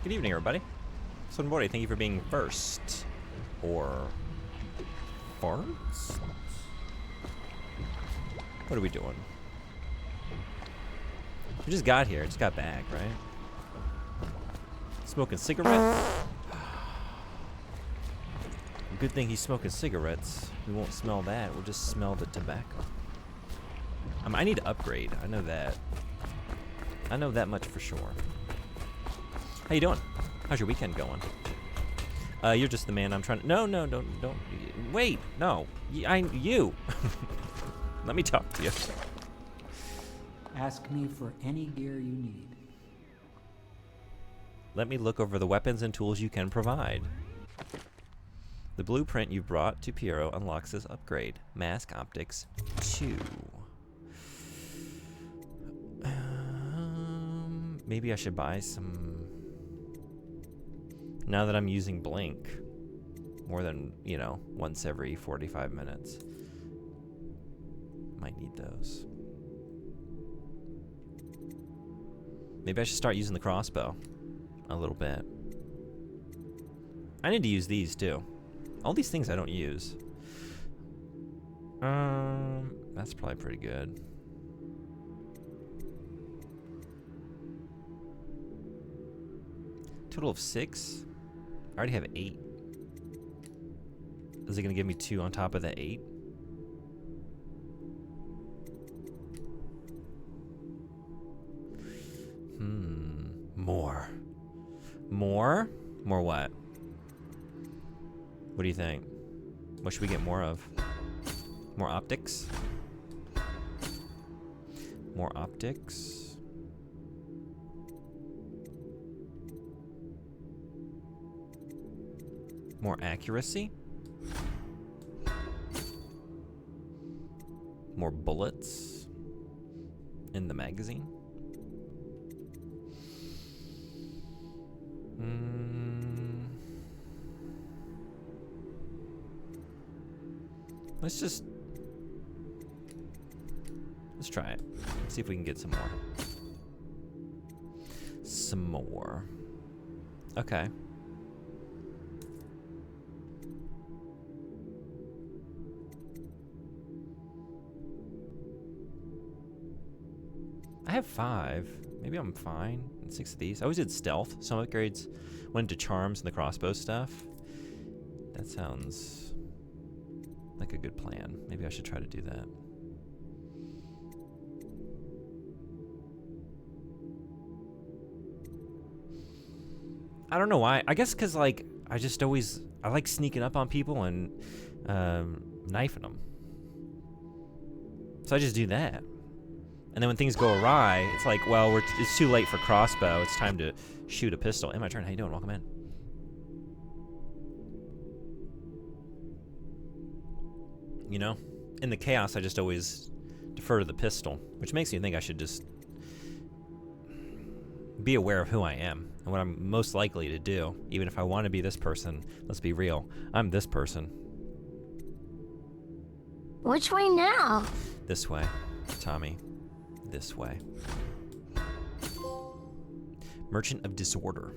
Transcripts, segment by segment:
Good evening, everybody. Sonbori, thank you for being first. Or farts? What are we doing? We just got here. Just got back, right? Smoking cigarettes. Good thing he's smoking cigarettes. We won't smell that. We'll just smell the tobacco. I need to upgrade. I know that. I know that much for sure. How you doing? How's your weekend going? You're just the man I'm trying to... No, don't. Wait, no. You. Let me talk to you. Ask me for any gear you need. Let me look over the weapons and tools you can provide. The blueprint you brought to Piero unlocks this upgrade. Mask Optics 2. Maybe I should buy some... Now that I'm using Blink more than, once every 45 minutes. Might need those. Maybe I should start using the crossbow a little bit. I need to use these too. All these things I don't use. That's probably pretty good. Total of 6. I already have 8. Is it gonna give me 2 on top of the 8? More. More? More what? What do you think? What should we get more of? More optics? More optics? More accuracy? More bullets in the magazine? Let's try it. See if we can get some more. Some more. Okay. I have 5. Maybe I'm fine. 6 of these. I always did stealth. Some upgrades went into charms and the crossbow stuff. That sounds like a good plan. Maybe I should try to do that. I don't know why. I guess because, I like sneaking up on people and knifing them. So I just do that. And then when things go awry, it's like, well, it's too late for crossbow. It's time to shoot a pistol. Hey, my turn. How you doing? Welcome in. In the chaos, I just always defer to the pistol, which makes me think I should just be aware of who I am and what I'm most likely to do. Even if I want to be this person, let's be real, I'm this person. Which way now? This way, Tommy. This way. Merchant of Disorder.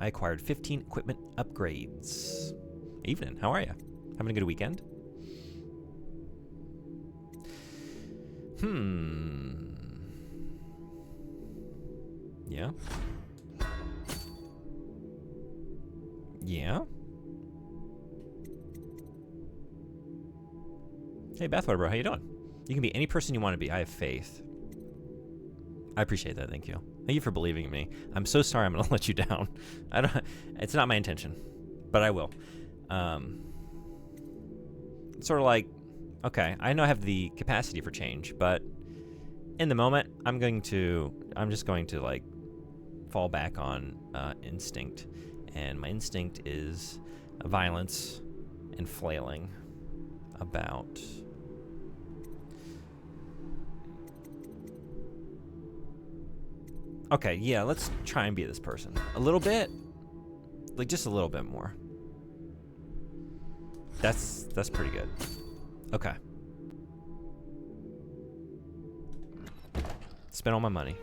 I acquired 15 equipment upgrades. Evening, how are you? Having a good weekend? Yeah? Yeah? Hey, Bathwater Bro, how you doing? You can be any person you want to be. I have faith. I appreciate that. Thank you. Thank you for believing in me. I'm so sorry I'm going to let you down. It's not my intention, but I will. It's sort of like, okay, I know I have the capacity for change, but in the moment, I'm just going to fall back on instinct. And my instinct is violence and flailing about... Okay, yeah, let's try and be this person. A little bit. Just a little bit more. That's pretty good. Okay. Spent all my money.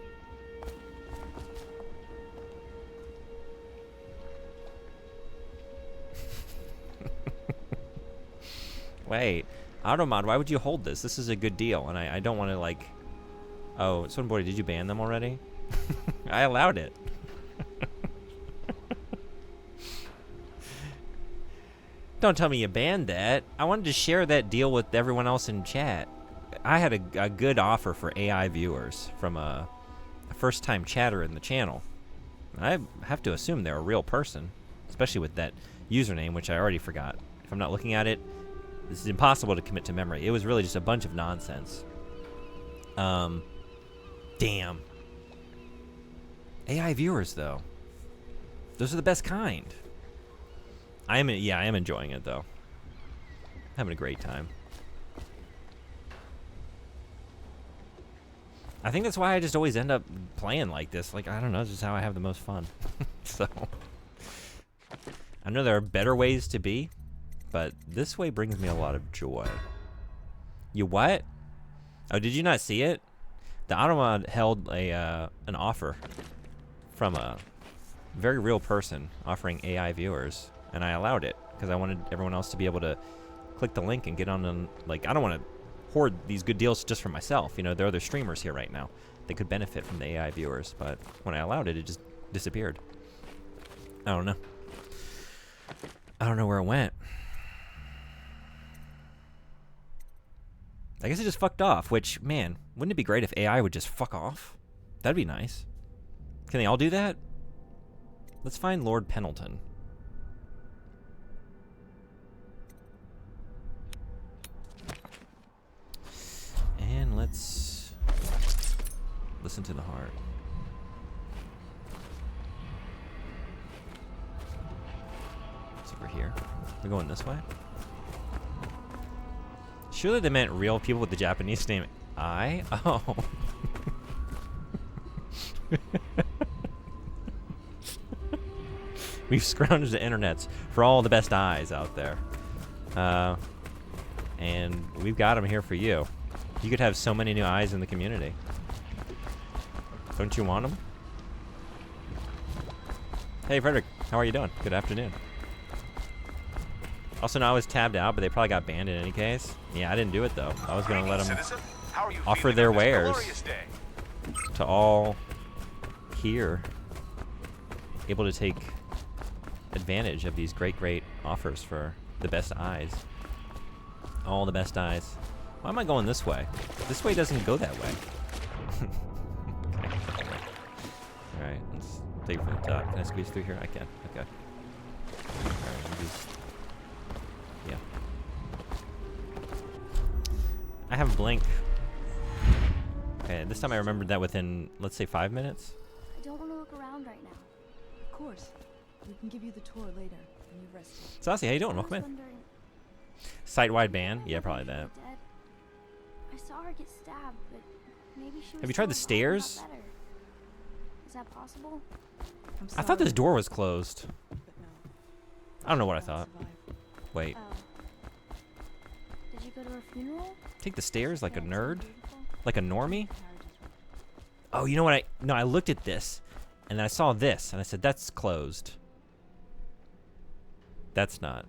Wait, Automod, why would you hold this? This is a good deal, and I don't want to, like... Oh, Swinboy, did you ban them already? I allowed it. Don't tell me you banned that. I wanted to share that deal with everyone else in chat. I had a good offer for AI viewers from a first-time chatter in the channel. I have to assume they're a real person, especially with that username, which I already forgot. If I'm not looking at it, this is impossible to commit to memory. It was really just a bunch of nonsense. Damn. AI viewers, though. Those are the best kind. I am enjoying it, though. Having a great time. I think that's why I just always end up playing like this. Like, I don't know, it's just how I have the most fun. So, I know there are better ways to be, but this way brings me a lot of joy. You what? Oh, did you not see it? The Automod held an offer from a very real person offering AI viewers, and I allowed it because I wanted everyone else to be able to click the link and get on and, like, I don't want to hoard these good deals just for myself. You know, there are other streamers here right now that could benefit from the AI viewers, but when I allowed it, it just disappeared. I don't know. I don't know where it went. I guess it just fucked off, which, man, wouldn't it be great if AI would just fuck off? That'd be nice. Can they all do that? Let's find Lord Pendleton. And let's listen to the heart. It's over here. We're going this way. Surely they meant real people with the Japanese name I? Oh. We've scrounged the internets for all the best eyes out there. And we've got them here for you. You could have so many new eyes in the community. Don't you want them? Hey, Frederick. How are you doing? Good afternoon. Also, now I was tabbed out, but they probably got banned in any case. Yeah, I didn't do it, though. I was going to let them offer their wares to all here, able to take advantage of these great, great offers for the best eyes. All the best eyes. Why am I going this way? This way doesn't go that way. Okay. Alright, let's take it from the top. Can I squeeze through here? I can. Okay. Alright, yeah. I have blink. Okay, this time I remembered that within, let's say, 5 minutes. I don't want to look around right now. Of course. We can give you the tour later when you've rested. Saucy, how you doing? Welcome in. Site-wide ban? Yeah, probably that. I saw her get stabbed, but maybe she was. Have you tried the stairs? Is that possible? I thought this door was closed. But no, I don't know what I thought. Wait. Oh. Did you go to her funeral? Take the stairs like a Yeah, it's nerd? beautiful. Like a normie? carriages were Oh, you know what? I looked at this, and then I saw this, and I said, that's closed. That's not.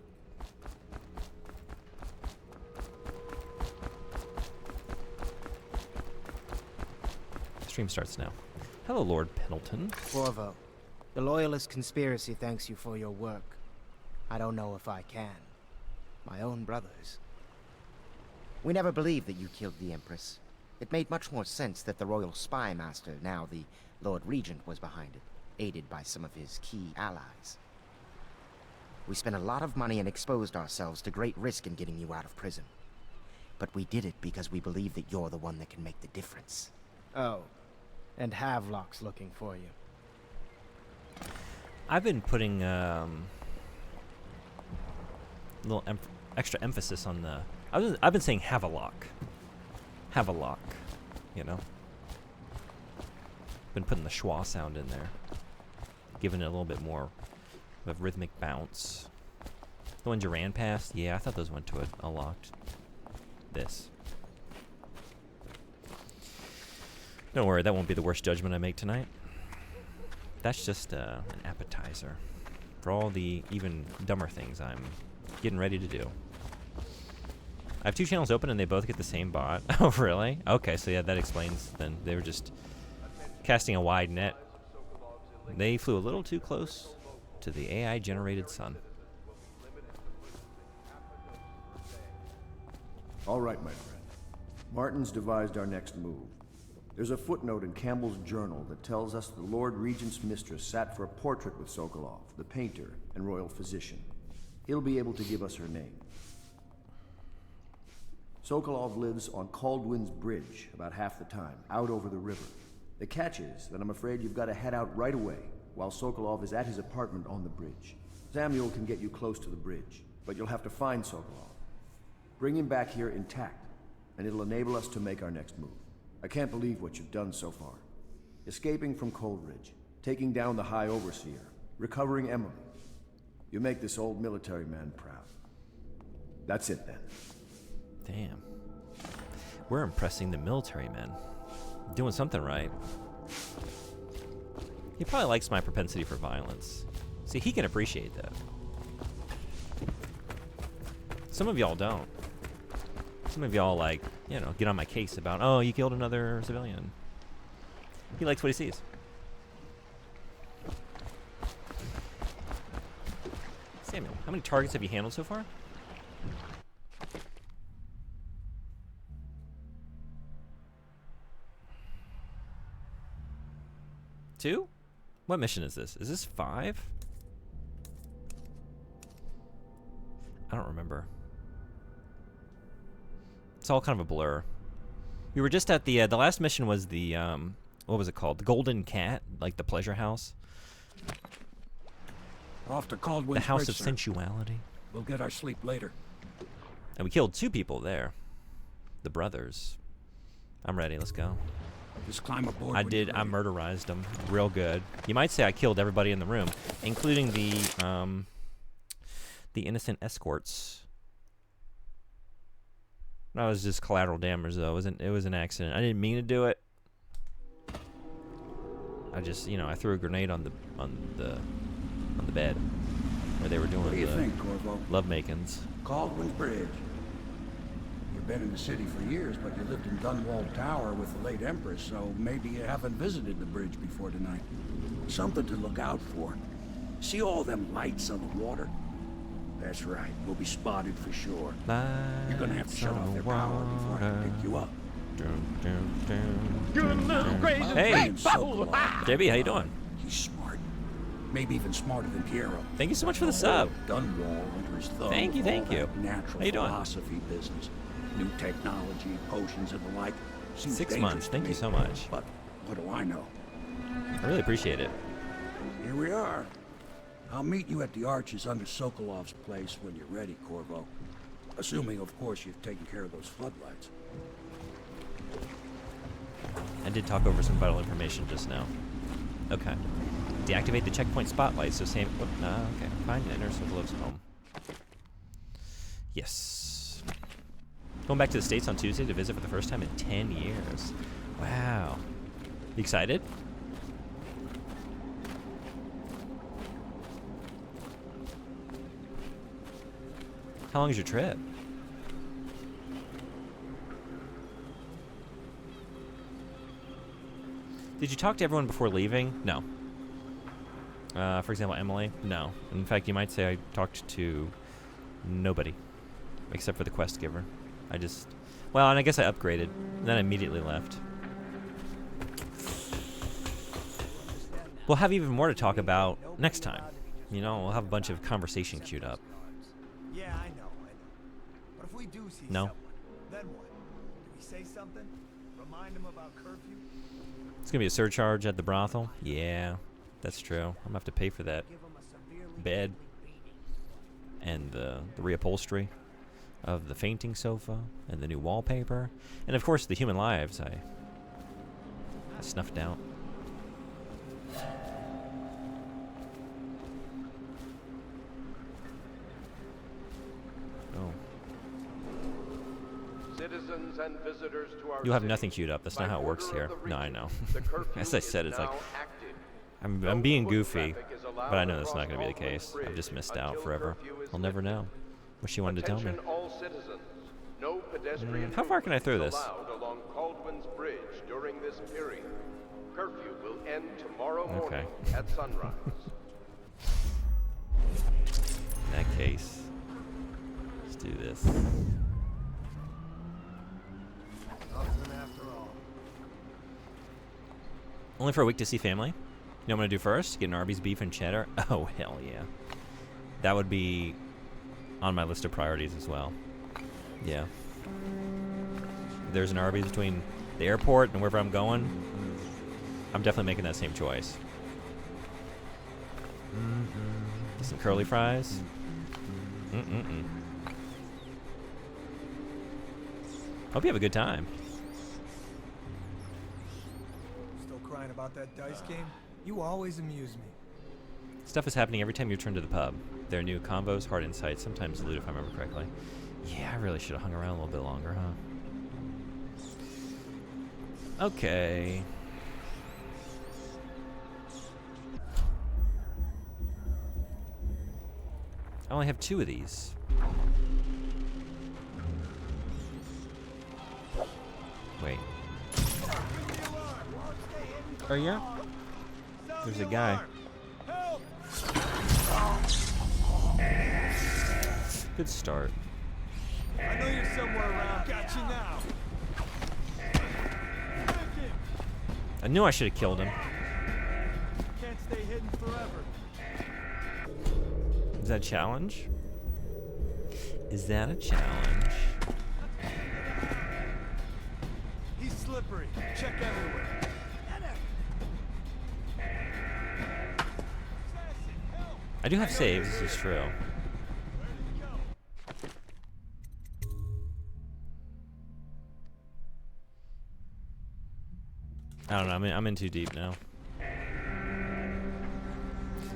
Stream starts now. Hello, Lord Pendleton. Corvo, the Loyalist conspiracy thanks you for your work. I don't know if I can. My own brothers. We never believed that you killed the Empress. It made much more sense that the royal spy master, now the Lord Regent, was behind it, aided by some of his key allies. We spent a lot of money and exposed ourselves to great risk in getting you out of prison. But we did it because we believe that you're the one that can make the difference. Oh, and Havelock's looking for you. I've been putting a little extra emphasis on the... I've been saying Havelock. Havelock, you know? Been putting the schwa sound in there. Giving it a little bit more of a rhythmic bounce. The ones you ran past? Yeah, I thought those went to a locked. This. Don't worry, that won't be the worst judgment I make tonight. That's just an appetizer for all the even dumber things I'm getting ready to do. I have 2 channels open and they both get the same bot. Oh, really? Okay, so yeah, that explains then. They were just casting a wide net. They flew a little too close to the AI-generated sun. All right, my friend. Martin's devised our next move. There's a footnote in Campbell's journal that tells us the Lord Regent's mistress sat for a portrait with Sokolov, the painter and royal physician. He'll be able to give us her name. Sokolov lives on Caldwin's Bridge about half the time, out over the river. The catch is that I'm afraid you've got to head out right away while Sokolov is at his apartment on the bridge. Samuel can get you close to the bridge, but you'll have to find Sokolov. Bring him back here intact, and it'll enable us to make our next move. I can't believe what you've done so far. Escaping from Coldridge, taking down the High Overseer, recovering Emily. You make this old military man proud. That's it then. Damn. We're impressing the military men. Doing something right. He probably likes my propensity for violence. See, he can appreciate that. Some of y'all don't. Some of y'all, like, you know, get on my case about, oh, you killed another civilian. He likes what he sees. Samuel, how many targets have you handled so far? Two? What mission is this? Is this 5? I don't remember. It's all kind of a blur. We were just at the last mission was the what was it called? The Golden Cat, like the pleasure house. Off to Caldwin's The House Bridge, of sir. Sensuality. We'll get our sleep later. And we killed 2 people there. The brothers. I'm ready. Let's go. Just climb aboard. I when you're did. I ready. murderized them real good. You might say I killed everybody in the room, including the innocent escorts. That was just collateral damage, though. It was an accident. I didn't mean to do it. I just, you know, I threw a grenade on the bed where they were doing What do you the think, Corvo? love-makings. Caldwin's Bridge. You've been in the city for years, but you lived in Dunwall Tower with the late Empress, so maybe you haven't visited the bridge before tonight. Something to look out for. See all them lights on the water? That's right. We'll be spotted for sure. You're gonna have to shut off their power before I can pick you up. Hey, Sokolov. JB, how you doing? He's smart. Maybe even smarter than Piero. Thank you so much for the sub. Dunwall under his thumb. Thank you, with thank all you. that Natural How you doing? philosophy business, new technology, potions and the like. Seems 6 dangerous months. to Thank me, you so much. But what do I know? I really appreciate it. Here we are. I'll meet you at the arches under Sokolov's place when you're ready, Corvo. Assuming, of course, you've taken care of those floodlights. I did talk over some vital information just now. Okay. Deactivate the checkpoint spotlight so Sam. Okay. Find the inner Sokolov's home. Yes. Going back to the States on Tuesday to visit for the first time in 10 years. Wow. You excited? How long is your trip? Did you talk to everyone before leaving? No. For example, Emily? No. In fact, you might say I talked to nobody except for the quest giver. Well, and I guess I upgraded, and then I immediately left. We'll have even more to talk about next time. You know, we'll have a bunch of conversation queued up. Yeah, I know. But if we do see No. someone, then what? Do we say something? Remind them about curfew? It's gonna be a surcharge at the brothel. Yeah, that's true. I'm gonna have to pay for that Give them a severely bed deadly beating. and the reupholstery of the fainting sofa and the new wallpaper, and of course the human lives I snuffed out. Oh. Citizens and visitors to our You'll have city, nothing queued up. That's not by how it works order here. of the No, I regent, know. the curfew As I is said, it's like now active. I'm being No goofy, foot traffic is allowed but I know that's across not going to be the Caldwin's case. Bridge I've just missed out until forever. curfew is I'll never lifted. know what she wanted to tell me. Attention all citizens. No pedestrian How far can I throw movement this? is allowed along Caldwin's Bridge during this period. Curfew will end tomorrow morning at sunrise. In that case, let's do this. Nothing after all. Only for a week to see family? You know what I'm gonna do first? Get an Arby's beef and cheddar? Oh, hell yeah. That would be on my list of priorities as well. Yeah. There's an Arby's between the airport and wherever I'm going. I'm definitely making that same choice. Get some curly fries. Hope you have a good time. Still crying about that dice game? You always amuse me. Stuff is happening every time you return to the pub. There are new combos, hard insights, sometimes loot if I remember correctly. Yeah, I really should have hung around a little bit longer, huh? Okay. I only have 2 of these. Wait. Oh yeah? There's a guy. Good start. I know you're somewhere around. Got you now. I knew I should have killed him. Can't stay hidden forever. Is that a challenge? Is that a challenge? He's slippery. Check everywhere. I do have saves, this is true. I don't know, I'm in too deep now.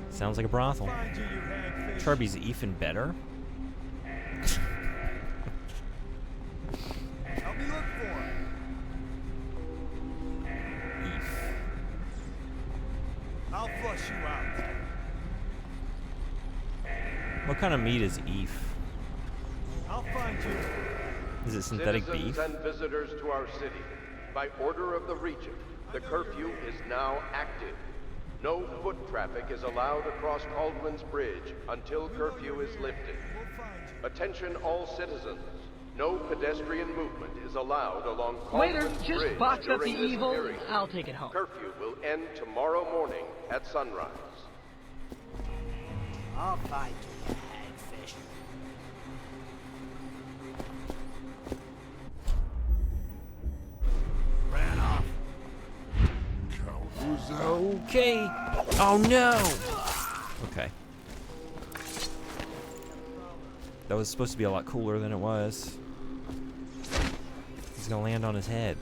Sounds like a brothel. Charby's even better. Help me look for him. I'll flush you out. What kind of meat is Eve? I'll find you. Is it synthetic Citizens beef? and visitors to our city, by order of the Regent, the curfew is now active. No foot traffic is allowed across Caldwin's Bridge until curfew is lifted. Attention all citizens. No pedestrian movement is allowed along Waiter, Caldwin's just Bridge box up the during this evil. period. I'll take it home. Curfew will end tomorrow morning at sunrise. I'll find you, hagfish. Ran off. Okay. Oh no! Okay. That was supposed to be a lot cooler than it was. He's gonna land on his head.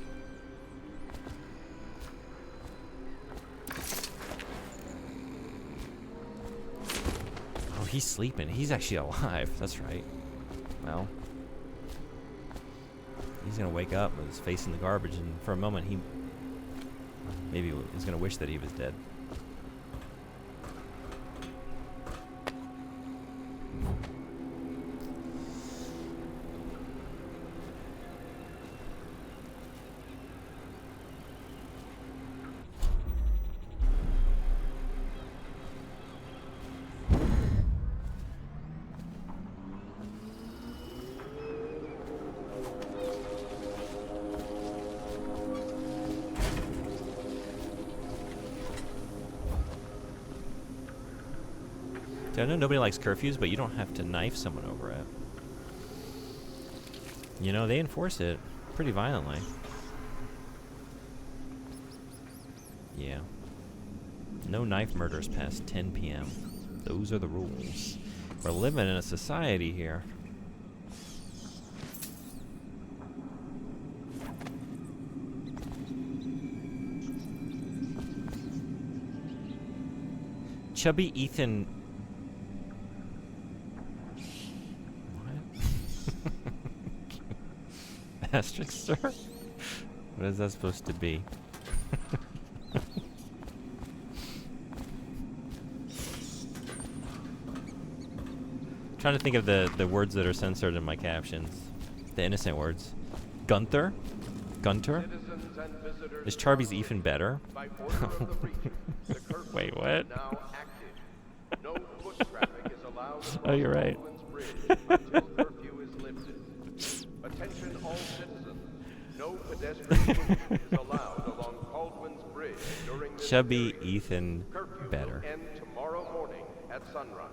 Oh, he's sleeping. He's actually alive. That's right. Well, he's gonna wake up with his face in the garbage, and for a moment he maybe is gonna wish that he was dead. I know nobody likes curfews, but you don't have to knife someone over it. You know, they enforce it pretty violently. Yeah. No knife murders past 10 p.m. Those are the rules. We're living in a society here. Chubby Ethan... Asterisk star? What is that supposed to be? Trying to think of the words that are censored in my captions. The innocent words. Gunther? Gunter? Citizens and visitors Is to our Charby's city, Ethan better? by order of the region, the curfew Wait, is what? now active. No foot traffic is allowed across Oh, you're right. Baldwin's Bridge until curfew is lifted. Attention all citizens. No pedestrian movement is allowed along Baldwin's Bridge during this Chubby period. Ethan Curfew better. will end tomorrow morning at sunrise.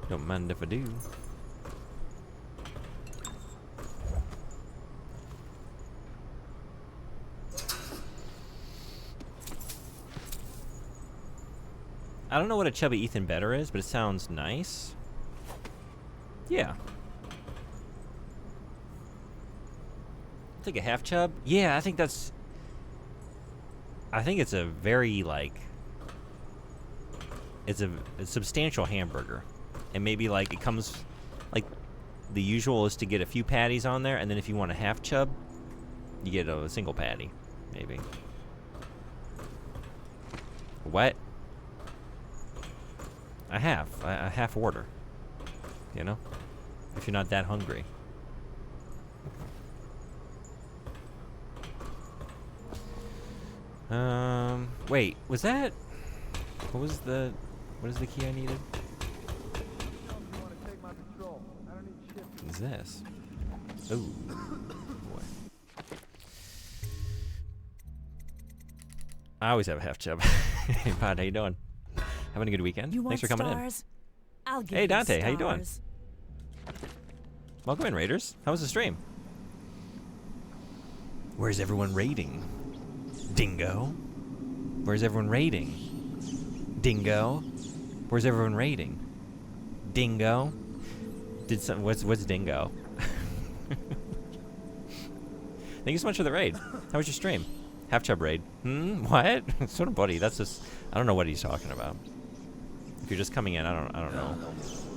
Don't mind if I do. I don't know what a chubby Ethan better is, but it sounds nice. Yeah. I think a half chub? Yeah, I think that's... I think it's a very, like... It's a substantial hamburger. And maybe, like, it comes... Like, the usual is to get a few patties on there, and then if you want a half chub, you get a single patty. Maybe. What? A half order. You know? If you're not that hungry. Wait, was that... What is the key I needed? What is this? Ooh, boy. I always have a half chub. Hey, Pod, how you doing? Having a good weekend? You want Thanks for coming stars? I'll give Hey, you Dante, how you doing? stars. in. Welcome in, Raiders. How was the stream? Where's everyone raiding? Dingo? Where's everyone raiding? Dingo? Where's everyone raiding? Dingo? What's Dingo? Thank you so much for the raid. How was your stream? Half chub raid. What? Sort of buddy. That's just... I don't know what he's talking about. If you're just coming in, I don't know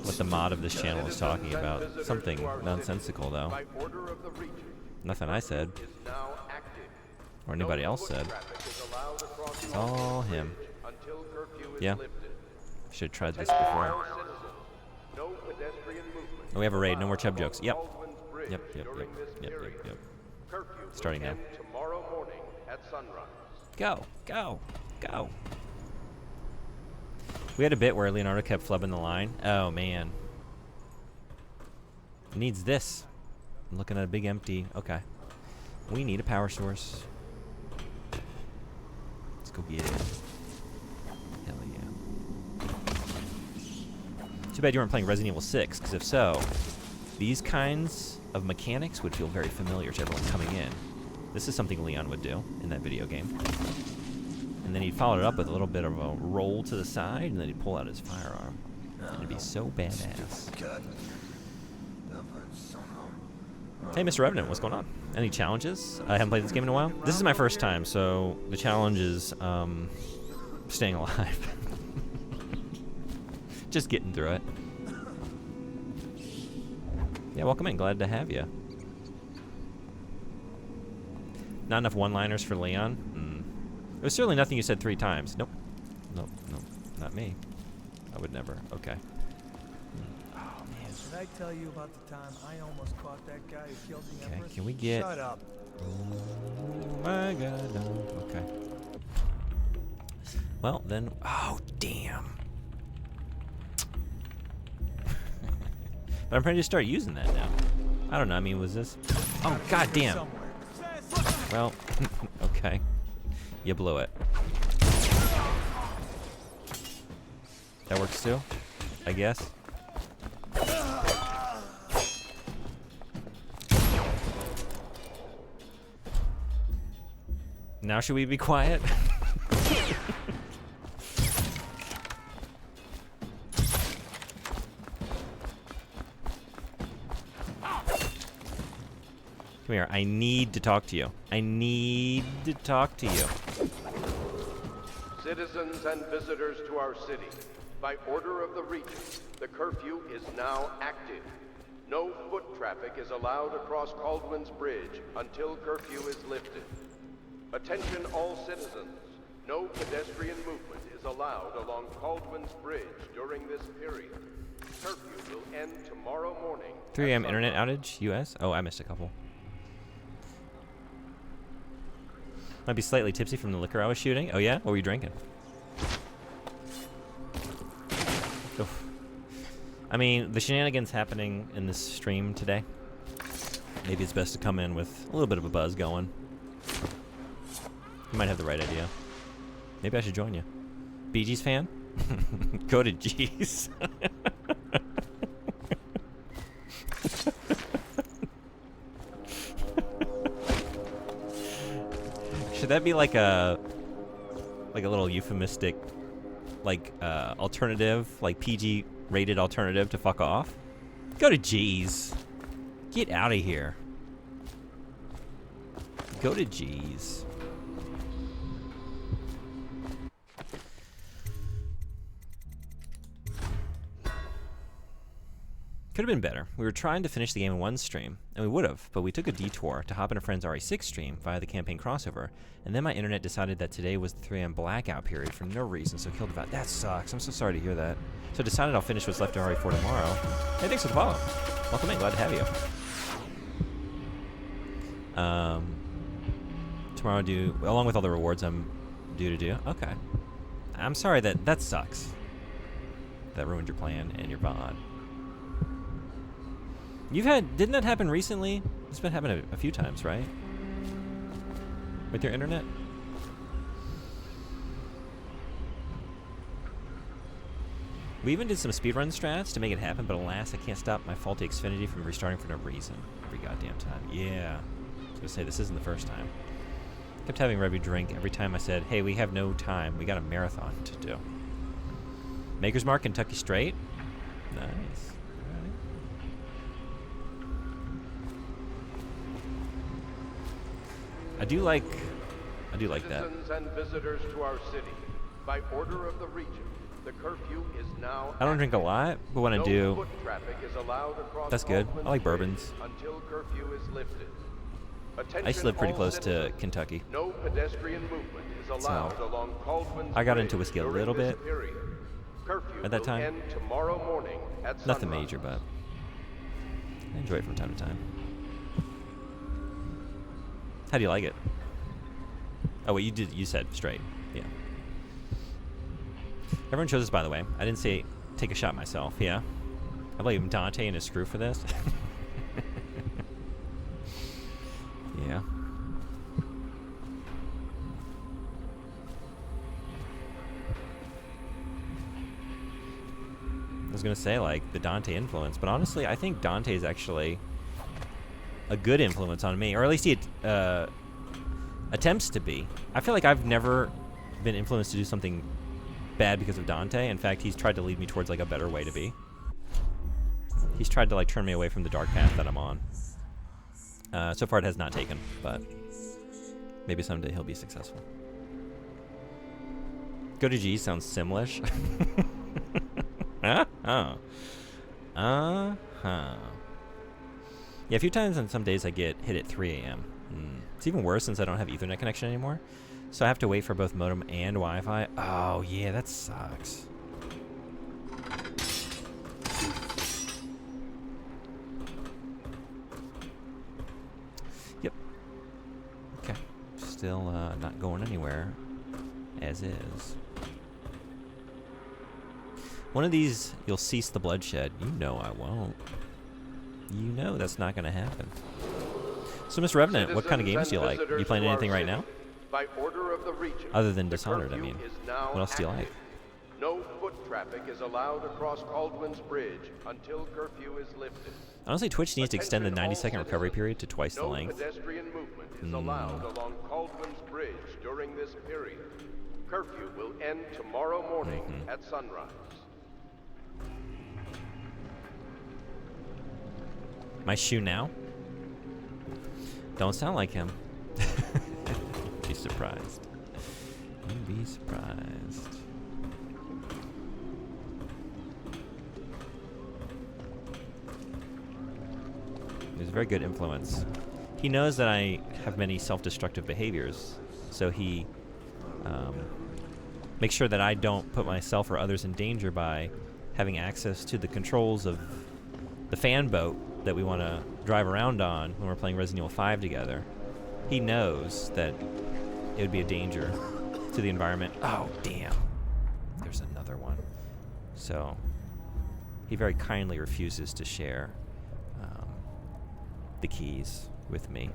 what the mod of this channel is talking about. Something nonsensical, though. By order of the region, Nothing I said. is now active. Or anybody else said. It's all him. Until curfew is Yeah. lifted. Should have tried this before. All citizens, no pedestrian movement Oh, we have a raid. No more chub along jokes. Yep. Baldwin's Bridge Yep, yep, during yep, this yep, yep, period. yep. Curfew will Starting now. end tomorrow morning at sunrise. Go, go, go. We had a bit where Leonardo kept flubbing the line. Oh, man. It needs this. I'm looking at a big empty. Okay. We need a power source. Let's go get it. Hell yeah. Too bad you weren't playing Resident Evil 6, because if so, these kinds of mechanics would feel very familiar to everyone coming in. This is something Leon would do in that video game. And then he'd follow it up with a little bit of a roll to the side, and then he'd pull out his firearm. And it'd be so badass. Hey, Mr. Revenant, what's going on? Any challenges? I haven't played this game in a while. This is my first time, so the challenge is staying alive. Just getting through it. Yeah, welcome in. Glad to have you. Not enough one-liners for Leon? It was certainly nothing you said 3 times. Nope. Nope, nope. Not me. I would never. Okay. Oh, man. Did I tell you about the time I almost caught that guy who killed the Okay, Empress? can we get... Shut up. Oh, my God. No. Okay. Well, then... Oh, damn. But I'm ready to start using that now. I don't know. I mean, was this... Oh, God damn. Well, okay. You blew it. That works too, I guess. Now should we be quiet? Come here, I need to talk to you. I need to talk to you. Citizens and visitors to our city, By order of the Regent, the curfew is now active. No foot traffic is allowed across Caldwin's Bridge until curfew is lifted. Attention all citizens. No pedestrian movement is allowed along Caldwin's Bridge during this period. Curfew will end tomorrow morning. 3 a.m. internet outage, US? Oh, I missed a couple. Might be slightly tipsy from the liquor I was shooting. Oh yeah? What were you drinking? Oof. I mean, the shenanigans happening in this stream today. Maybe it's best to come in with a little bit of a buzz going. You might have the right idea. Maybe I should join you. Bee Gees fan? Go to G's. Should that be like a little euphemistic, like alternative, like PG rated alternative to fuck off? Go to G's. Get out of here. Go to G's. Could have been better. We were trying to finish the game in one stream, and we would have, but we took a detour to hop in a friend's RE6 stream via the campaign crossover, and then my internet decided that today was the 3 a.m. blackout period for no reason, so killed about. That sucks. I'm so sorry to hear that. So I decided I'll finish what's left of RE4 tomorrow. Hey, thanks for the follow. Welcome in. Glad to have you. Tomorrow along with all the rewards I'm due to do. Okay. I'm sorry that sucks. That ruined your plan and your VOD. Didn't that happen recently? It's been happening a few times, right? With your internet? We even did some speedrun strats to make it happen, but alas, I can't stop my faulty Xfinity from restarting for no reason. Every goddamn time. Yeah. I was gonna say, this isn't the first time. Kept having Revy drink every time I said, hey, we have no time. We got a marathon to do. Maker's Mark, Kentucky Straight. Nice. I do like that. Citizens and visitors to our city, by order of the Regent, the curfew is now. I don't drink a lot, but when I do, foot traffic is allowed across that's good. I like bourbons. Until curfew is lifted. I used to live pretty close to Kentucky. No pedestrian movement is allowed along Caldwin's I got into whiskey a little bit Curfew at that time. will end tomorrow morning at Nothing sunrise. major, but I enjoy it from time to time. How do you like it? Oh wait, you said straight. Yeah. Everyone chose this, by the way. I didn't say take a shot myself. Yeah. I blame Dante and his crew for this. Yeah. I was gonna say like the Dante influence, but honestly, I think Dante is actually a good influence on me, or at least he attempts to be. I feel like I've never been influenced to do something bad because of Dante. In fact, he's tried to lead me towards like a better way to be. He's tried to like turn me away from the dark path that I'm on. So far it has not taken, but maybe someday he'll be successful. Go to G sounds Simlish. Uh-huh. Yeah, a few times on some days I get hit at 3 a.m. It's even worse since I don't have Ethernet connection anymore. So I have to wait for both modem and Wi-Fi. Oh, yeah, that sucks. Yep. Okay. Still not going anywhere as is. One of these, you'll cease the bloodshed. You know I won't. You know that's not going to happen. So, Mr. Revenant, what kind of games do you like? Are you playing anything right now? By order of the Regent, Other than Dishonored, I mean. curfew is now What else do you like? active. No foot traffic is allowed across Caldwin's Bridge until curfew is lifted. Honestly, Twitch needs to extend the Attention all 90-second recovery citizens. period to twice the No length. pedestrian movement is allowed along Caldwin's Bridge during this period. Curfew will end tomorrow morning at sunrise. My shoe now? Don't sound like him. Be surprised. You'd be surprised. He's a very good influence. He knows that I have many self-destructive behaviors, so he makes sure that I don't put myself or others in danger by having access to the controls of the fan boat that we want to drive around on when we're playing Resident Evil 5 together. He knows that it would be a danger to the environment. Oh, damn. There's another one. So, he very kindly refuses to share the keys with me.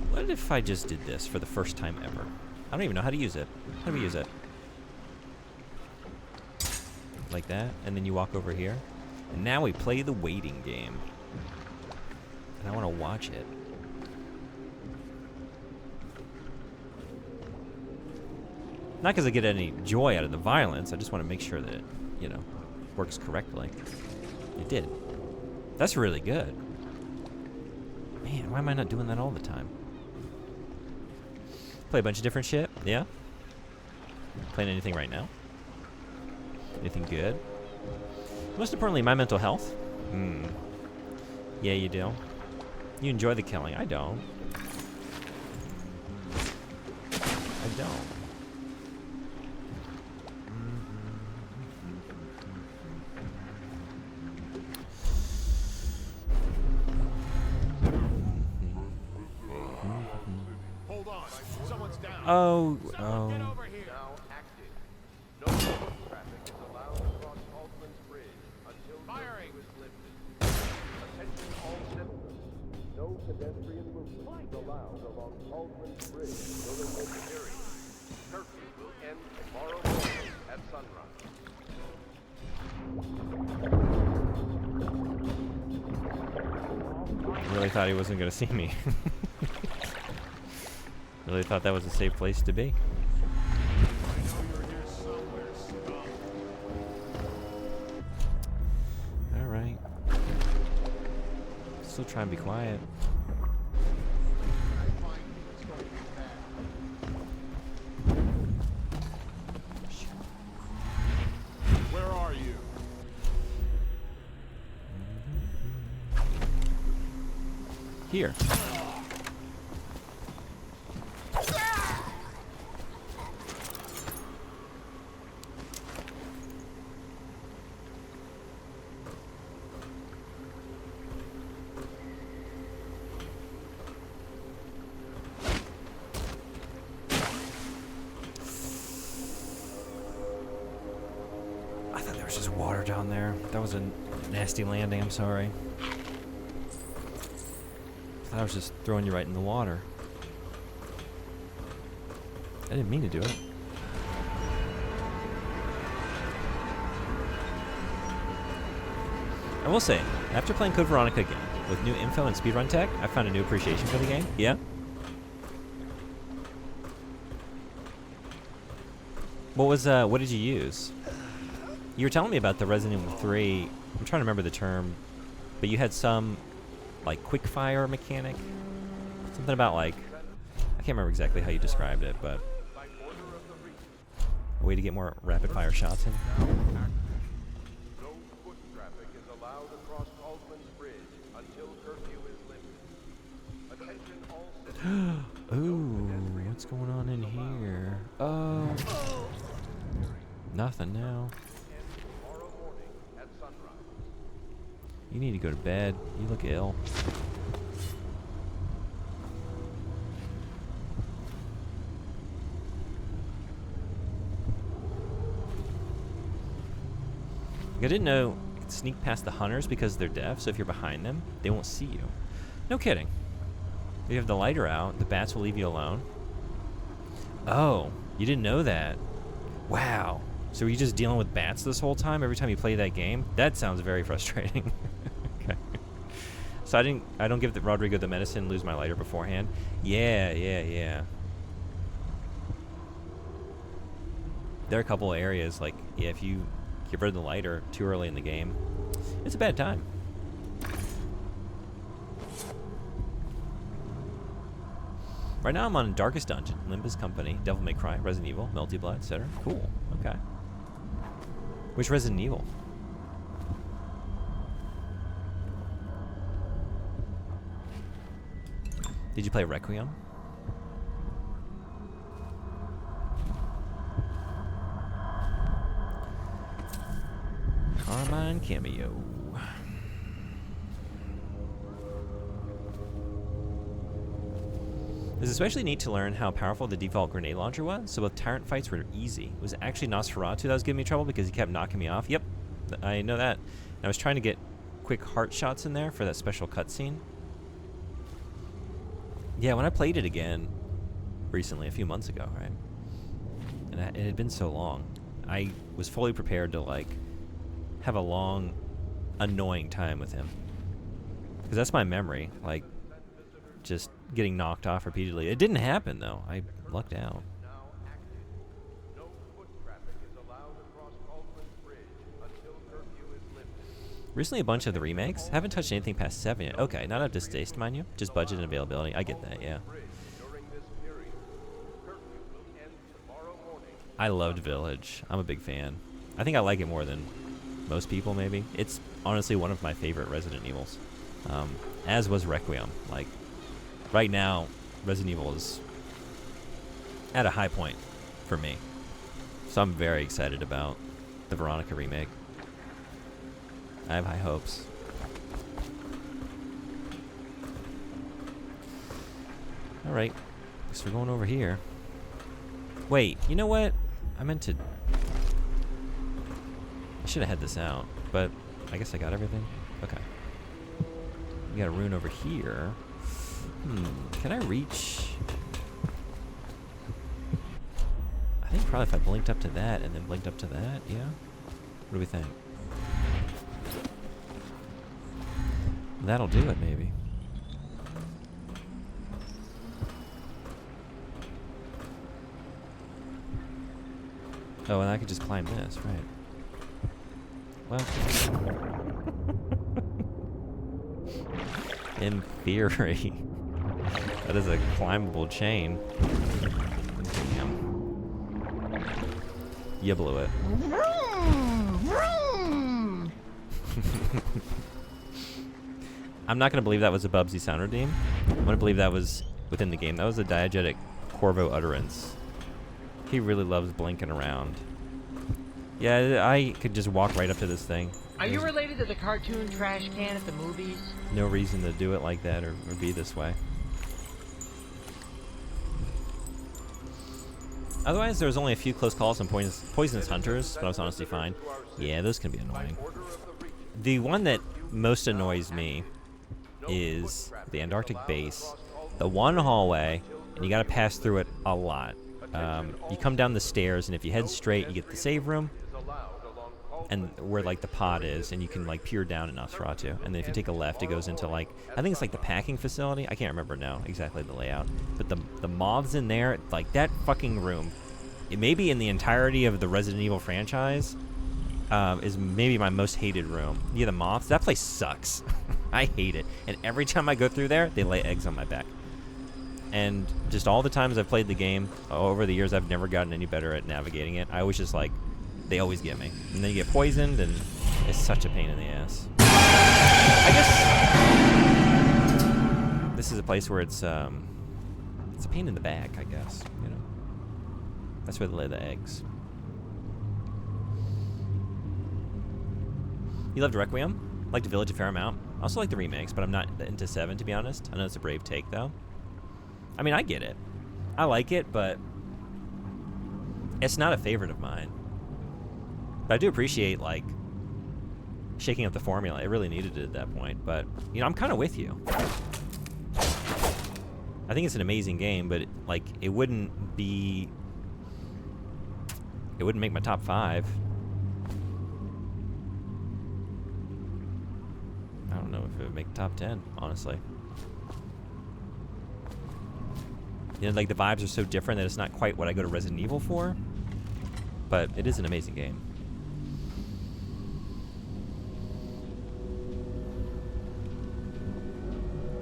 What if I just did this for the first time ever? I don't even know how to use it. How do we use it? Like that, and then you walk over here. And now we play the waiting game. And I want to watch it. Not because I get any joy out of the violence, I just want to make sure that it, you know, works correctly. It did. That's really good. Man, why am I not doing that all the time? Play a bunch of different shit, yeah? Playing anything right now? Anything good? Most importantly, my mental health. Yeah, you do. You enjoy the killing. I don't. I don't. Hold on. Someone's down. Oh. Now active. No foot traffic is allowed across Caldwell's Bridge until curfew is lifted. Attention all citizens. No pedestrian movement is allowed along Caldwell's Bridge during this period. Curfew will end tomorrow morning at sunrise. Really thought he wasn't going to see me. Really thought that was a safe place to be. Alright. Still try and be quiet. Where are you? Here. I thought there was just water down there. That was a nasty landing, I'm sorry. I was just throwing you right in the water. I didn't mean to do it. I will say, after playing Code Veronica again, with new info and speedrun tech, I found a new appreciation for the game. Yeah? What did you use? You were telling me about the Resident Evil 3, I'm trying to remember the term, but you had some, like, quick fire mechanic? Something about, like, I can't remember exactly how you described it, but a way to get more rapid fire shots in. No foot traffic is allowed across Caldwell's Bridge until curfew is lifted. Attention all citizens. Ooh, what's going on in here? Oh. Nothing now. Tomorrow morning at sunrise. You need to go to bed. You look ill. I didn't know you could sneak past the hunters because they're deaf, so if you're behind them, they won't see you. No kidding. If you have the lighter out, the bats will leave you alone. Oh, you didn't know that. Wow. So were you just dealing with bats this whole time every time you play that game? That sounds very frustrating. Okay. So I don't give Rodrigo the medicine, lose my lighter beforehand. Yeah. There are a couple of areas, like, yeah, if you get rid of the lighter too early in the game, it's a bad time. Right now I'm on Darkest Dungeon, Limbus Company, Devil May Cry, Resident Evil, Melty Blood, etc. Cool. Okay. Which Resident Evil? Did you play Requiem? Carmine cameo. It was especially neat to learn how powerful the default grenade launcher was, so both tyrant fights were easy. It was actually Nosferatu that was giving me trouble because he kept knocking me off. Yep, I know that. And I was trying to get quick heart shots in there for that special cutscene. Yeah, when I played it again recently, a few months ago, right? And it had been so long. I was fully prepared to, like, have a long, annoying time with him. Because that's my memory, like, just getting knocked off repeatedly. It didn't happen, though. I lucked out. Recently, a bunch of the remakes. Haven't touched anything past 7 yet. Okay, not up to taste, mind you. Just budget and availability. I get that, yeah. I loved Village. I'm a big fan. I think I like it more than most people, maybe. It's honestly one of my favorite Resident Evils. As was Requiem. Like, right now, Resident Evil is at a high point for me. So I'm very excited about the Veronica remake. I have high hopes. Alright, so we're going over here. Wait, you know what? I meant to... I should have had this out, but I guess I got everything. Okay. We got a rune over here. Can I reach... I think probably if I blinked up to that and then blinked up to that, yeah? What do we think? That'll do it, maybe. Oh, and I could just climb this, right. Well. In theory. That is a climbable chain. Damn. You blew it. I'm not going to believe that was a Bubsy sound redeem. I'm going to believe that was within the game. That was a diegetic Corvo utterance. He really loves blinking around. Yeah, I could just walk right up to this thing. Are you related to the cartoon trash can at the movies? No reason to do it like that or be this way. Otherwise, there was only a few close calls and poisonous hunters, but I was honestly fine. Yeah, those can be annoying. The one that most annoys me is the Antarctic base, the one hallway, and you gotta pass through it a lot. You come down the stairs, and if you head straight, you get the save room, and where like the pod is, and you can like peer down at Nosferatu. And then if you take a left, it goes into like, I think it's like the packing facility. I can't remember now exactly the layout, but the moths in there, like that fucking room, it may be in the entirety of the Resident Evil franchise, is maybe my most hated room. Yeah, the moths. That place sucks. I hate it. And every time I go through there, they lay eggs on my back. And just all the times I've played the game, over the years, I've never gotten any better at navigating it. I always just like, they always get me. And then you get poisoned, and it's such a pain in the ass. I guess this is a place where it's a pain in the back, I guess. You know, that's where they lay the eggs. You loved Requiem? Liked the Village a fair amount. I also like the remakes, but I'm not into 7, to be honest. I know it's a brave take, though. I mean, I get it. I like it, but it's not a favorite of mine. But I do appreciate, like, shaking up the formula. It really needed it at that point. But, you know, I'm kind of with you. I think it's an amazing game, but, like, it wouldn't be... It wouldn't make my top 5. I don't know if it would make top 10, honestly. You know, like, the vibes are so different that it's not quite what I go to Resident Evil for. But it is an amazing game.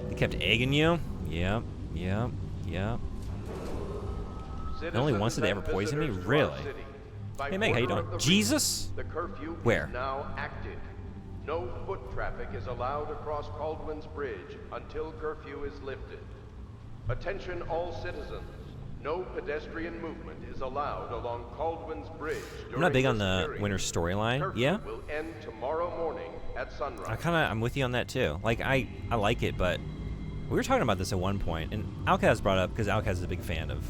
They kept egging you? Yep, yep, yep. And only once did they ever poison me? Really? Hey, Meg, how you doing? Jesus? The curfew Where? is now active. No foot traffic is allowed across Caldwin's Bridge until curfew is lifted. Attention all citizens. No pedestrian movement is allowed along Caldwin's Bridge. I'm not big on the period. winter storyline. Curfew Yeah. will end tomorrow morning at sunrise. I'm with you on that too. Like, I like it, but we were talking about this at one point, and Alcaz brought up, because Alcaz is a big fan of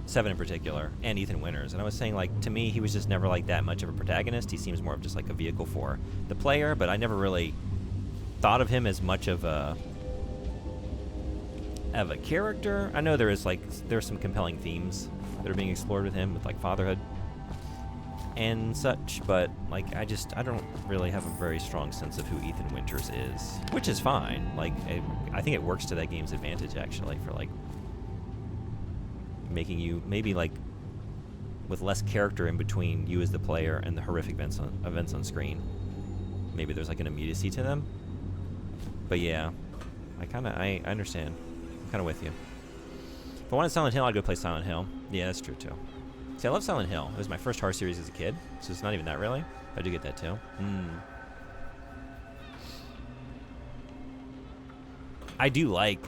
7 in particular, and Ethan Winters, and I was saying, like, to me, he was just never, like, that much of a protagonist. He seems more of just, like, a vehicle for the player, but I never really thought of him as much of a character. I know there's some compelling themes that are being explored with him, with, like, fatherhood and such, but, like, I don't really have a very strong sense of who Ethan Winters is, which is fine. Like, I think it works to that game's advantage, actually, for, like, making you maybe, like, with less character in between you as the player and the horrific events on screen. Maybe there's, like, an immediacy to them. But yeah, I understand. I'm kind of with you. If I wanted Silent Hill, I'd go play Silent Hill. Yeah, that's true too. See, I love Silent Hill. It was my first horror series as a kid, so it's not even that really. I do get that too. I do like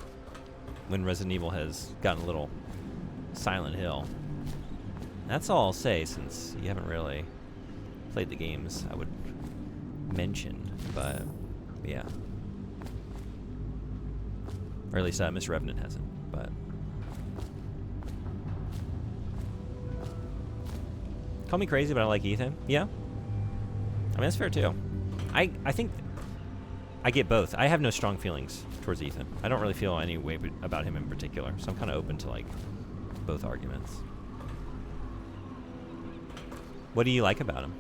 when Resident Evil has gotten a little Silent Hill. That's all I'll say, since you haven't really played the games I would mention, but yeah. Or at least Miss Revenant hasn't, but... Call me crazy, but I like Ethan. Yeah. I mean, that's fair too. I think I get both. I have no strong feelings towards Ethan. I don't really feel any way about him in particular, so I'm kind of open to, like, both arguments. What do you like about him?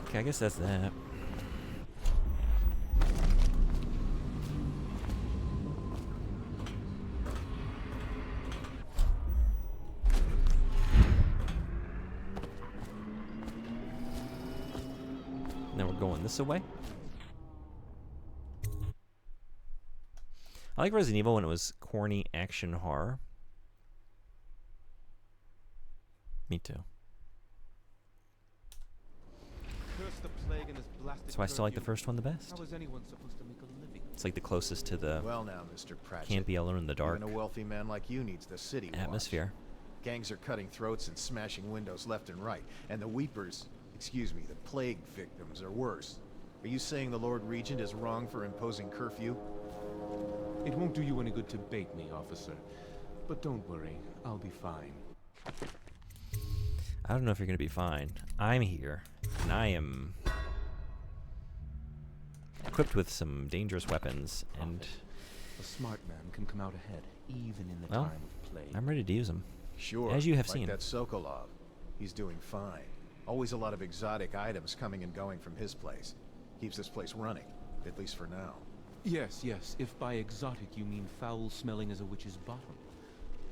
Okay, I guess that's that. Now we're going this way. I like Resident Evil when it was corny action horror. Me too. That's why I still like the first one the best. How is anyone supposed to make a living? It's like the closest to the Well now, Mr. Pratchett. campy alone in the dark Even a wealthy man like you needs the city atmosphere. watch. Gangs are cutting throats and smashing windows left and right, and the weepers, the plague victims are worse. Are you saying the Lord Regent is wrong for imposing curfew? It won't do you any good to bait me, officer. But don't worry, I'll be fine. I don't know if you're gonna be fine. I'm here, and I am equipped with some dangerous weapons, and a smart man can come out ahead, even in the well, time of plague. I'm ready to use them. Sure, as you have like seen. that Sokolov. He's doing fine. Always a lot of exotic items coming and going from his place. Keeps this place running, at least for now. Yes, yes, if by exotic you mean foul-smelling as a witch's bottom.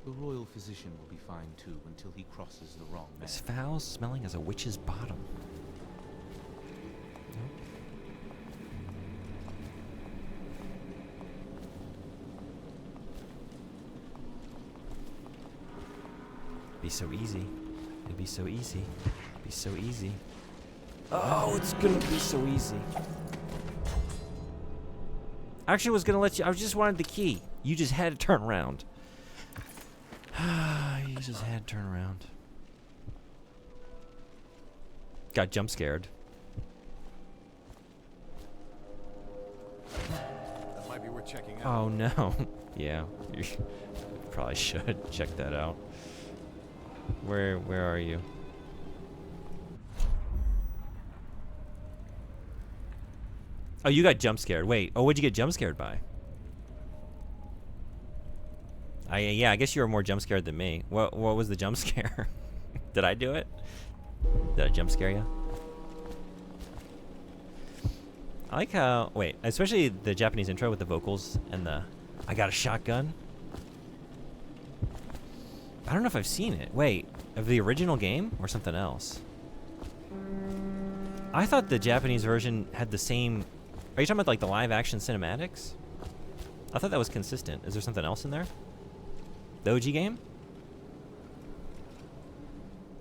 The royal physician will be fine too, until he crosses the wrong man. Is foul smelling as a witch's bottom? Nope. Be so easy. It'd be so easy. Be so easy. Oh, it's gonna be so easy. Actually, I was gonna let you. I just wanted the key. You just had to turn around. You just had to turn around. Got jump scared. That might be worth checking out. Oh no. Yeah, you probably should check that out. Where are you? Oh, you got jump scared. Wait. Oh, what'd you get jump scared by? Yeah, I guess you were more jump scared than me. What was the jump scare? Did I do it? Did I jump scare you? I like how, wait, especially the Japanese intro with the vocals and the, I got a shotgun. I don't know if I've seen it. Wait, of the original game or something else? I thought the Japanese version had the same, are you talking about like the live action cinematics? I thought that was consistent. Is there something else in there? The OG game?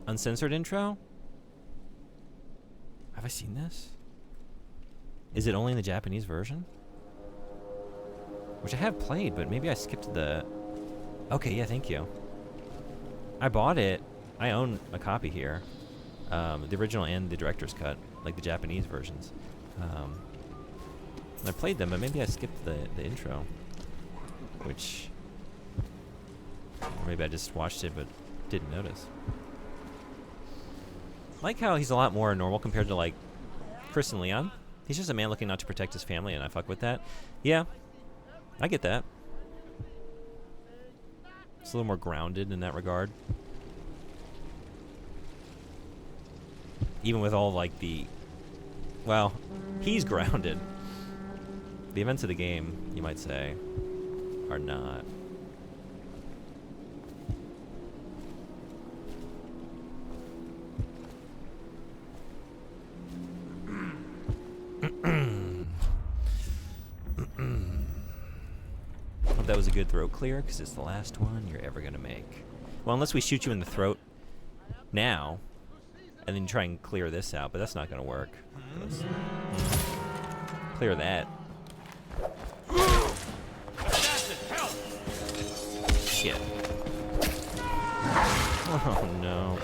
Uncensored intro? Have I seen this? Is it only in the Japanese version? which I have played, but maybe I skipped the... Okay, yeah, thank you. I bought it. I own a copy here. The original and the director's cut, like the Japanese versions. I played them, but maybe I skipped the intro, which... Or maybe I just watched it but didn't notice. I like how he's a lot more normal compared to, like, Chris and Leon. He's just a man looking out to protect his family, and I fuck with that. Yeah, I get that. It's a little more grounded in that regard. Even with all, like, the... Well, he's grounded. The events of the game, you might say, are not. Hope that was a good throat clear, because it's the last one you're ever going to make. Well, unless we shoot you in the throat now, and then try and clear this out, but that's not going to work. Clear that. Shit. Oh, no.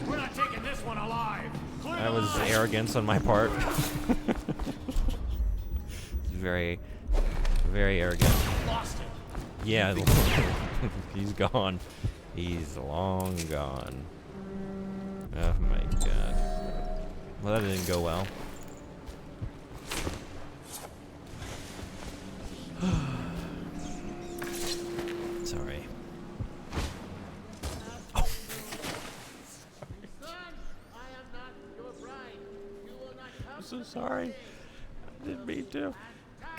We're not taking this one alive. That was arrogance on my part. Very, very arrogant. Lost it. Yeah, he's gone. He's long gone. Oh my god. Well, that didn't go well. Sorry. Oh. I'm so sorry. I didn't mean to.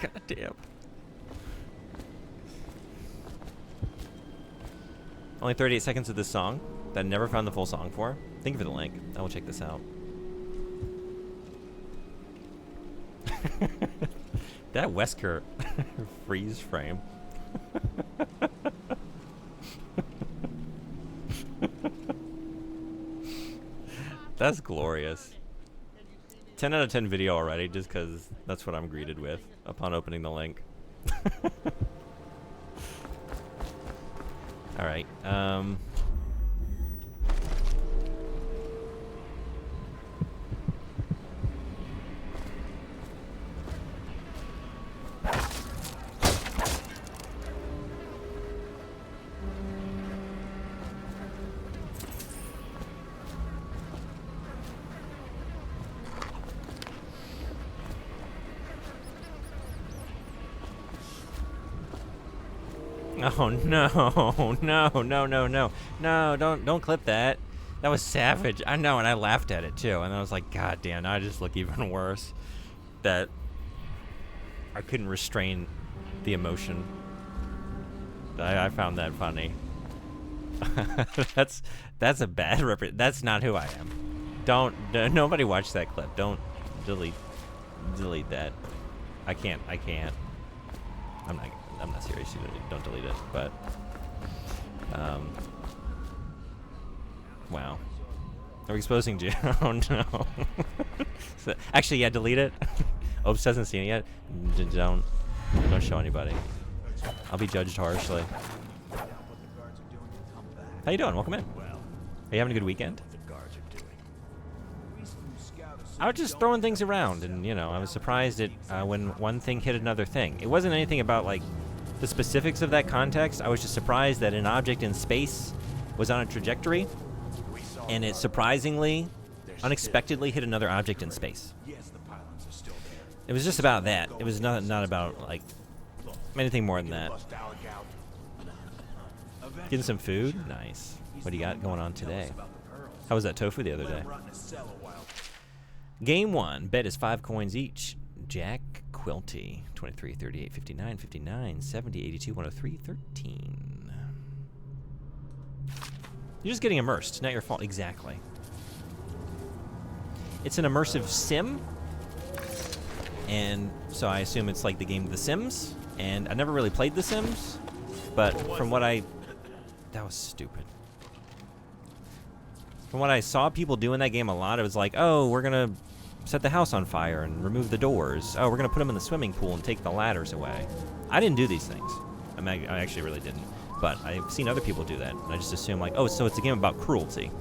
God damn. Only 38 seconds of this song that I never found the full song for. Thank you for the link. I will check this out. That Wesker freeze frame. That's glorious. 10 out of 10 video already, just because that's what I'm greeted with upon opening the link. All right. Oh no, no, don't clip that. That was savage. I know, and I laughed at it too, and I was like, God damn, now I just look even worse. That I couldn't restrain the emotion. I found that funny. That's a bad that's not who I am. Nobody watch that clip. Don't delete that. I can't. I'm not serious. You don't delete it. But wow. Are we exposing Jim? Oh no. So, actually, yeah, delete it. Oops, hasn't seen it yet. Don't show anybody. I'll be judged harshly. How you doing? Welcome in. Are you having a good weekend? I was just throwing things around, and you know, I was surprised at when one thing hit another thing. It wasn't anything about like the specifics of that context. I was just surprised that an object in space was on a trajectory, and it surprisingly, unexpectedly hit another object in space. It was just about that. It was not about like anything more than that. Getting some food? Nice. What do you got going on today? How was that tofu the other day? Game 1. Bet is 5 coins each. Jack Quilty. 23, 38, 59, 59, 70, 82, 103, 13. You're just getting immersed. Not your fault. Exactly. It's an immersive sim. And so I assume it's like the game The Sims. And I never really played The Sims. But from what that was stupid. From what I saw people do in that game a lot, it was like, oh, we're gonna set the house on fire and remove the doors. Oh, we're gonna put them in the swimming pool and take the ladders away. I didn't do these things. I mean, I actually really didn't. But I've seen other people do that, and I just assume like, oh, so it's a game about cruelty.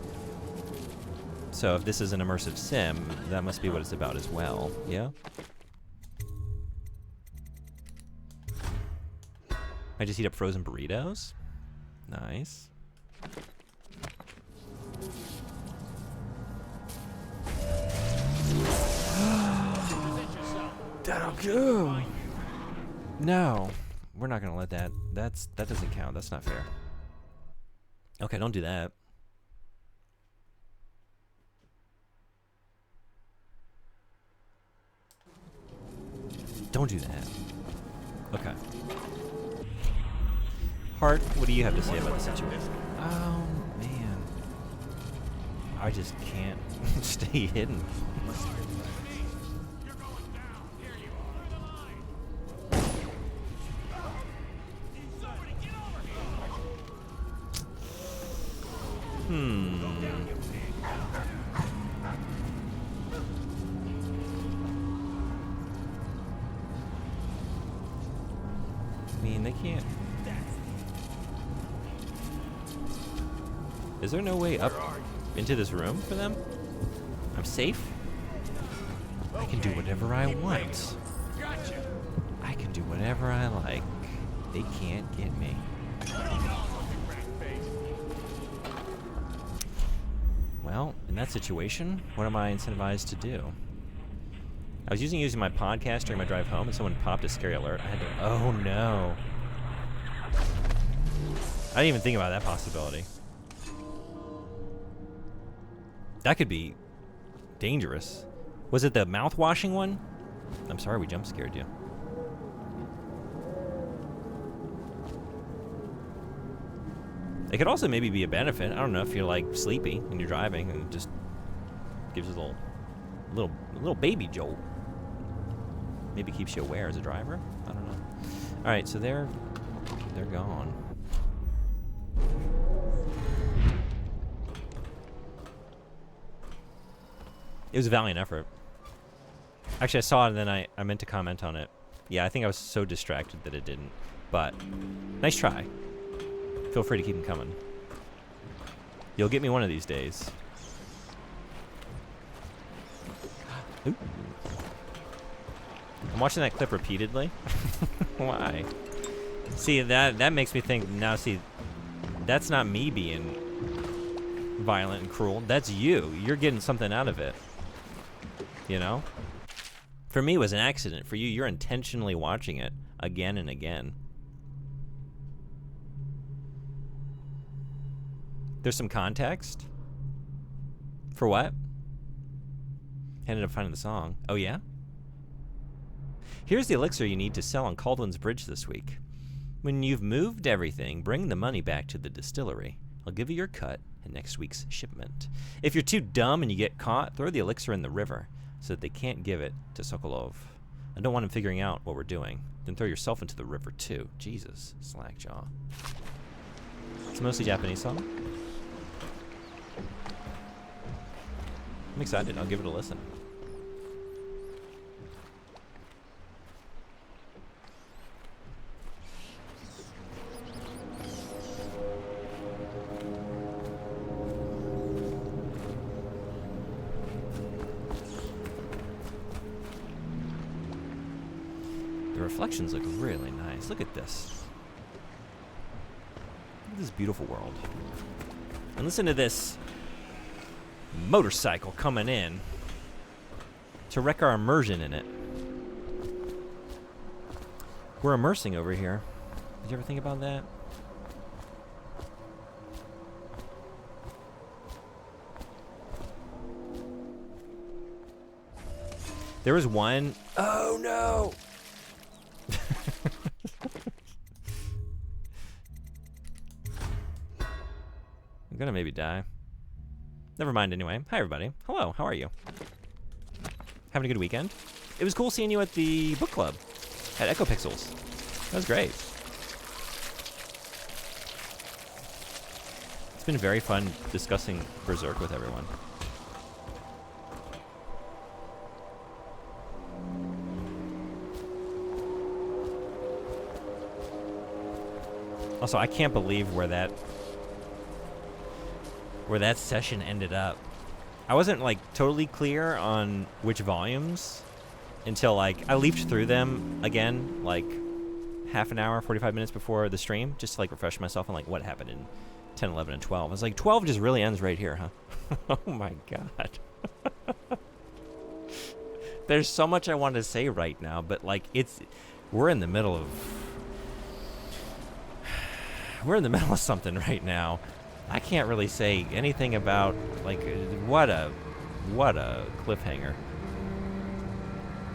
So if this is an immersive sim, that must be what it's about as well. Yeah? I just heat up frozen burritos? Nice. That'll do. No, we're not gonna let that. That doesn't count. That's not fair. Okay, don't do that. Don't do that. Okay. Hart, what do you have to say about the situation? Oh man, I just can't stay hidden. I mean, they can't. Is there no way up into this room for them? I'm safe? I can do whatever I want. I can do whatever I like. They can't get me. Well, in that situation, what am I incentivized to do? I was using my podcast during my drive home, and someone popped a scary alert. I had to. Oh no! I didn't even think about that possibility. That could be dangerous. Was it the mouth-washing one? I'm sorry we jump scared you. It could also maybe be a benefit. I don't know if you're like sleepy when you're driving and it just gives you a little baby jolt. Maybe keeps you aware as a driver. I don't know. All right, so they're gone. It was a valiant effort. Actually, I saw it and then I meant to comment on it. Yeah, I think I was so distracted that it didn't. But nice try. Feel free to keep them coming. You'll get me one of these days. Ooh. I'm watching that clip repeatedly. Why? See, that makes me think, now see, that's not me being violent and cruel. That's you. You're getting something out of it. You know? For me, it was an accident. For you, you're intentionally watching it again and again. There's some context? For what? I ended up finding the song. Oh, yeah? Here's the elixir you need to sell on Caldwin's Bridge this week. When you've moved everything, bring the money back to the distillery. I'll give you your cut in next week's shipment. If you're too dumb and you get caught, throw the elixir in the river so that they can't give it to Sokolov. I don't want him figuring out what we're doing. Then throw yourself into the river, too. Jesus, slackjaw. It's a mostly Japanese song. I'm excited. I'll give it a listen. The reflections look really nice. Look at this. Look at this beautiful world. And listen to this motorcycle coming in to wreck our immersion in it. We're immersing over here. Did you ever think about that? There was one. Oh no! I'm gonna maybe die. Never mind anyway. Hi everybody. Hello, how are you? Having a good weekend? It was cool seeing you at the book club at Echo Pixels. That was great. It's been very fun discussing Berserk with everyone. Also, I can't believe where that session ended up. I wasn't like totally clear on which volumes until like I leafed through them again like half an hour, 45 minutes before the stream, just to like refresh myself on like what happened in 10, 11, and 12. I was like, 12 just really ends right here, huh? Oh my god. There's so much I want to say right now, but like we're in the middle of something right now. I can't really say anything about like what a cliffhanger.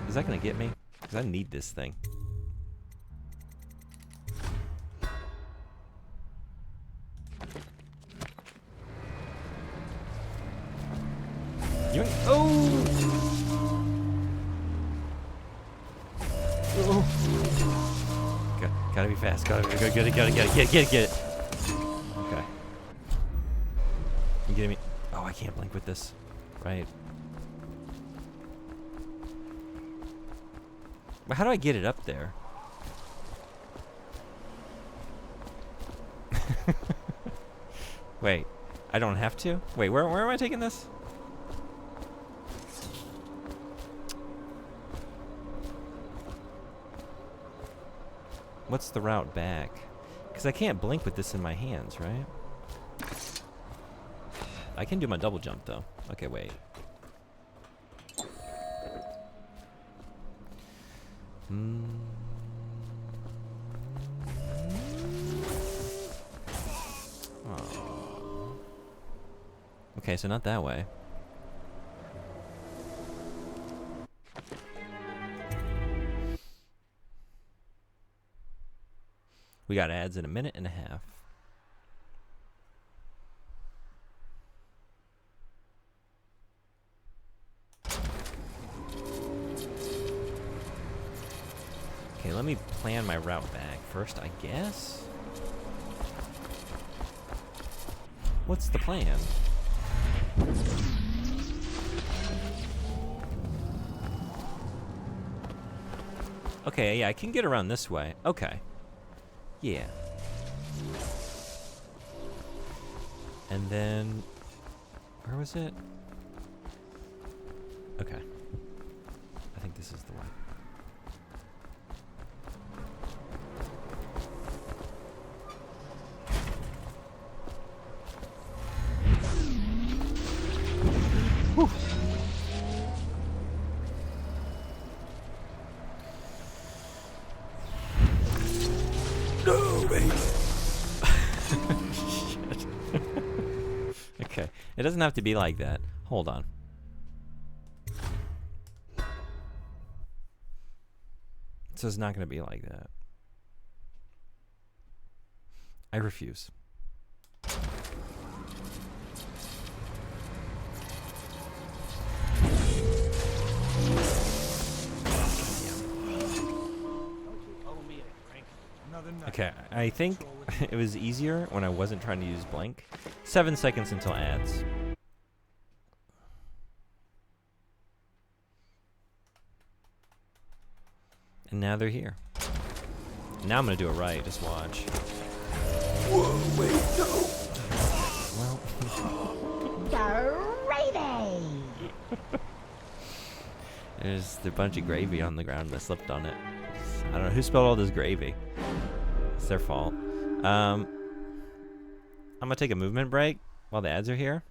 Is that gonna get me? Because I need this thing. Gotta be fast. Gotta get it. Okay. You getting me? Oh, I can't blink with this. Right. But how do I get it up there? Wait, I don't have to? Wait, where am I taking this? What's the route back? Because I can't blink with this in my hands, right? I can do my double jump, though. Okay, wait. Oh. Okay, so not that way. We got ads in a minute and a half. Okay, let me plan my route back first, I guess. What's the plan? Okay, yeah, I can get around this way. Okay. Yeah. And then, where was it? Okay. I think this is the one. Whew. No, baby. Shit. Okay. It doesn't have to be like that. Hold on. So it's not going to be like that. I refuse. Okay, I think it was easier when I wasn't trying to use blank. 7 seconds until ads. And now they're here. Now I'm gonna do it right, just watch. Whoa, wait, Well. There's a bunch of gravy on the ground and I slipped on it. I don't know who spilled all this gravy. It's their fault. I'm gonna take a movement break while the ads are here.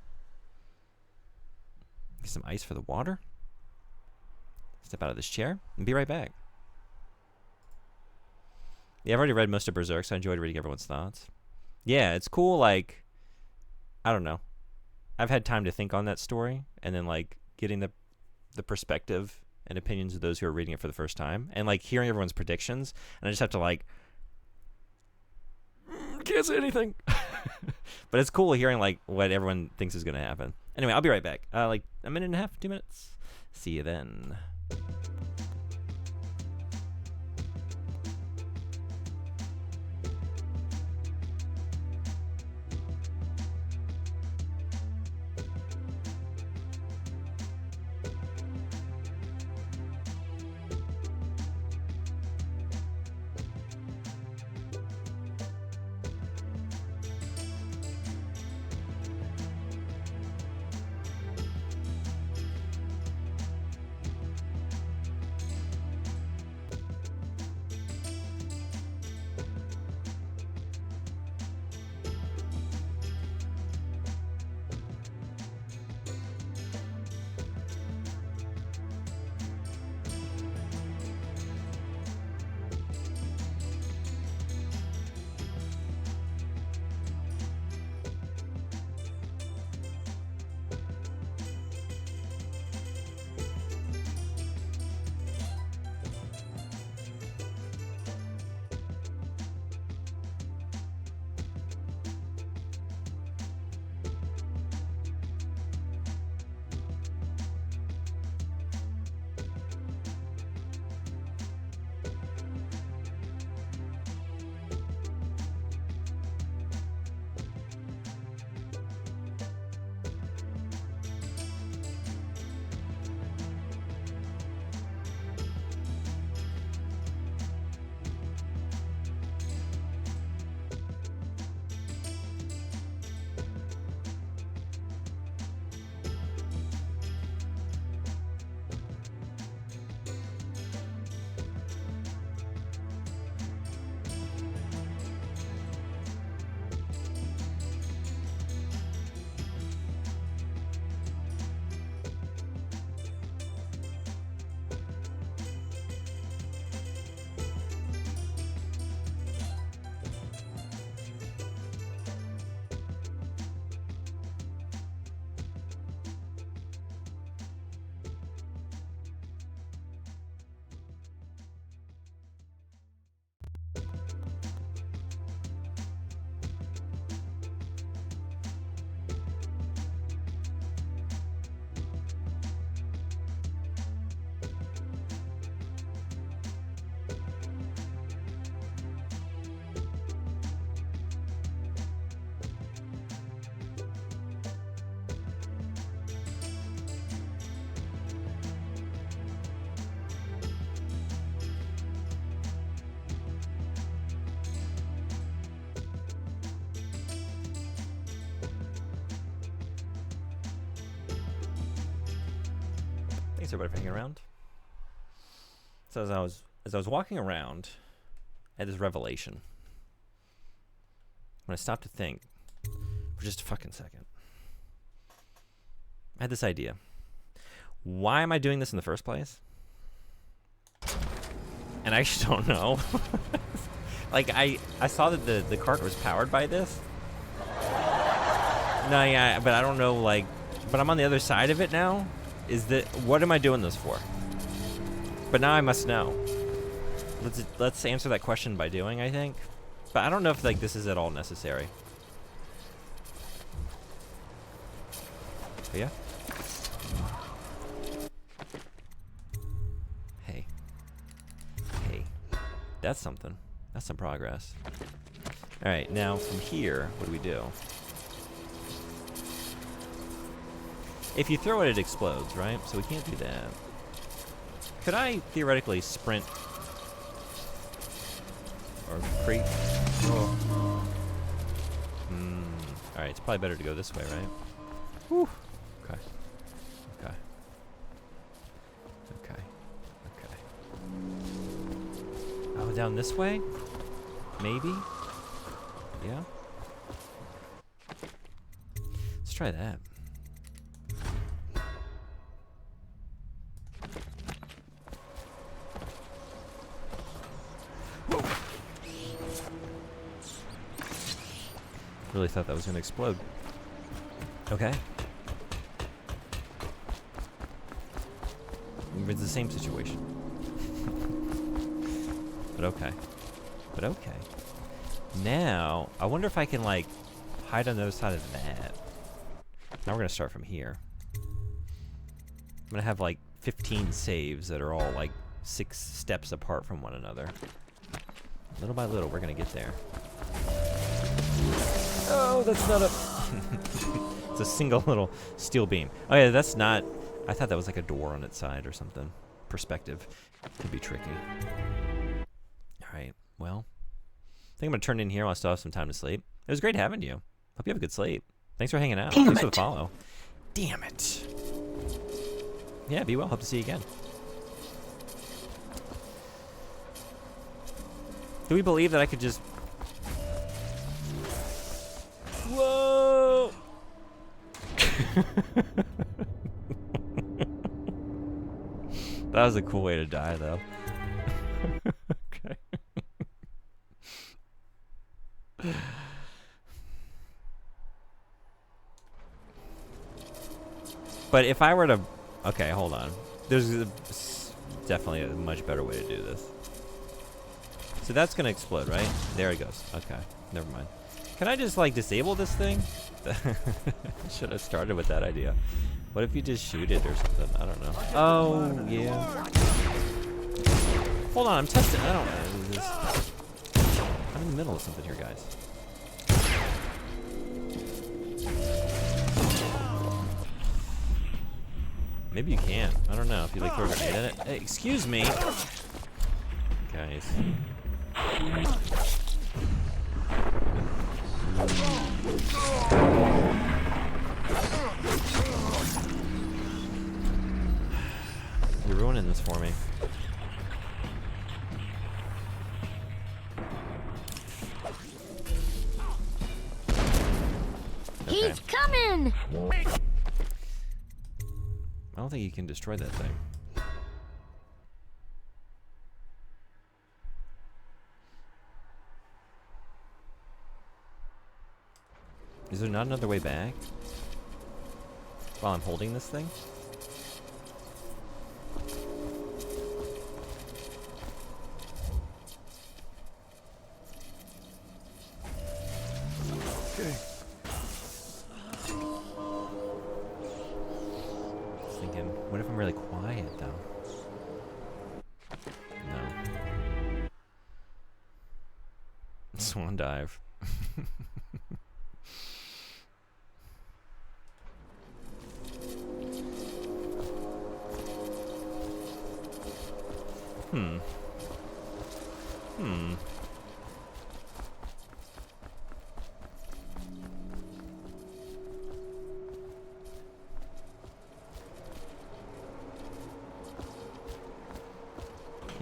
Get some ice for the water. Step out of this chair and be right back. Yeah, I've already read most of Berserk, so I enjoyed reading everyone's thoughts. Yeah, it's cool, like, I don't know. I've had time to think on that story, and then, like, getting the perspective and opinions of those who are reading it for the first time, and, like, hearing everyone's predictions, and I just have to, like, can't say anything. But it's cool hearing, like, what everyone thinks is going to happen. Anyway, I'll be right back. Like, a minute and a half, 2 minutes. See you then. Thanks everybody for hanging around. So as I was walking around, I had this revelation. When I stopped to think for just a fucking second, I had this idea. Why am I doing this in the first place? And I actually don't know. Like, I saw that the cart was powered by this. No, yeah, but I don't know, like, but I'm on the other side of it now. What am I doing this for? But now I must know. Let's answer that question by doing, I think. But I don't know if, like, this is at all necessary. But yeah. Hey. Hey. That's something. That's some progress. Alright, now from here, what do we do? If you throw it, it explodes, right? So we can't do that. Could I theoretically sprint? Or creep? Oh. Alright, it's probably better to go this way, right? Whew. Okay. Okay. Okay. Okay. Oh, down this way? Maybe? Yeah? Let's try that. Really thought that was going to explode. Okay. It's the same situation. But okay. But okay. Now, I wonder if I can, like, hide on the other side of that. Now we're going to start from here. I'm going to have, like, 15 saves that are all, like, 6 steps apart from one another. Little by little, we're going to get there. Oh, that's not a... It's a single little steel beam. Oh, yeah, that's not... I thought that was like a door on its side or something. Perspective. Could be tricky. Alright, well. I think I'm going to turn in here while I still have some time to sleep. It was great having you. Hope you have a good sleep. Thanks for hanging out. Thanks for the follow. Damn it. Yeah, be well. Hope to see you again. Do we believe that I could just... Whoa! That was a cool way to die, though. Okay. But if I were to... Okay, hold on. There's definitely a much better way to do this. So that's going to explode, right? There it goes. Okay, never mind. Can I just, like, disable this thing? Should have started with that idea. What if you just shoot it or something? I don't know. Oh, yeah. Hold on, I'm testing. I don't know. I'm in the middle of something here, guys. Maybe you can. I don't know if you, like, throw a grenade at it. Hey, excuse me. Guys. You're ruining this for me. Okay. He's coming! I don't think you can destroy that thing. Is there not another way back? While I'm holding this thing? Okay. Just thinking, what if I'm really quiet, though? No. Swan dive.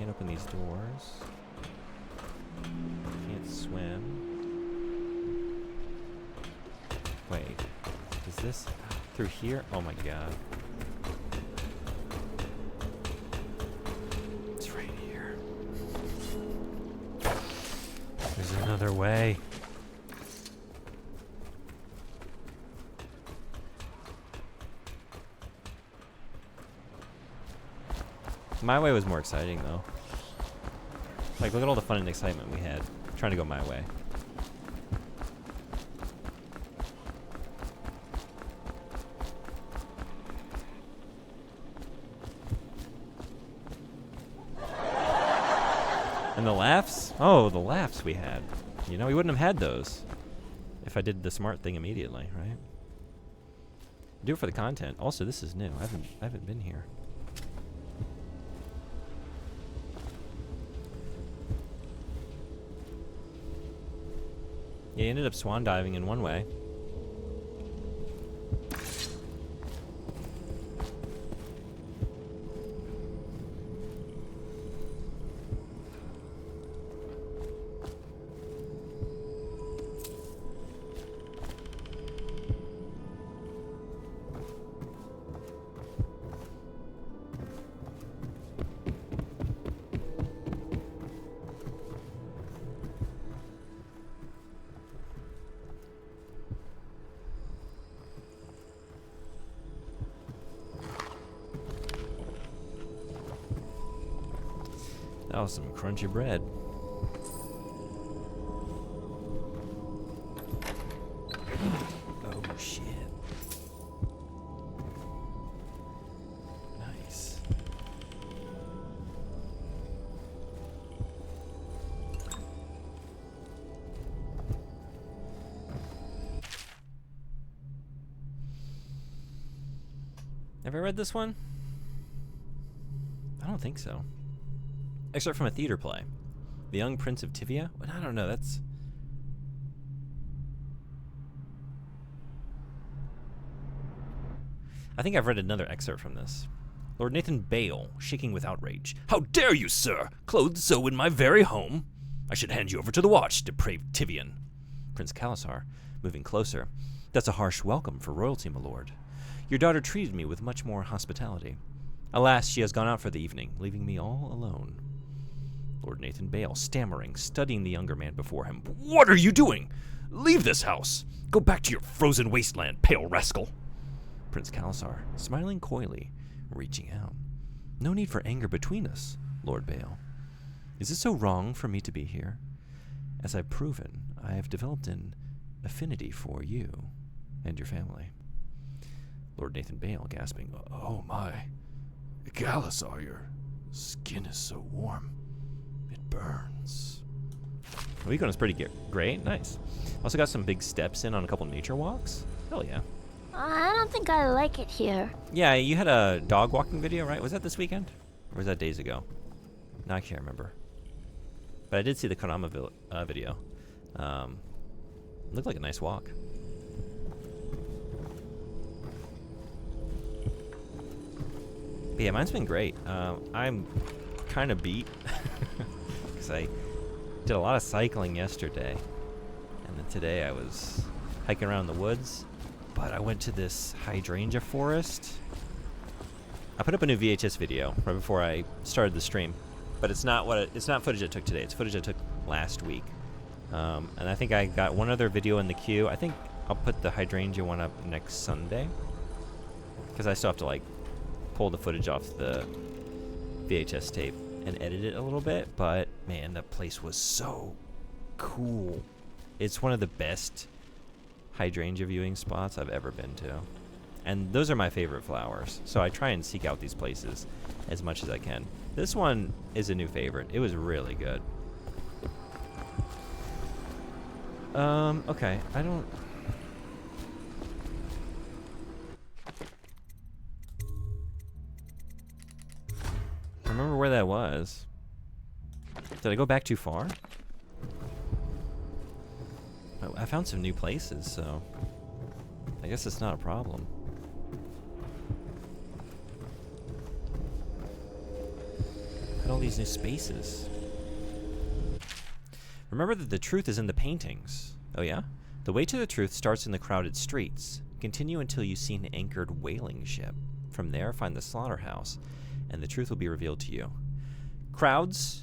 Can't open these doors. Can't swim. Wait. Is this through here? Oh my god. It's right here. There's another way. My way was more exciting, though. Like, look at all the fun and excitement we had trying to go my way. And the laughs? Oh, the laughs we had. You know, we wouldn't have had those if I did the smart thing immediately, right? Do it for the content. Also, this is new. I haven't been here. Yeah, he ended up swan diving in one way. That was some crunchy bread. Oh shit. Nice. Have I read this one? I don't think so. Excerpt from a theater play. The Young Prince of Tivia? Well, I don't know, that's... I think I've read another excerpt from this. Lord Nathan Bale, shaking with outrage. How dare you, sir, clothed so in my very home? I should hand you over to the watch, depraved Tivian. Prince Calasar, moving closer. That's a harsh welcome for royalty, my lord. Your daughter treated me with much more hospitality. Alas, she has gone out for the evening, leaving me all alone. Lord Nathan Bale, stammering, studying the younger man before him. What are you doing? Leave this house. Go back to your frozen wasteland, pale rascal. Prince Calasar, smiling coyly, reaching out. No need for anger between us, Lord Bale. Is it so wrong for me to be here? As I've proven, I have developed an affinity for you and your family. Lord Nathan Bale, gasping. Oh my. Calasar, your skin is so warm. It burns. The weekend was pretty great. Nice. Also got some big steps in on a couple nature walks. Hell yeah. I don't think I like it here. Yeah, you had a dog walking video, right? Was that this weekend? Or was that days ago? No, I can't remember. But I did see the Konama video. Looked like a nice walk. But yeah, mine's been great. I'm kind of beat because I did a lot of cycling yesterday, and then today I was hiking around the woods. But I went to this hydrangea forest. I put up a new VHS video right before I started the stream, but it's not it's not footage I took today. It's footage I took last week, and I think I got one other video in the queue. I think I'll put the hydrangea one up next Sunday because I still have to like pull the footage off the VHS tape and edit it a little bit. But man, that place was so cool. It's one of the best hydrangea viewing spots I've ever been to, and those are my favorite flowers, so I try and seek out these places as much as I can. This one is a new favorite. It was really good. Okay, I don't... remember where that was. Did I go back too far? I found some new places, so I guess it's not a problem. at all these new spaces. Remember that the truth is in the paintings. Oh yeah? The way to the truth starts in the crowded streets. Continue until you see an anchored whaling ship. From there, find the slaughterhouse, and the truth will be revealed to you. Crowds,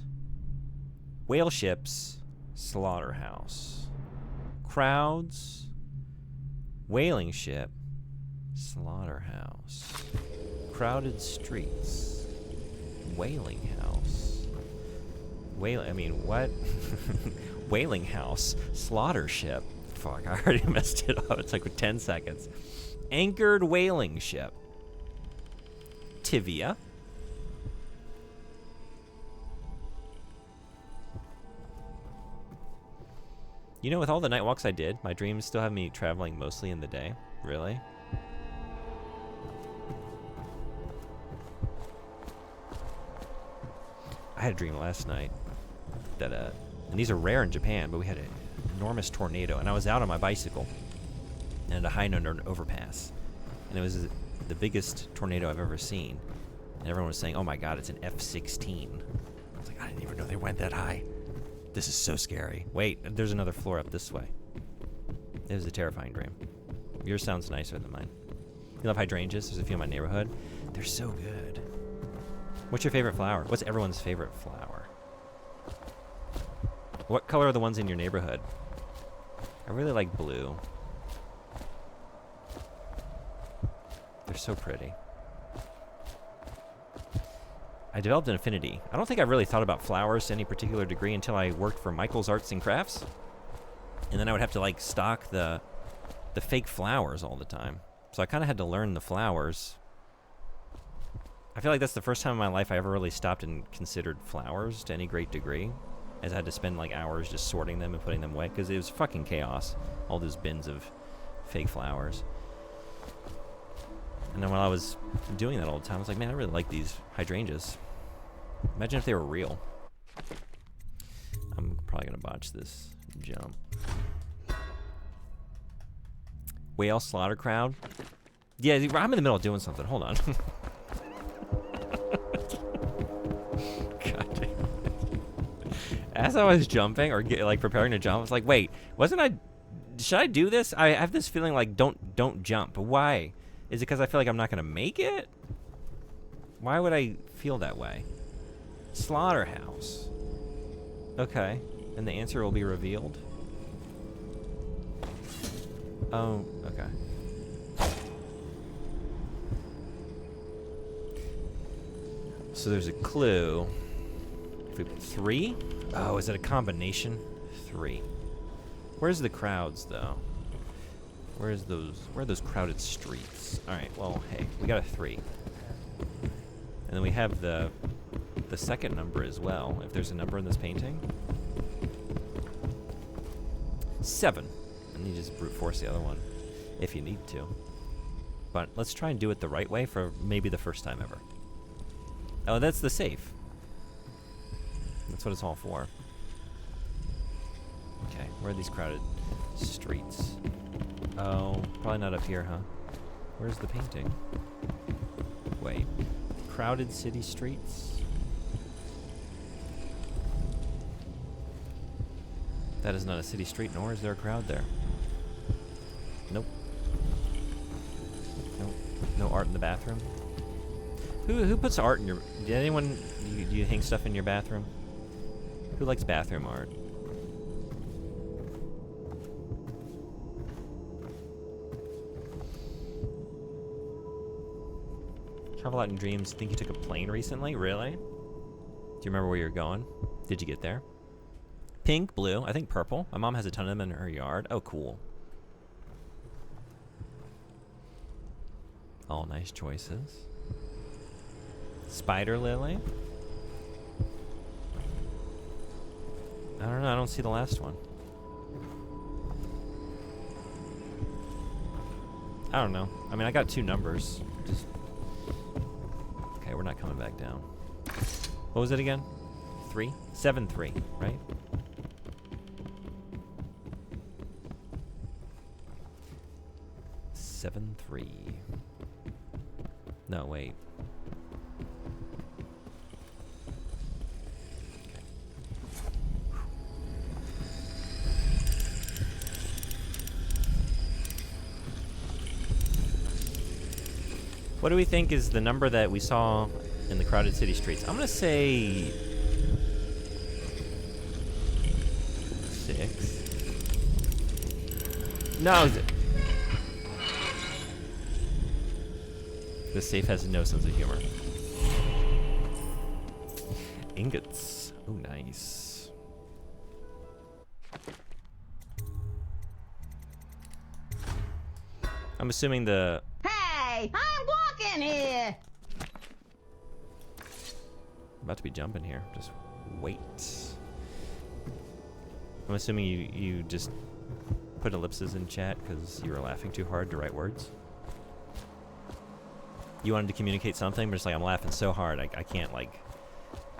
whale ships, slaughterhouse. Crowds, whaling ship, slaughterhouse. Crowded streets, whaling house. I mean, what? Whaling house, slaughter ship. Fuck, I already messed it up. It's like 10 seconds. Anchored whaling ship. Tivia. You know, with all the night walks I did, my dreams still have me traveling mostly in the day. Really? I had a dream last night that, and these are rare in Japan, but we had an enormous tornado, and I was out on my bicycle and a high under an overpass, and it was the biggest tornado I've ever seen, and everyone was saying, "Oh my God, it's an F-16." I was like, I didn't even know they went that high. This is so scary. Wait, there's another floor up this way. It was a terrifying dream. Yours sounds nicer than mine. You love hydrangeas? There's a few in my neighborhood. They're so good. What's your favorite flower? What's everyone's favorite flower? What color are the ones in your neighborhood? I really like blue. They're so pretty. I developed an affinity. I don't think I really thought about flowers to any particular degree until I worked for Michael's Arts and Crafts. And then I would have to like stock the fake flowers all the time. So I kind of had to learn the flowers. I feel like that's the first time in my life I ever really stopped and considered flowers to any great degree, as I had to spend like hours just sorting them and putting them away, because it was fucking chaos, all those bins of fake flowers. And then while I was doing that all the time, I was like, man, I really like these hydrangeas. Imagine if they were real. I'm probably gonna botch this jump. Whale slaughter crowd. Yeah, I'm in the middle of doing something. Hold on. God damn it. As I was jumping or preparing to jump, I was like, wait, should I do this? I have this feeling like don't jump. Why? Is it because I feel like I'm not gonna make it? Why would I feel that way? Slaughterhouse. Okay, and the answer will be revealed. Oh, okay. So there's a clue. If we put 3? Oh, is it a combination? 3. Where's the crowds, though? Where are those crowded streets? Alright, well, hey, we got a 3. And then we have the second number as well, if there's a number in this painting. 7. And you just brute force the other one, if you need to. But let's try and do it the right way for maybe the first time ever. Oh, that's the safe. That's what it's all for. Okay, where are these crowded streets? Oh, probably not up here, huh? Where's the painting? Wait. Crowded city streets? That is not a city street, nor is there a crowd there. Nope. Nope. No art in the bathroom. Who puts art in your... Did anyone... Do you hang stuff in your bathroom? Who likes bathroom art? Travel out in dreams. Think you took a plane recently? Really? Do you remember where you're going? Did you get there? Pink, blue, I think purple. My mom has a ton of them in her yard. Oh, cool. All nice choices. Spider lily? I don't know, I don't see the last one. I don't know. I mean, I got 2 numbers. Just... Okay, we're not coming back down. What was it again? 3? 7-3, right? Seven, 3. No, wait. What do we think is the number that we saw in the crowded city streets? I'm gonna say 6. No. This safe has no sense of humor. Ingots. Oh, nice. I'm assuming the... Hey, I'm walking here. I'm about to be jumping here. Just wait. I'm assuming you just put ellipses in chat because you were laughing too hard to write words. You wanted to communicate something, but it's like, I'm laughing so hard, I can't, like...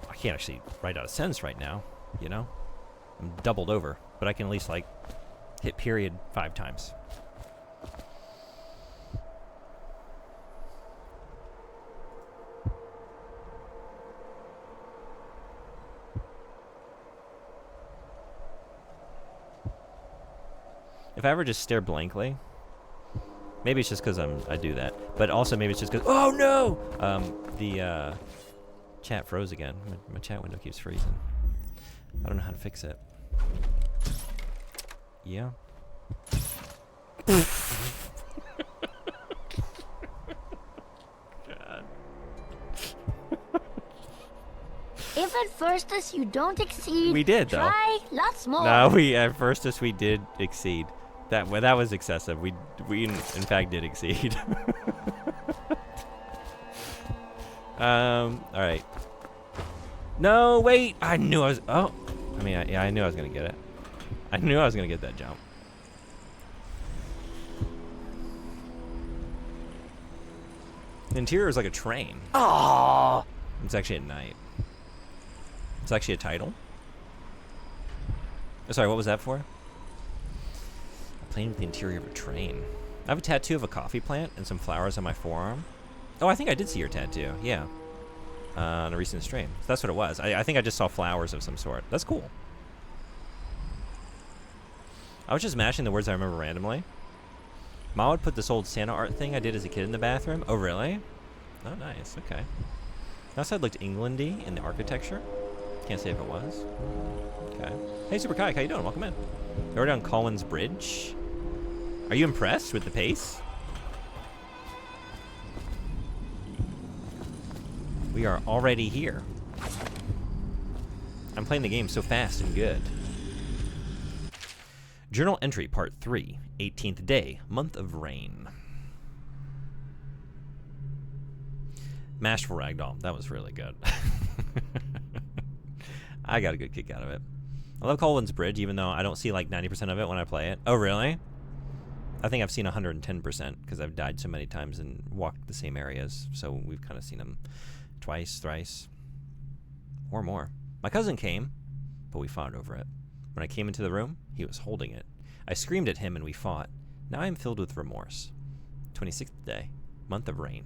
I can't actually write out a sentence right now, you know? I'm doubled over, but I can at least, like, hit period 5 times. If I ever just stare blankly, maybe it's just because I do that, but also maybe it's just because, oh no! The chat froze again. My chat window keeps freezing. I don't know how to fix it. Yeah. God. If at first you don't exceed, We did, though. try lots more. No, at first we did exceed. That was excessive. We in fact did exceed. All right. No, wait. I knew I was. Oh, I mean, yeah, I knew I was gonna get it. I knew I was gonna get that jump. The interior is like a train. Oh. It's actually at night. It's actually a title. Oh, sorry, what was that for? Playing with the interior of a train. I have a tattoo of a coffee plant and some flowers on my forearm. Oh, I think I did see your tattoo. Yeah. On a recent stream. So that's what it was. I think I just saw flowers of some sort. That's cool. I was just mashing the words I remember randomly. Ma would put this old Santa art thing I did as a kid in the bathroom. Oh, really? Oh, nice. Okay. The outside looked Englandy in the architecture. Can't say if it was. Okay. Hey, Super Kayak, how you doing? Welcome in. You're already on Colwyn's Bridge. Are you impressed with the pace? We are already here. I'm playing the game so fast and good. Journal entry part 3, 18th day, month of rain. Mashful Ragdoll, that was really good. I got a good kick out of it. I love Colwyn's Bridge, even though I don't see like 90% of it when I play it. Oh, really? I think I've seen 110% because I've died so many times and walked the same areas. So we've kind of seen them twice, thrice, or more. My cousin came, but we fought over it. When I came into the room, he was holding it. I screamed at him and we fought. Now I am filled with remorse. 26th day, month of rain.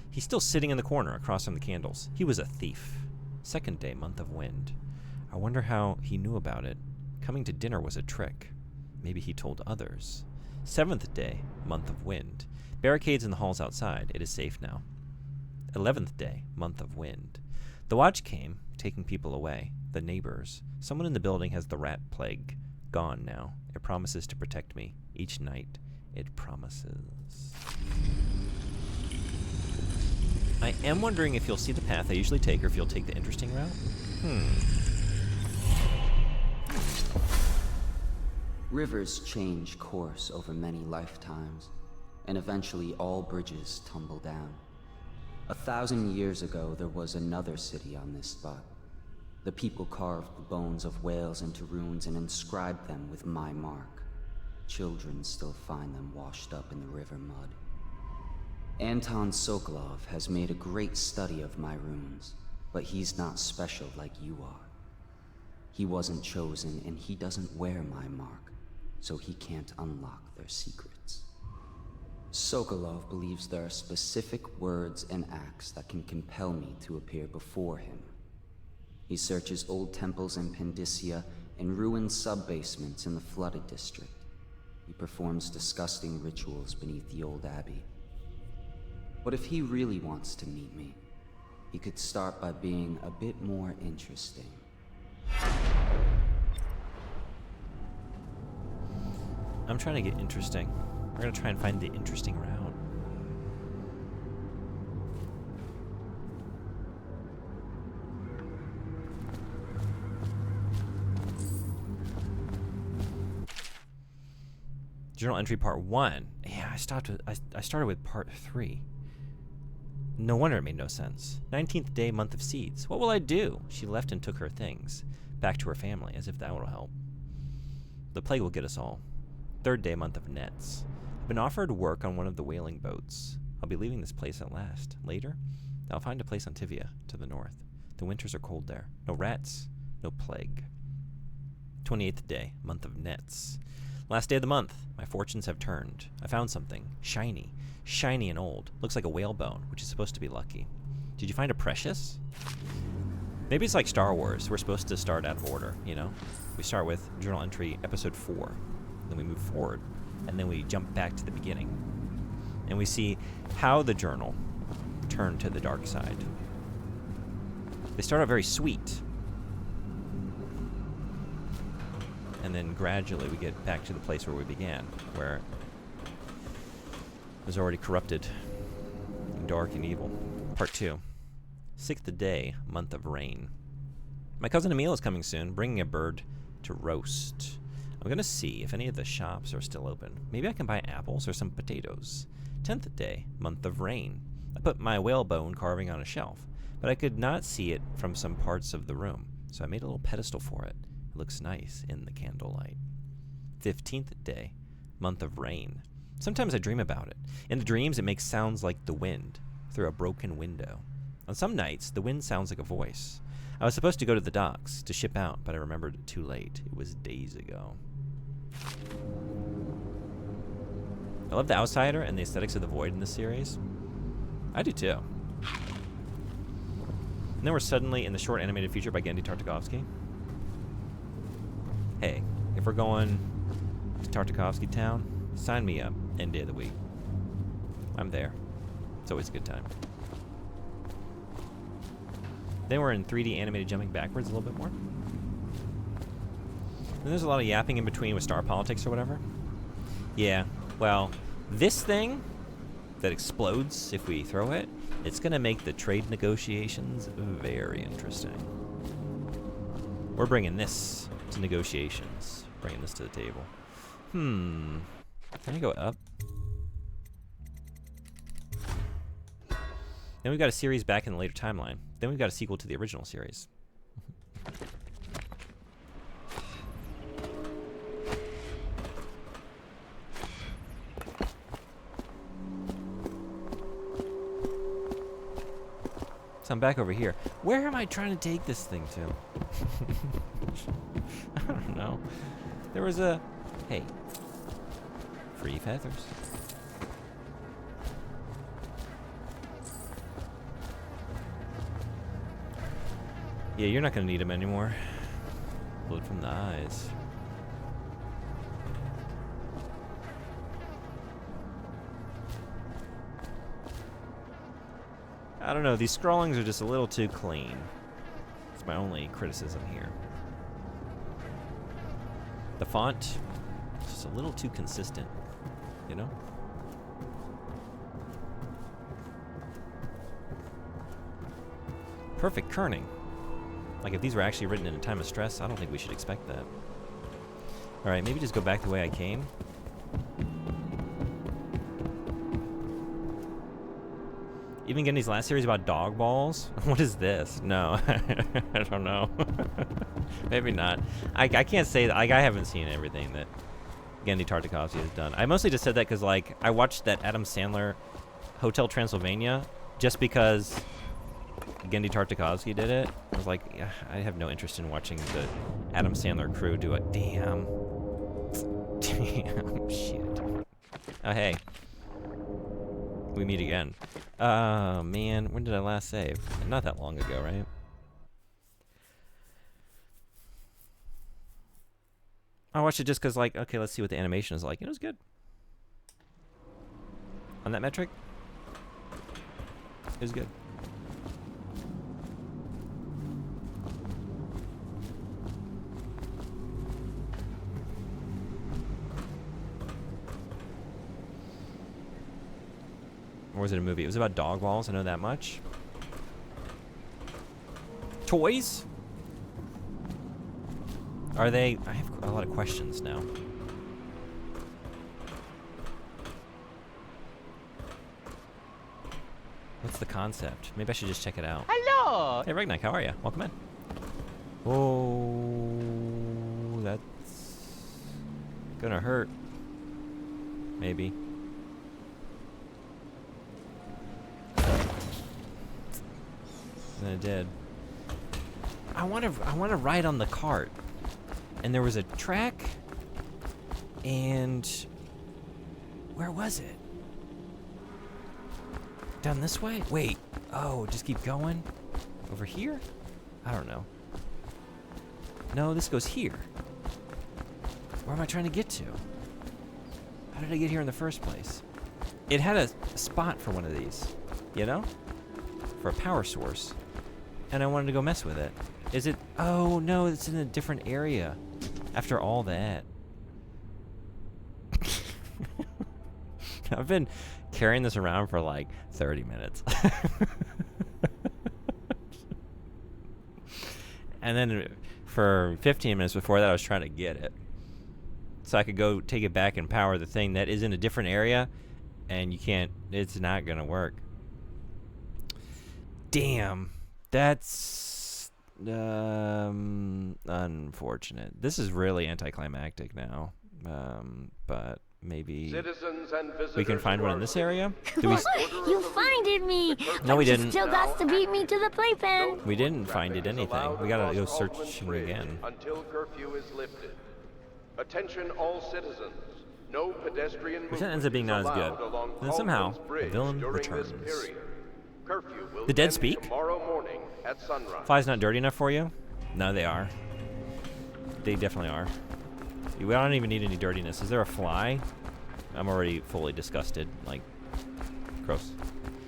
He's still sitting in the corner across from the candles. He was a thief. 2nd day, month of wind. I wonder how he knew about it. Coming to dinner was a trick. Maybe he told others. 7th day, month of wind. Barricades in the halls outside. It is safe now. 11th day, month of wind. The watch came, taking people away. The neighbors. Someone in the building has the rat plague. Gone now. It promises to protect me. Each night, it promises. I am wondering if you'll see the path I usually take or if you'll take the interesting route. Rivers change course over many lifetimes, and eventually all bridges tumble down. 1,000 years ago, there was another city on this spot. The people carved the bones of whales into runes and inscribed them with my mark. Children still find them washed up in the river mud. Anton Sokolov has made a great study of my runes, but he's not special like you are. He wasn't chosen, and he doesn't wear my mark, so he can't unlock their secrets. Sokolov believes there are specific words and acts that can compel me to appear before him. He searches old temples in Pandysia and ruined sub-basements in the flooded district. He performs disgusting rituals beneath the old abbey. What if he really wants to meet me? He could start by being a bit more interesting. I'm trying to get interesting. We're gonna try and find the interesting route. Journal entry part 1. Yeah, I started with part 3. No wonder it made no sense. 19th day, month of seeds. What will I do? She left and took her things back to her family, as if that will help. The plague will get us all. 3rd day, month of nets. I've been offered work on one of the whaling boats. I'll be leaving this place at last. Later, I'll find a place on Tivia, to the north. The winters are cold there. No rats, no plague. 28th day, month of nets. Last day of the month. My fortunes have turned. I found something. Shiny. Shiny and old. Looks like a whalebone, which is supposed to be lucky. Did you find a precious? Maybe it's like Star Wars. We're supposed to start out of order, you know? We start with journal entry episode 4. Then we move forward. And then we jump back to the beginning. And we see how the journal turned to the dark side. They start out very sweet. And then gradually we get back to the place where we began, where it was already corrupted, and dark and evil. Part 2. 6th day, month of rain. My cousin Emil is coming soon, bringing a bird to roast. I'm gonna see if any of the shops are still open. Maybe I can buy apples or some potatoes. 10th day, month of rain. I put my whalebone carving on a shelf, but I could not see it from some parts of the room, so I made a little pedestal for it. Looks nice in the candlelight. 15th day, month of rain. Sometimes I dream about it. In the dreams, it makes sounds like the wind through a broken window. On some nights, the wind sounds like a voice. I was supposed to go to the docks to ship out, but I remembered it too late. It was days ago. I love the Outsider and the aesthetics of the Void in this series. I do too. And then we're suddenly in the short animated feature by Genndy Tartakovsky. Hey, if we're going to Tartakovsky Town, sign me up any day of the week. I'm there. It's always a good time. Then we're in 3D animated jumping backwards a little bit more. And there's a lot of yapping in between with star politics or whatever. Yeah, well, this thing that explodes if we throw it, it's going to make the trade negotiations very interesting. We're bringing this to negotiations. Bringing this to the table. Can I go up? Then we've got a series back in the later timeline. Then we've got a sequel to the original series. So I'm back over here. Where am I trying to take this thing to? I don't know. There was a... Hey. Free feathers. Yeah, you're not going to need them anymore. Blood from the eyes. I don't know, these scrollings are just a little too clean. It's my only criticism here. The font is just a little too consistent, you know? Perfect kerning. Like if these were actually written in a time of stress, I don't think we should expect that. Alright, maybe just go back the way I came. Even getting these last series about dog balls? What is this? No, I don't know. Maybe not. I can't say that. I haven't seen everything that Genndy Tartakovsky has done. I mostly just said that because, like, I watched that Adam Sandler Hotel Transylvania just because Genndy Tartakovsky did it. I was like, yeah, I have no interest in watching the Adam Sandler crew do it. Damn. Damn, shit. Oh, hey. We meet again. Oh, man. When did I last save? Not that long ago, right? I watched it just because, like, okay, let's see what the animation is like. It was good. On that metric? It was good. Or was it a movie? It was about dog walls, I know that much. Toys? Are they... I have a lot of questions now. What's the concept? Maybe I should just check it out. Hello! Hey, Regnick, how are you? Welcome in. Oh, that's gonna hurt. Maybe. And it did. I want to ride on the cart, and there was a track, and where was it? Down this way? Wait. Oh, just keep going. Over here? I don't know. No, this goes here. Where am I trying to get to? How did I get here in the first place? It had a spot for one of these, you know? For a power source. And I wanted to go mess with it. Is it? Oh, no, it's in a different area. After all that. I've been carrying this around for like 30 minutes. And then for 15 minutes before that, I was trying to get it. So I could go take it back and power the thing that is in a different area. And you can't, it's not going to work. Damn. That's unfortunate. This is really anticlimactic now. But maybe we can find one in this area. Do we You finded me! No, we didn't. You still got to beat me to the playpen. We didn't find it anything. We gotta go searching again. Until curfew is lifted. Attention all citizens. No pedestrian Which ends up being not as good. Then somehow, a villain returns. The dead speak? Fly's not dirty enough for you? No, they are. They definitely are. We don't even need any dirtiness. Is there a fly? I'm already fully disgusted. Like, gross.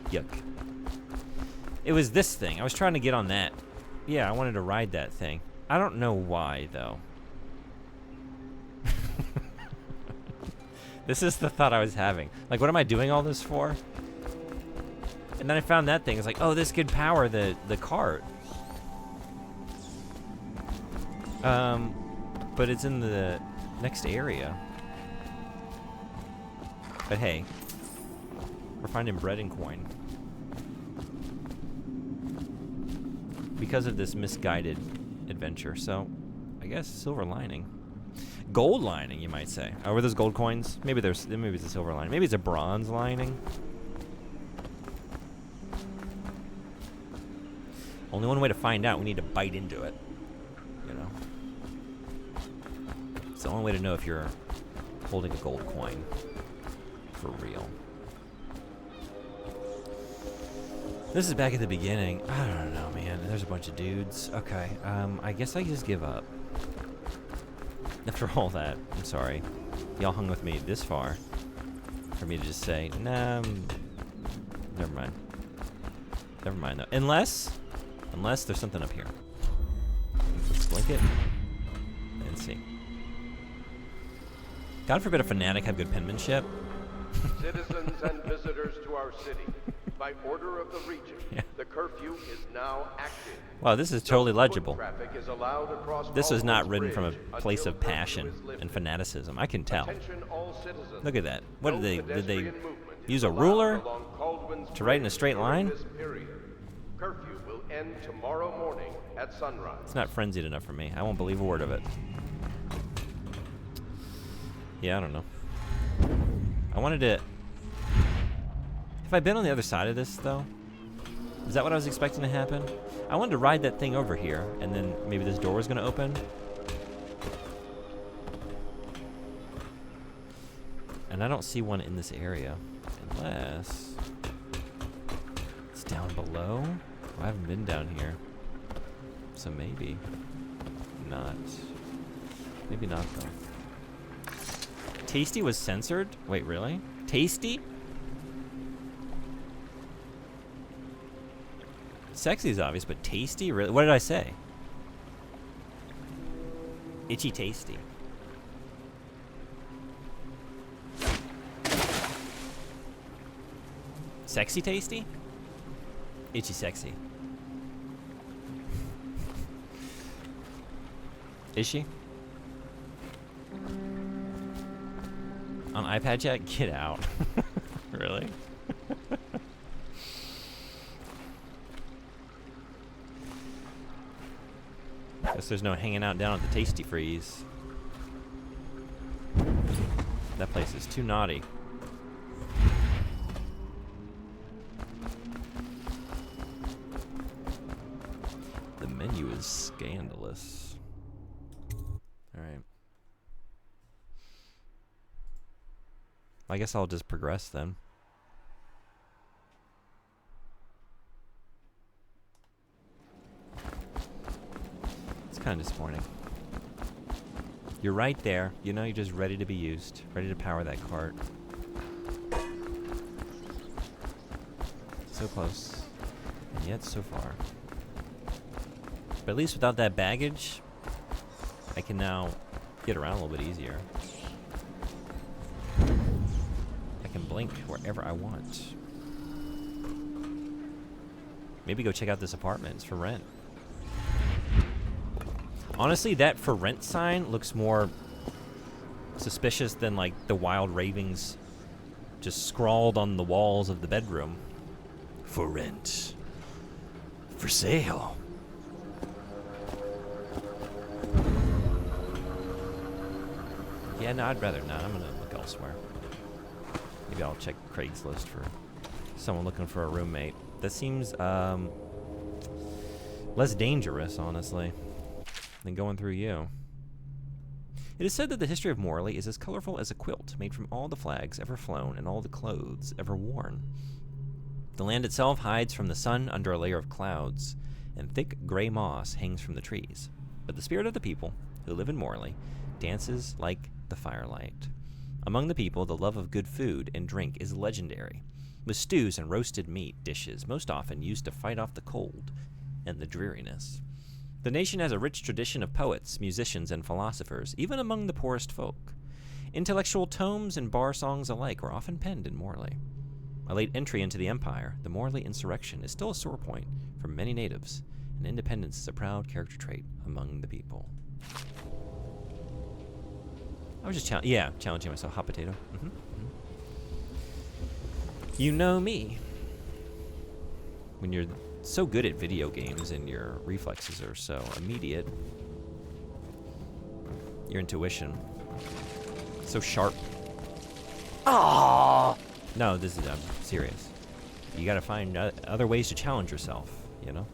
Yuck. It was this thing. I was trying to get on that. Yeah, I wanted to ride that thing. I don't know why, though. This is the thought I was having. Like, what am I doing all this for? And then I found that thing. It's like, oh, this could power the cart. But it's in the next area. But hey, we're finding bread and coin. Because of this misguided adventure. So, I guess silver lining. Gold lining, you might say. Oh, were those gold coins? Maybe it's a silver lining. Maybe it's a bronze lining. Only one way to find out. We need to bite into it. You know. It's the only way to know if you're holding a gold coin. For real. This is back at the beginning. I don't know, man. There's a bunch of dudes. Okay. I guess I just give up. After all that, I'm sorry. Y'all hung with me this far. For me to just say, nah, never mind. Never mind, though. Unless there's something up here. Let's blink it and see. God forbid a fanatic have good penmanship. Citizens and visitors to our city, by order of the Regent, the curfew is now active. Wow, this is totally legible. Traffic is allowed across This was not Caldwell's written from a Bridge place of until passion curfew is and fanaticism. I can tell. Attention all citizens. Look at that. What No did they pedestrian movement use is a allowed rular along Caldwell's to write in a Bridge straight during line? this period. Curfew will end tomorrow morning at sunrise. It's not frenzied enough for me. I won't believe a word of it. Yeah, I don't know. I wanted to... Have I been on the other side of this, though? Is that what I was expecting to happen? I wanted to ride that thing over here, and then maybe this door was going to open. And I don't see one in this area. Unless... it's down below? I haven't been down here. So maybe. Not. Maybe not, though. Tasty was censored? Wait, really? Tasty? Sexy is obvious, but tasty? Really? What did I say? Itchy tasty. Sexy tasty? Itchy sexy. Is she? On iPad chat? Get out. Really? Guess there's no hanging out down at the Tasty Freeze. That place is too naughty. The menu is scandalous. Alright. I guess I'll just progress then. It's kind of disappointing. You're right there. You know, you're just ready to be used. Ready to power that cart. So close. And yet so far. But at least without that baggage, I can now get around a little bit easier. I can blink wherever I want. Maybe go check out this apartment. It's for rent. Honestly, that for rent sign looks more suspicious than like the wild ravings just scrawled on the walls of the bedroom. For rent. For sale. Yeah, no, I'd rather not. I'm gonna look elsewhere. Maybe I'll check Craigslist for someone looking for a roommate. That seems less dangerous, honestly, than going through you. It is said that the history of Morley is as colorful as a quilt made from all the flags ever flown and all the clothes ever worn. The land itself hides from the sun under a layer of clouds, and thick gray moss hangs from the trees. But the spirit of the people who live in Morley dances like the firelight. Among the people, the love of good food and drink is legendary, with stews and roasted meat dishes most often used to fight off the cold and the dreariness. The nation has a rich tradition of poets, musicians, and philosophers, even among the poorest folk. Intellectual tomes and bar songs alike were often penned in Morley. A late entry into the empire, the Morley insurrection is still a sore point for many natives, and independence is a proud character trait among the people. I was just challenging myself. Hot potato. You know me. When you're so good at video games and your reflexes are so immediate, your intuition so sharp. Oh no, this is I'm serious. You gotta find other ways to challenge yourself. You know,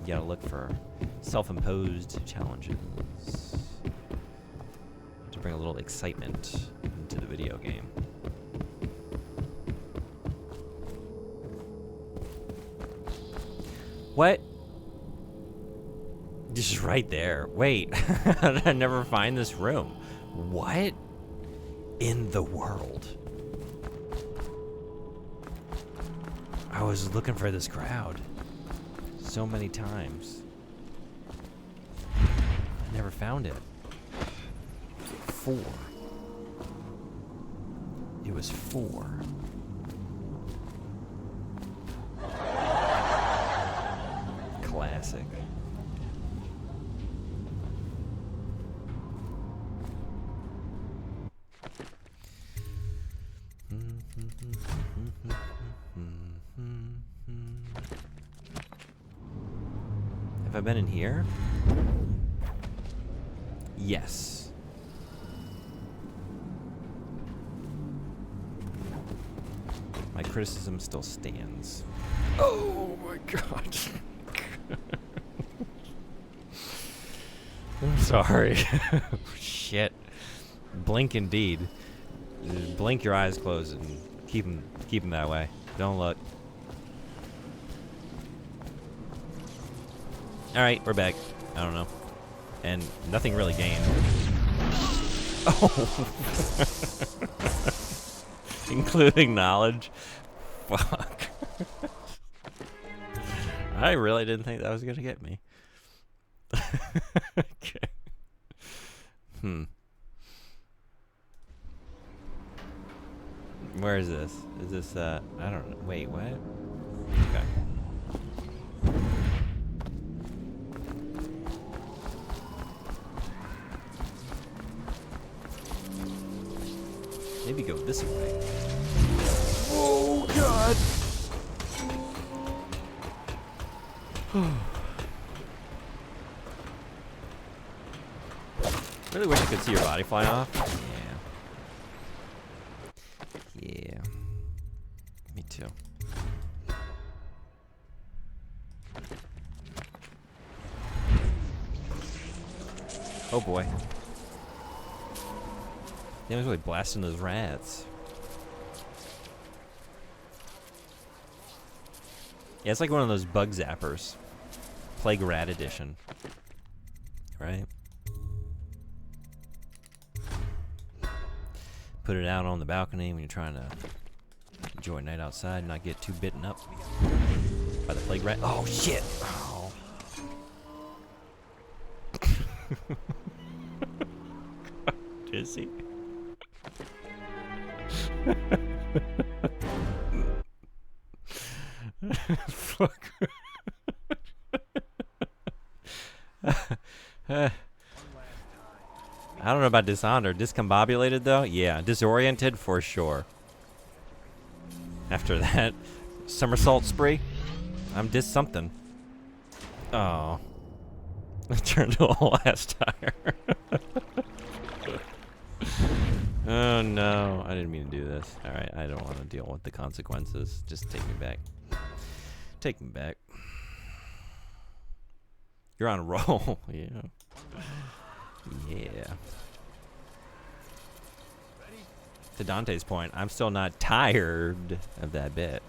you gotta look for self-imposed challenges to bring a little excitement into the video game. What? Just right there. Wait. How did I never find this room? What in the world? I was looking for this crowd so many times. I never found it. 4. It was 4. Classic. Have I been in here? Yes. My criticism still stands. Oh my god. I'm sorry. Shit. Blink indeed. Just blink your eyes closed and keep them that way. Don't look. Alright, we're back. I don't know. And nothing really gained. Oh. Including knowledge. Fuck. I really didn't think that was gonna get me. Okay. Where is this? Is this I don't know. Wait, what? Okay. Maybe go this way. Oh God! Really wish I could see your body fly off. Yeah. Me too. Oh boy. He was really blasting those rats. Yeah, it's like one of those bug zappers. Plague Rat Edition. Right? Put it out on the balcony when you're trying to enjoy a night outside and not get too bitten up by the plague rat. Oh shit! Oh. Is he? Fuck. I don't know about Dishonored. Discombobulated though? Yeah. Disoriented for sure. After that somersault spree, I'm dis something. Oh. I turned to a last tire. Oh no. I didn't mean to do this. Alright, I don't want to deal with the consequences. Just take me back. Take me back. You're on a roll. Yeah. Yeah. To Dante's point, I'm still not tired of that bit.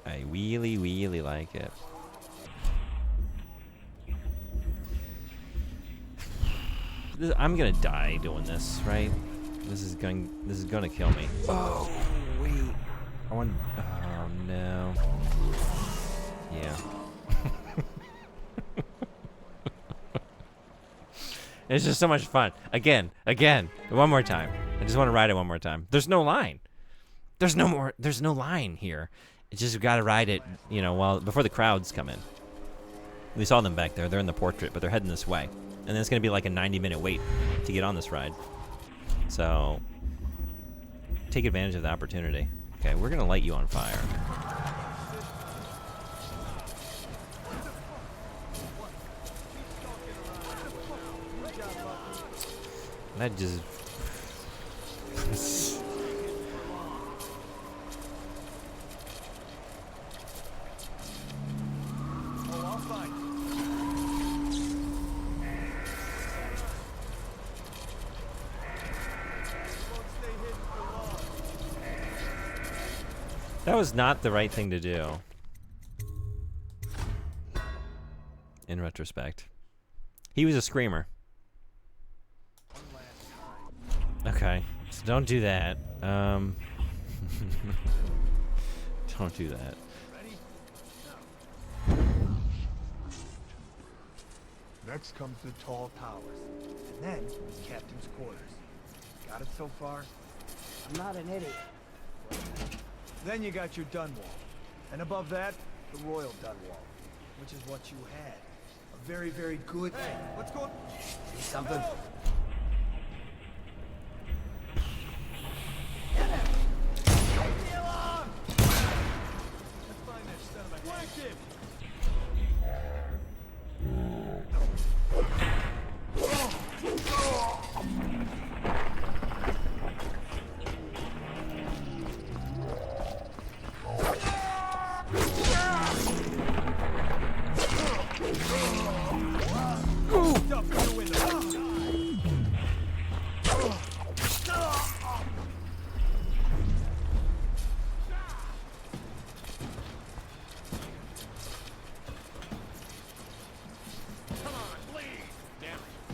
I really like it. I'm gonna die doing this, right? This is gonna kill me. Oh wait. I want. Oh no. Yeah. It's just so much fun. Again, one more time. I just want to ride it one more time. There's no line. There's no line here. It's just gotta ride it, you know, before the crowds come in. We saw them back there. They're in the portrait, but they're heading this way. And then it's gonna be like a 90-minute wait to get on this ride. So take advantage of the opportunity. Okay, we're gonna light you on fire. That just... That was not the right thing to do. In retrospect. He was a screamer. Okay, so don't do that. Don't do that. Next comes the tall towers, and then captain's quarters. Got it so far? I'm not an idiot. Then you got your Dunwall, and above that, the Royal Dunwall, which is what you had. A very, very good thing. Let's go. See something?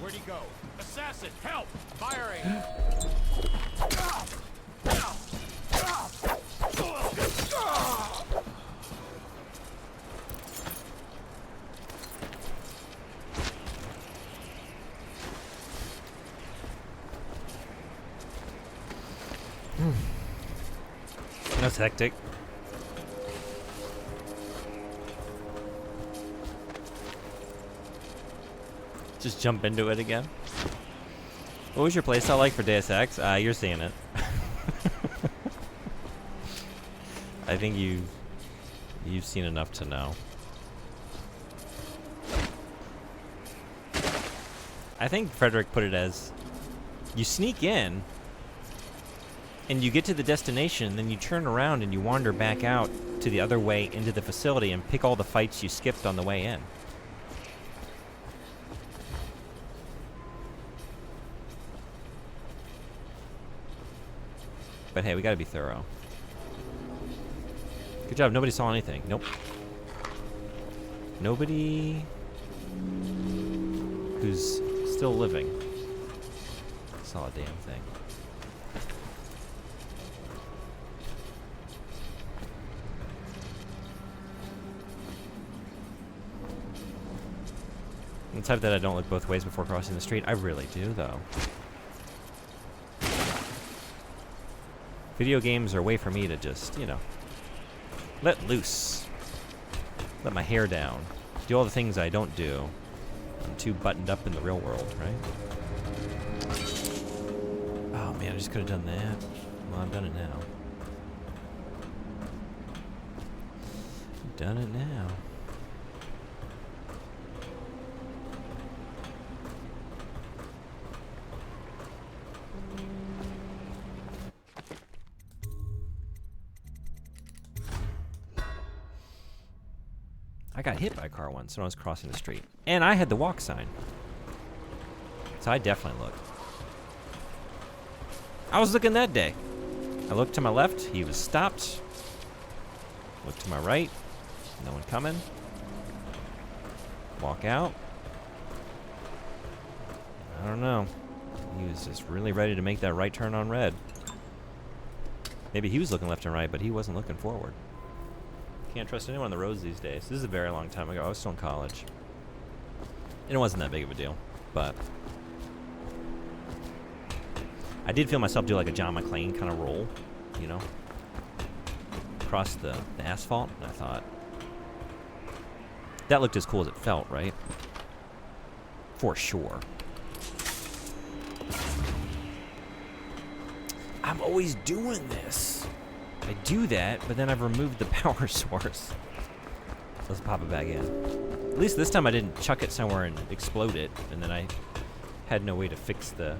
Where'd he go? Assassin, help! Firing! That's hectic. Just jump into it again. What was your playstyle like for Deus Ex? You're seeing it. I think you've seen enough to know. I think Frederick put it as, you sneak in, and you get to the destination, then you turn around and you wander back out to the other way into the facility and pick all the fights you skipped on the way in. But hey, we gotta be thorough. Good job, nobody saw anything. Nope. Nobody who's still living saw a damn thing. The type that I don't look both ways before crossing the street. I really do, though. Video games are a way for me to just, you know, let loose. Let my hair down. Do all the things I don't do. I'm too buttoned up in the real world, right? Oh man, I just could have done that. Well, I've done it now. I've done it now. I got hit by a car once when I was crossing the street. And I had the walk sign. So I definitely looked. I was looking that day. I looked to my left, he was stopped. Looked to my right, no one coming. Walk out. I don't know. He was just really ready to make that right turn on red. Maybe he was looking left and right, but he wasn't looking forward. Can't trust anyone on the roads these days. This is a very long time ago. I was still in college. And it wasn't that big of a deal, but I did feel myself do like a John McClane kind of roll, you know, across the asphalt, and I thought, that looked as cool as it felt, right? For sure. I'm always doing this. I do that, but then I've removed the power source. Let's pop it back in. At least this time I didn't chuck it somewhere and explode it, and then I had no way to fix the...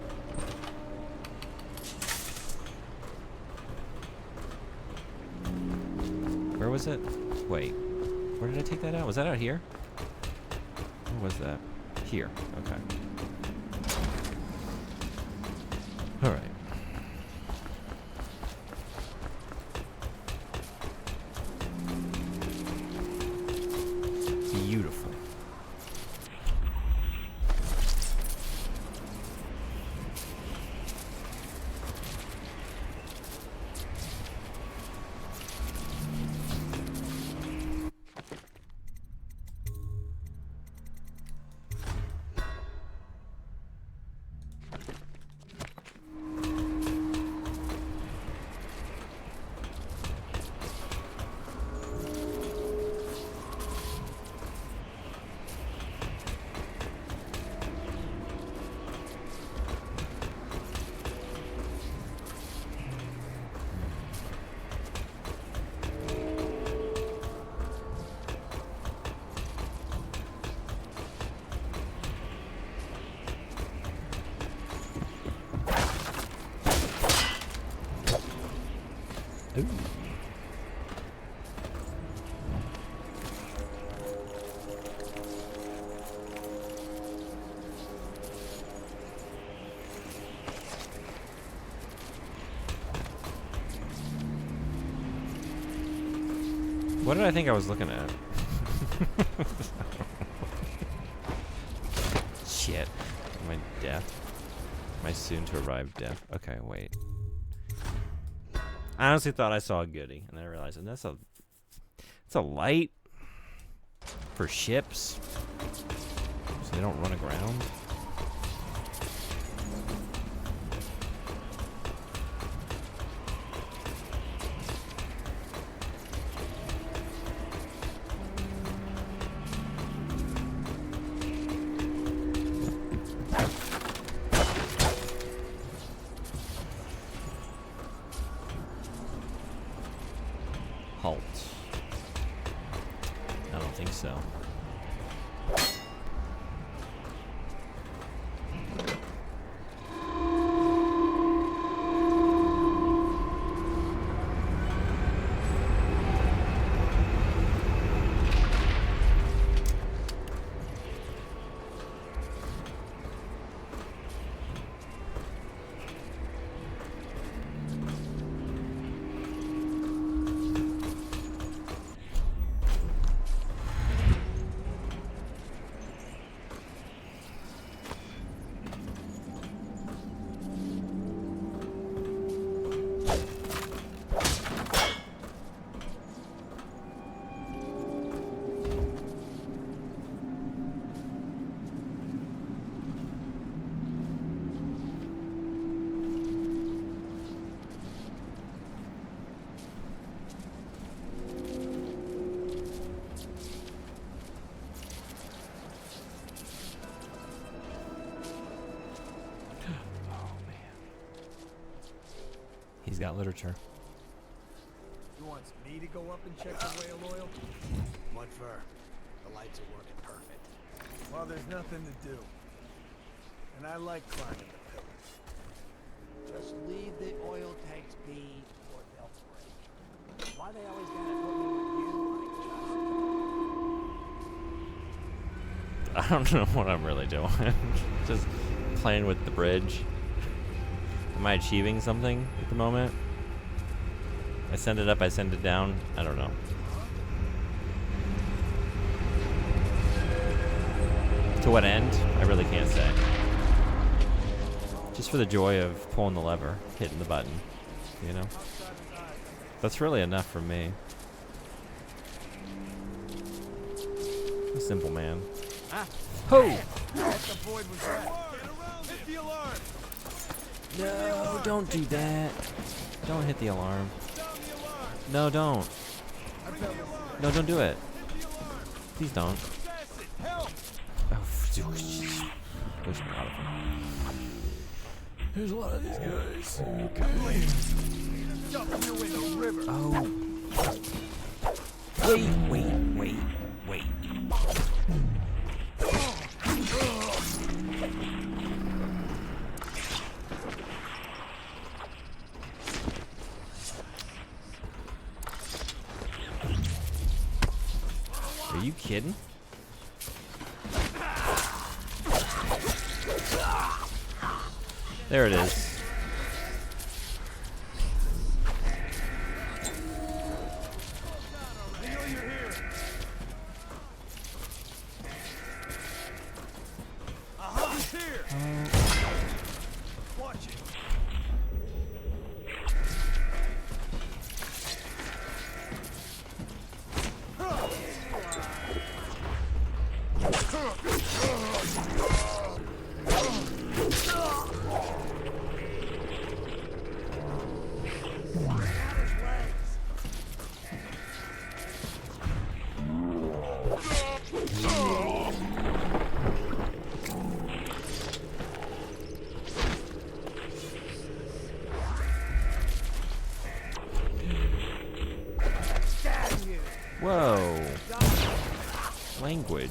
Where was it? Wait, where did I take that out? Was that out here? Where was that? Here, okay. All right. Beautiful. Ooh. What did I think I was looking at? Shit. Am I deaf? My soon-to-arrive death. Okay, wait. I honestly thought I saw a goodie, and then I realized, and that's a light for ships, so they don't run aground. He's got literature. He wants me to go up and check the whale oil? What for? The lights are working perfect. Well, there's nothing to do. And I like climbing the pillars. Just leave the oil tanks be, or they'll break. Why they always gotta put me with you? I don't know what I'm really doing. Just playing with the bridge. Am I achieving something at the moment? I send it up, I send it down. I don't know. To what end? I really can't say. Just for the joy of pulling the lever, hitting the button, you know? That's really enough for me. A simple man. Ho! No, don't do that. Don't hit the alarm. No, don't. No, don't do it. Please don't. Oh, there's a lot of them. There's a lot of these guys. Oh. Wait. Are you kidding? There it is. Whoa. Language.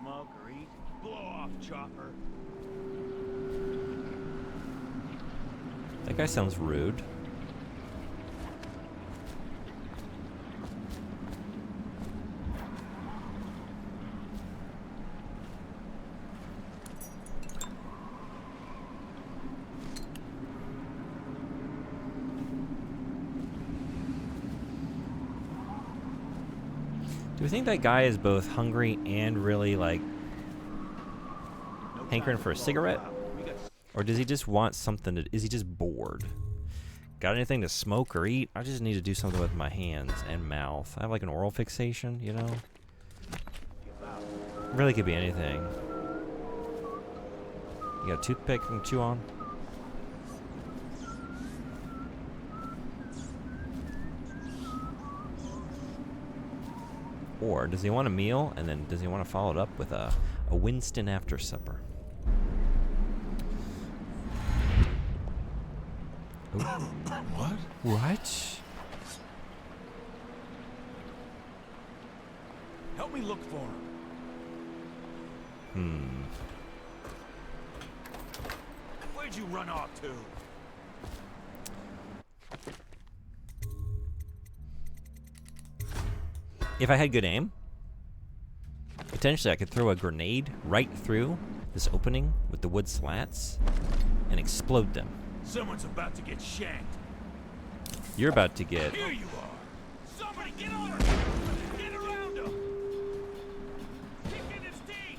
Smoke or eat? Blow off, chopper. That guy sounds rude. Do you think that guy is both hungry and really, like, hankering for a cigarette? Or does he just want something to... Is he just bored? Got anything to smoke or eat? I just need to do something with my hands and mouth. I have, like, an oral fixation, you know? Really could be anything. You got a toothpick you can chew on? Or does he want a meal, and then does he want to follow it up with a Winston after supper? What? What? Help me look for him. Where'd you run off to? If I had good aim, potentially I could throw a grenade right through this opening with the wood slats and explode them. Someone's about to get shanked. You're about to get... Here you are. Somebody get on her. Get around him. Kick in his teeth.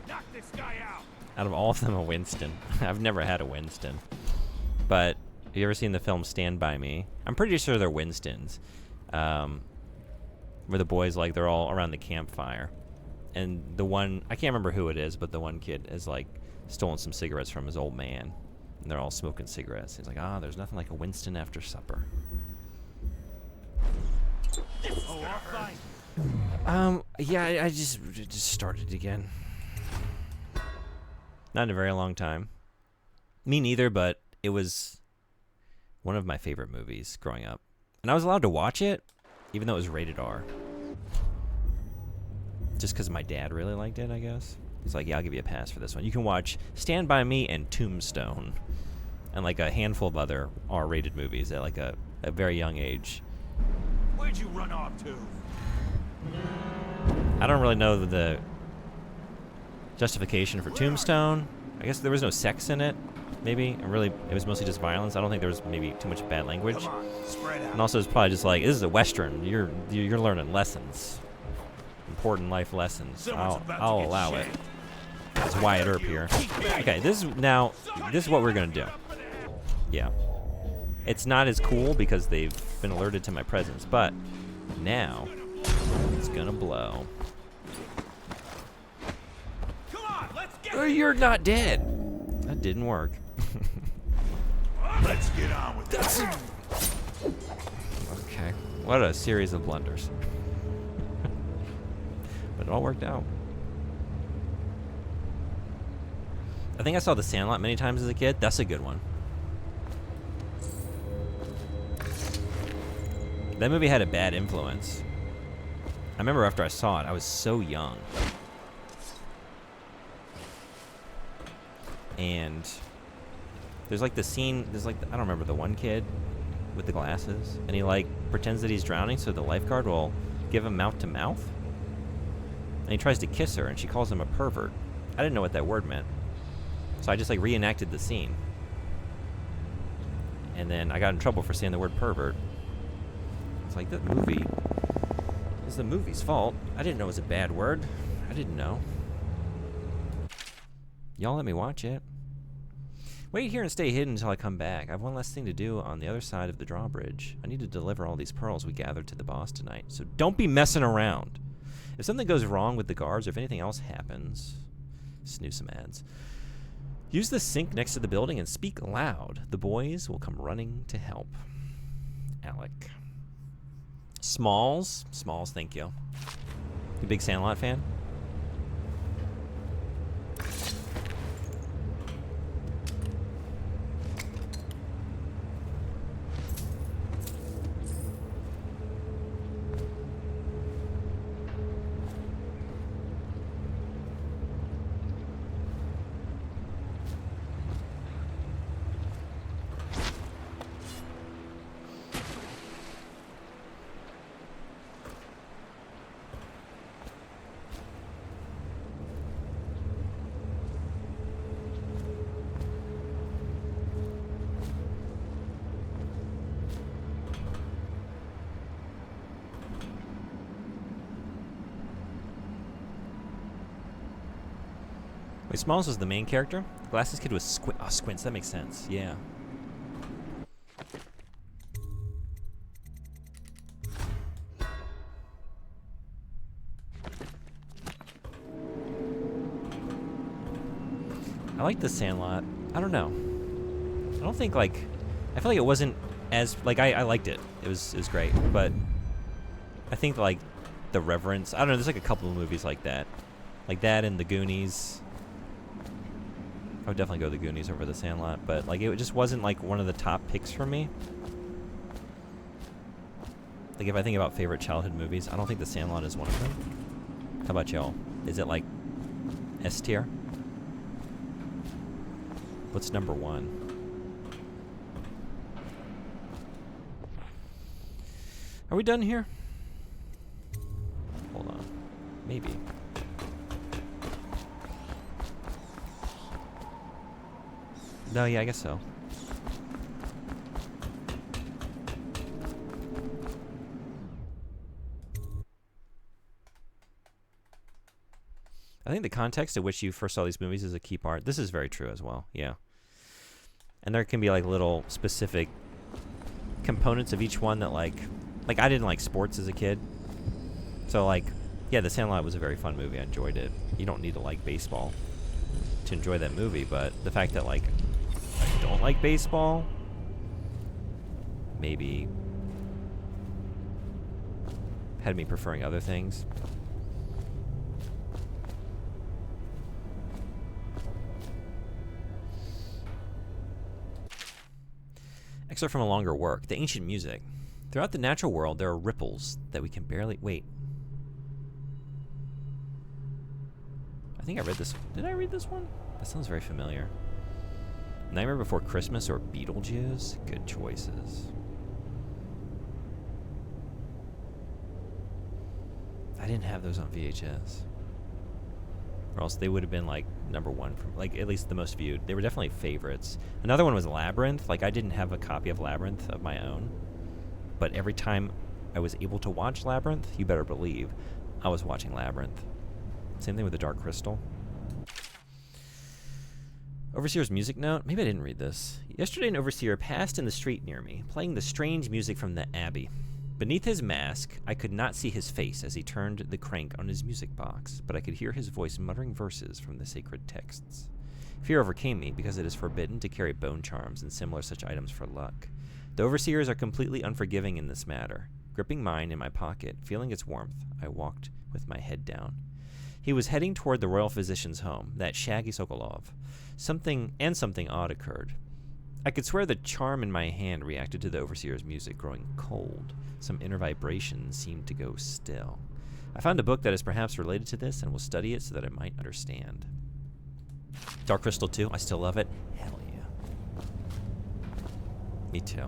Knock this guy out. Out of all of them, a Winston. I've never had a Winston. But have you ever seen the film Stand By Me? I'm pretty sure they're Winstons. Where the boys, like, they're all around the campfire. And the one, I can't remember who it is, but the one kid is, like, stolen some cigarettes from his old man. And they're all smoking cigarettes. He's like, there's nothing like a Winston after supper. Oh, I'll find. Yeah, I just started again. Not in a very long time. Me neither, but it was one of my favorite movies growing up. And I was allowed to watch it, even though it was rated R. Just because my dad really liked it, I guess. He's like, yeah, I'll give you a pass for this one. You can watch Stand By Me and Tombstone. And like a handful of other R-rated movies at like a very young age. Where'd you run off to? I don't really know the justification for Tombstone. I guess there was no sex in it, maybe. It was mostly just violence. I don't think there was maybe too much bad language. Come on, spread out. And also, it's probably just like, this is a Western. You're learning lessons, important life lessons. I'll allow it. It's Wyatt Earp here. Okay, this is what we're gonna do. Yeah, it's not as cool because they've been alerted to my presence, but now it's gonna blow. Come on, let's get. You're not dead. That didn't work. Let's get on with this. Okay, what a series of blunders. But it all worked out. I think I saw The Sandlot many times as a kid. That's a good one. That movie had a bad influence. I remember after I saw it, I was so young. And there's like the scene, I don't remember, the one kid with the glasses, and he like pretends that he's drowning so the lifeguard will give him mouth to mouth. And he tries to kiss her and she calls him a pervert. I didn't know what that word meant. So I just like reenacted the scene. And then I got in trouble for saying the word pervert. It's like, that movie is the movie's fault. I didn't know it was a bad word. I didn't know. Y'all let me watch it. Wait here and stay hidden until I come back. I have one last thing to do on the other side of the drawbridge. I need to deliver all these pearls we gathered to the boss tonight. So don't be messing around. If something goes wrong with the guards or if anything else happens, snooze some ads. Use the sink next to the building and speak loud. The boys will come running to help. Alec. Smalls, thank you. You a big Sandlot fan? Wait, Smalls was the main character? Glasses Kid was Squints. That makes sense. Yeah. I like the Sandlot. I don't know. I don't think, like... I feel like it wasn't as... Like, I liked it. It was great. But I think, like, the reverence... I don't know. There's, like, a couple of movies like that. Like that and The Goonies. I would definitely go The Goonies over The Sandlot, but like it just wasn't like one of the top picks for me. Like if I think about favorite childhood movies, I don't think The Sandlot is one of them. How about y'all? Is it like S tier? What's number one? Are we done here? Hold on. Maybe. No, yeah, I guess so. I think the context at which you first saw these movies is a key part. This is very true as well, yeah. And there can be like little specific components of each one that like I didn't like sports as a kid. So like, yeah, The Sandlot was a very fun movie. I enjoyed it. You don't need to like baseball to enjoy that movie, but the fact that like I don't like baseball maybe had me preferring other things. Excerpt from a longer work, The Ancient Music. Throughout the natural world, there are ripples that we can barely... Wait. I think I read this... Did I read this one? That sounds very familiar. Nightmare Before Christmas or Beetlejuice? Good choices. I didn't have those on VHS. Or else they would have been like number one, from, like at least the most viewed. They were definitely favorites. Another one was Labyrinth. Like I didn't have a copy of Labyrinth of my own, but every time I was able to watch Labyrinth, you better believe I was watching Labyrinth. Same thing with The Dark Crystal. Overseer's music note. Maybe I didn't read this. Yesterday an overseer passed in the street near me, playing the strange music from the Abbey. Beneath his mask, I could not see his face as he turned the crank on his music box, but I could hear his voice muttering verses from the sacred texts. Fear overcame me because it is forbidden to carry bone charms and similar such items for luck. The overseers are completely unforgiving in this matter. Gripping mine in my pocket, feeling its warmth, I walked with my head down. He was heading toward the royal physician's home, that shaggy Sokolov. Something odd occurred. I could swear the charm in my hand reacted to the overseer's music growing cold. Some inner vibration seemed to go still. I found a book that is perhaps related to this and will study it so that I might understand. Dark Crystal 2, I still love it. Hell yeah. Me too.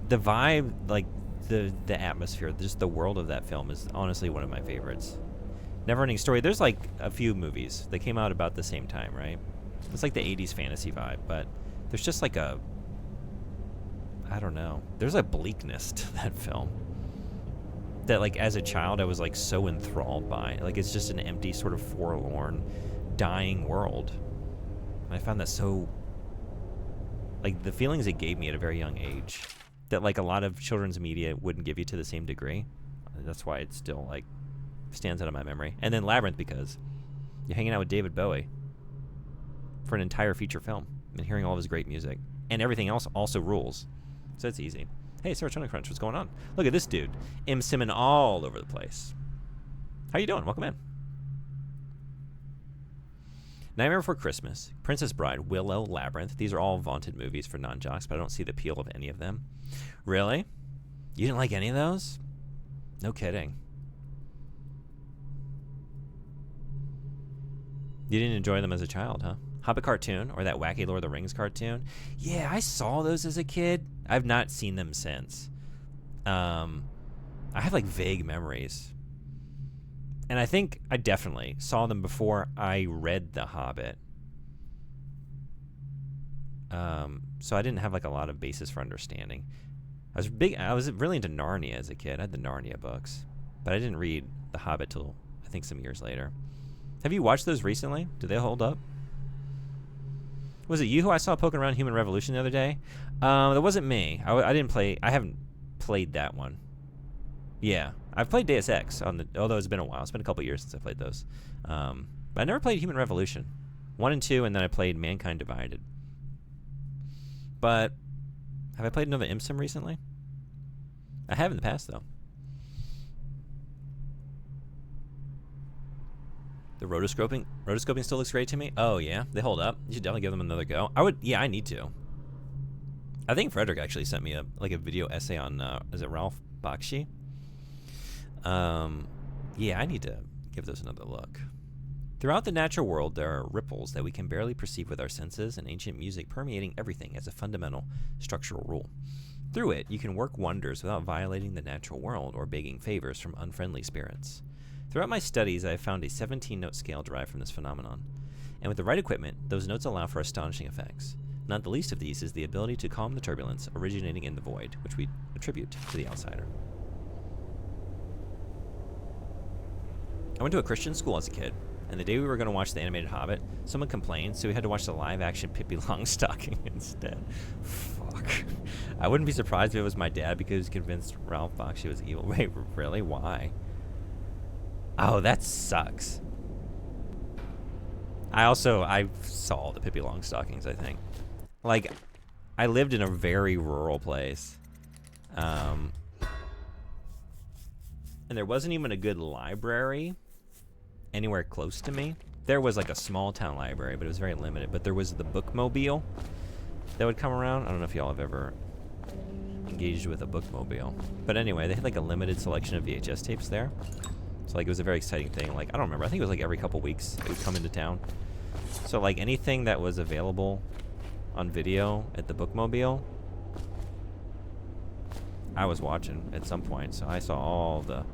The vibe, like the atmosphere, just the world of that film is honestly one of my favorites. Neverending Story, there's like a few movies that came out about the same time, right? It's like the 80s fantasy vibe, but there's just like a, I don't know. There's a bleakness to that film that like as a child I was like so enthralled by. Like it's just an empty sort of forlorn, dying world. And I found that so, like the feelings it gave me at a very young age that like a lot of children's media wouldn't give you to the same degree. That's why it still like stands out of my memory. And then Labyrinth because you're hanging out with David Bowie for an entire feature film and hearing all of his great music. And everything else also rules. So it's easy. Hey, Serotonin Crunch, what's going on? Look at this dude. Simming all over the place. How you doing? Welcome in. Nightmare Before Christmas, Princess Bride, Willow, Labyrinth. These are all vaunted movies for non-jocks, but I don't see the appeal of any of them. Really? You didn't like any of those? No kidding. You didn't enjoy them as a child, huh? Hobbit cartoon or that wacky Lord of the Rings cartoon. Yeah, I saw those as a kid. I've not seen them since. I have like vague memories. And I think I definitely saw them before I read The Hobbit. So I didn't have like a lot of basis for understanding. I was really into Narnia as a kid. I had the Narnia books. But I didn't read The Hobbit till I think some years later. Have you watched those recently? Do they hold up? Was it you who I saw poking around Human Revolution the other day? That wasn't me. I didn't play. I haven't played that one. Yeah, I've played Deus Ex although it's been a while. It's been a couple years since I played those. But I never played Human Revolution 1 and 2, and then I played Mankind Divided. But have I played another ImSim recently? I have in the past though. The rotoscoping still looks great to me. Oh yeah, they hold up. You should definitely give them another go. Yeah, I need to. I think Frederick actually sent me a video essay on is it Ralph Bakshi? Yeah, I need to give those another look. Throughout the natural world, there are ripples that we can barely perceive with our senses, and ancient music permeating everything as a fundamental structural rule. Through it, you can work wonders without violating the natural world or begging favors from unfriendly spirits. Throughout my studies, I have found a 17-note scale derived from this phenomenon. And with the right equipment, those notes allow for astonishing effects. Not the least of these is the ability to calm the turbulence originating in the void, which we attribute to the outsider. I went to a Christian school as a kid, and the day we were going to watch the animated Hobbit, someone complained, so we had to watch the live-action Pippi Longstocking instead. Fuck. I wouldn't be surprised if it was my dad because he was convinced Ralph Bakshi was evil. Wait, really? Why? Oh, that sucks. I saw the Pippi Longstockings, I think. Like, I lived in a very rural place. And there wasn't even a good library anywhere close to me. There was like a small town library, but it was very limited. But there was the bookmobile that would come around. I don't know if y'all have ever engaged with a bookmobile. But anyway, they had like a limited selection of VHS tapes there. So like it was a very exciting thing. Like, I don't remember. I think it was like every couple weeks it would come into town. So like anything that was available on video at the bookmobile, I was watching at some point. So I saw all the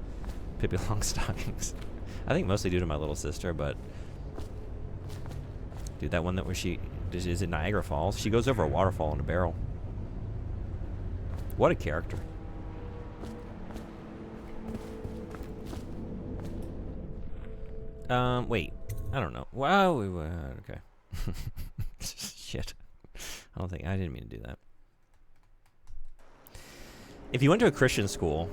Pippi Longstockings. I think mostly due to my little sister, but dude, that one that is it Niagara Falls? She goes over a waterfall in a barrel. What a character. Wait. I don't know. Wow. Okay. Shit. I didn't mean to do that. If you went to a Christian school,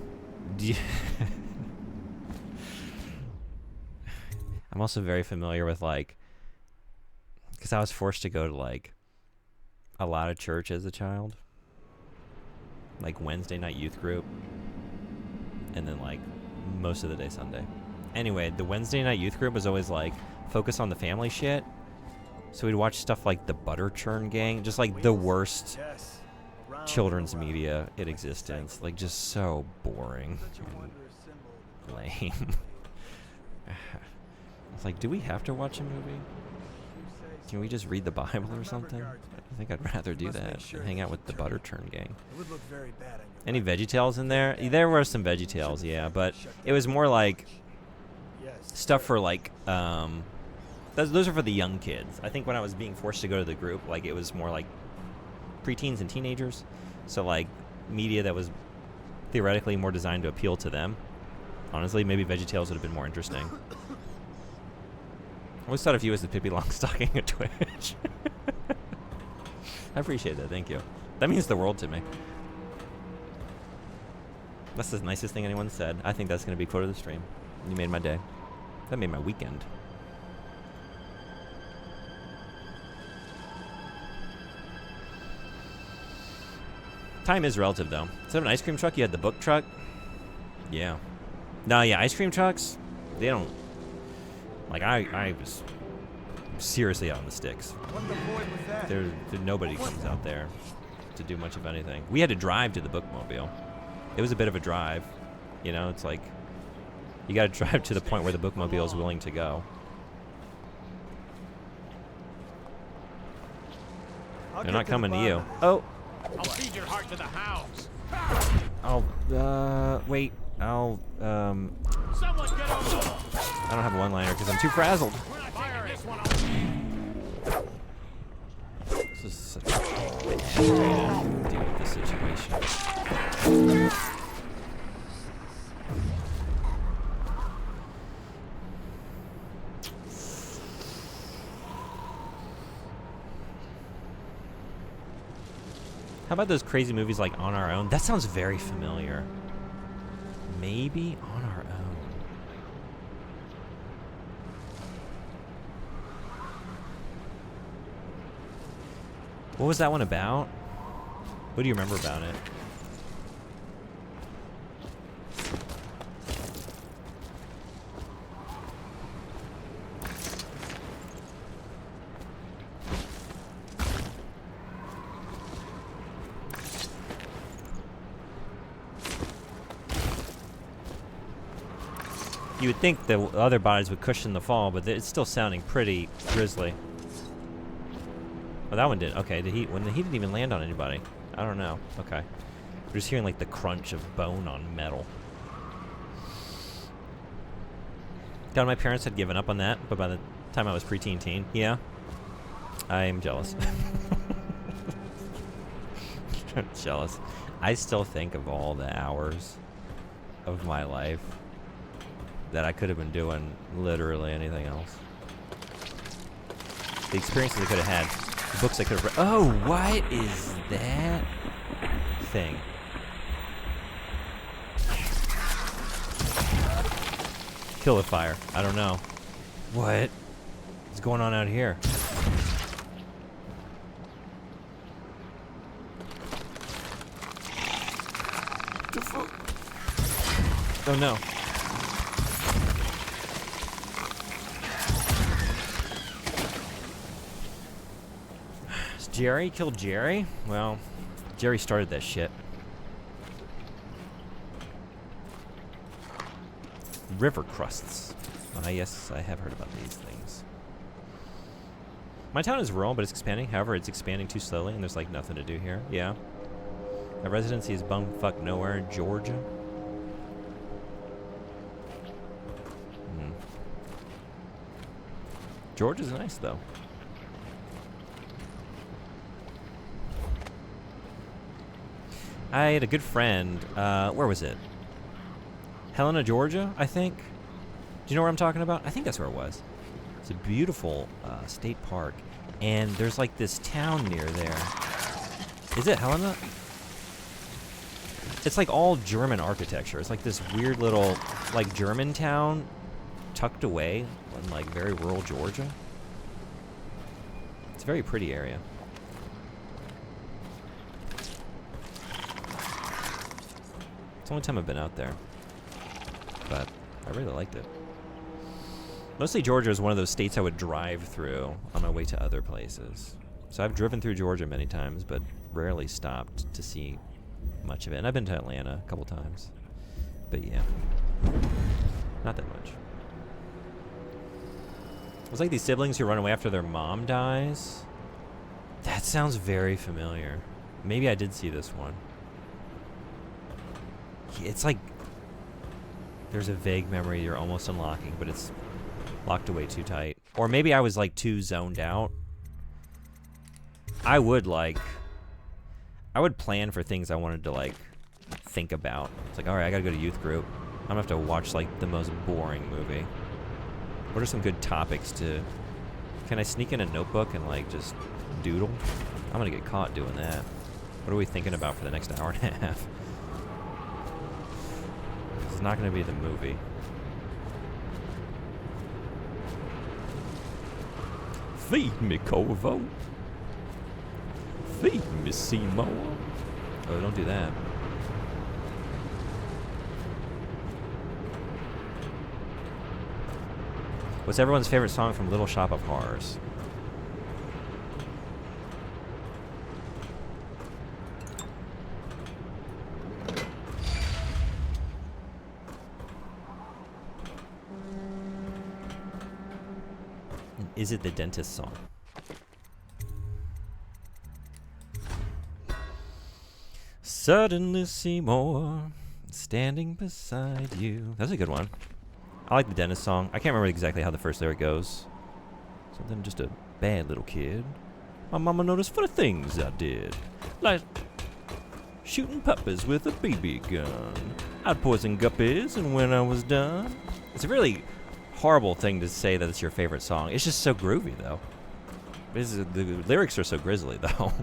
I'm also very familiar with, like, because I was forced to go to, like, a lot of church as a child. Like, Wednesday night youth group. And then, like, most of the day Sunday. Anyway, the Wednesday night youth group was always, like, focus on the family shit. So we'd watch stuff like the Butter Churn Gang. Just, like, the worst children's media in existence. Like, just so boring and lame. It's like, do we have to watch a movie? Can we just read the Bible or something? I think I'd rather do that or hang out with the Butter Churn Gang. Any VeggieTales in there? There were some VeggieTales, yeah, but it was more like stuff for like those are for the young kids. I think when I was being forced to go to the group, like it was more like preteens and teenagers. So like media that was theoretically more designed to appeal to them. Honestly, maybe VeggieTales would have been more interesting. I always thought of you as the Pippi Longstocking at Twitch. I appreciate that, thank you. That means the world to me. That's the nicest thing anyone said. I think that's going to be quote of the stream. You made my day. That made my weekend. Time is relative, though. Instead of an ice cream truck, you had the book truck. Yeah. No, yeah, ice cream trucks, they don't... Like, I was seriously out on the sticks. Nobody comes out there to do much of anything. We had to drive to the bookmobile. It was a bit of a drive. You know, it's like, you got to drive to the point where the bookmobile is willing to go. They're not coming to you. Oh! I'll feed your heart to the hounds. Wait. Someone get over. I don't have a one-liner because I'm too frazzled. This is such a bad deal with this situation. How about those crazy movies like On Our Own? That sounds very familiar. Maybe On Our Own. What was that one about? What do you remember about it? You would think the other bodies would cushion the fall, but it's still sounding pretty grisly. Oh, that one did. Okay, he didn't even land on anybody. I don't know. Okay. We're just hearing like the crunch of bone on metal. God, my parents had given up on that, but by the time I was preteen teen, yeah. I am jealous. I'm jealous. I still think of all the hours of my life that I could have been doing literally anything else. The experiences I could have had, the books I could have read. Oh, what is that thing? Kill with fire. I don't know. What is going on out here? Oh no. Is Jerry killed Jerry? Well, Jerry started that shit. River crusts. Ah, yes, I have heard about these things. My town is rural, but it's expanding. However, it's expanding too slowly, and there's like nothing to do here. Yeah. My residency is bumfuck nowhere in Georgia. Georgia's nice, though. I had a good friend. Where was it? Helena, Georgia, I think. Do you know where I'm talking about? I think that's where it was. It's a beautiful state park, and there's like this town near there. Is it Helena? It's like all German architecture. It's like this weird little, like, German town tucked away in like very rural Georgia. It's a very pretty area. It's the only time I've been out there, but I really liked it. Mostly Georgia is one of those states I would drive through on my way to other places. So I've driven through Georgia many times, but rarely stopped to see much of it. And I've been to Atlanta a couple times, but yeah, not that much. It's like these siblings who run away after their mom dies. That sounds very familiar. Maybe I did see this one. It's like there's a vague memory you're almost unlocking, but it's locked away too tight. Or maybe I was like too zoned out. I would plan for things I wanted to like think about. It's like, all right, I gotta go to youth group. I'm gonna have to watch like the most boring movie. What are some good topics to... Can I sneak in a notebook and, like, just doodle? I'm gonna get caught doing that. What are we thinking about for the next hour and a half? It's not gonna be the movie. Feed me, Corvo. Feed me, Seymour. Oh, don't do that. What's everyone's favorite song from Little Shop of Horrors? Is it the dentist song? Suddenly Seymour, standing beside you. That's a good one. I like the dentist song. I can't remember exactly how the first lyric goes. Something just a bad little kid. My mama noticed funny things I did. Like shooting puppies with a BB gun. I'd poison guppies, and when I was done... It's a really horrible thing to say that it's your favorite song. It's just so groovy, though. The lyrics are so grisly, though.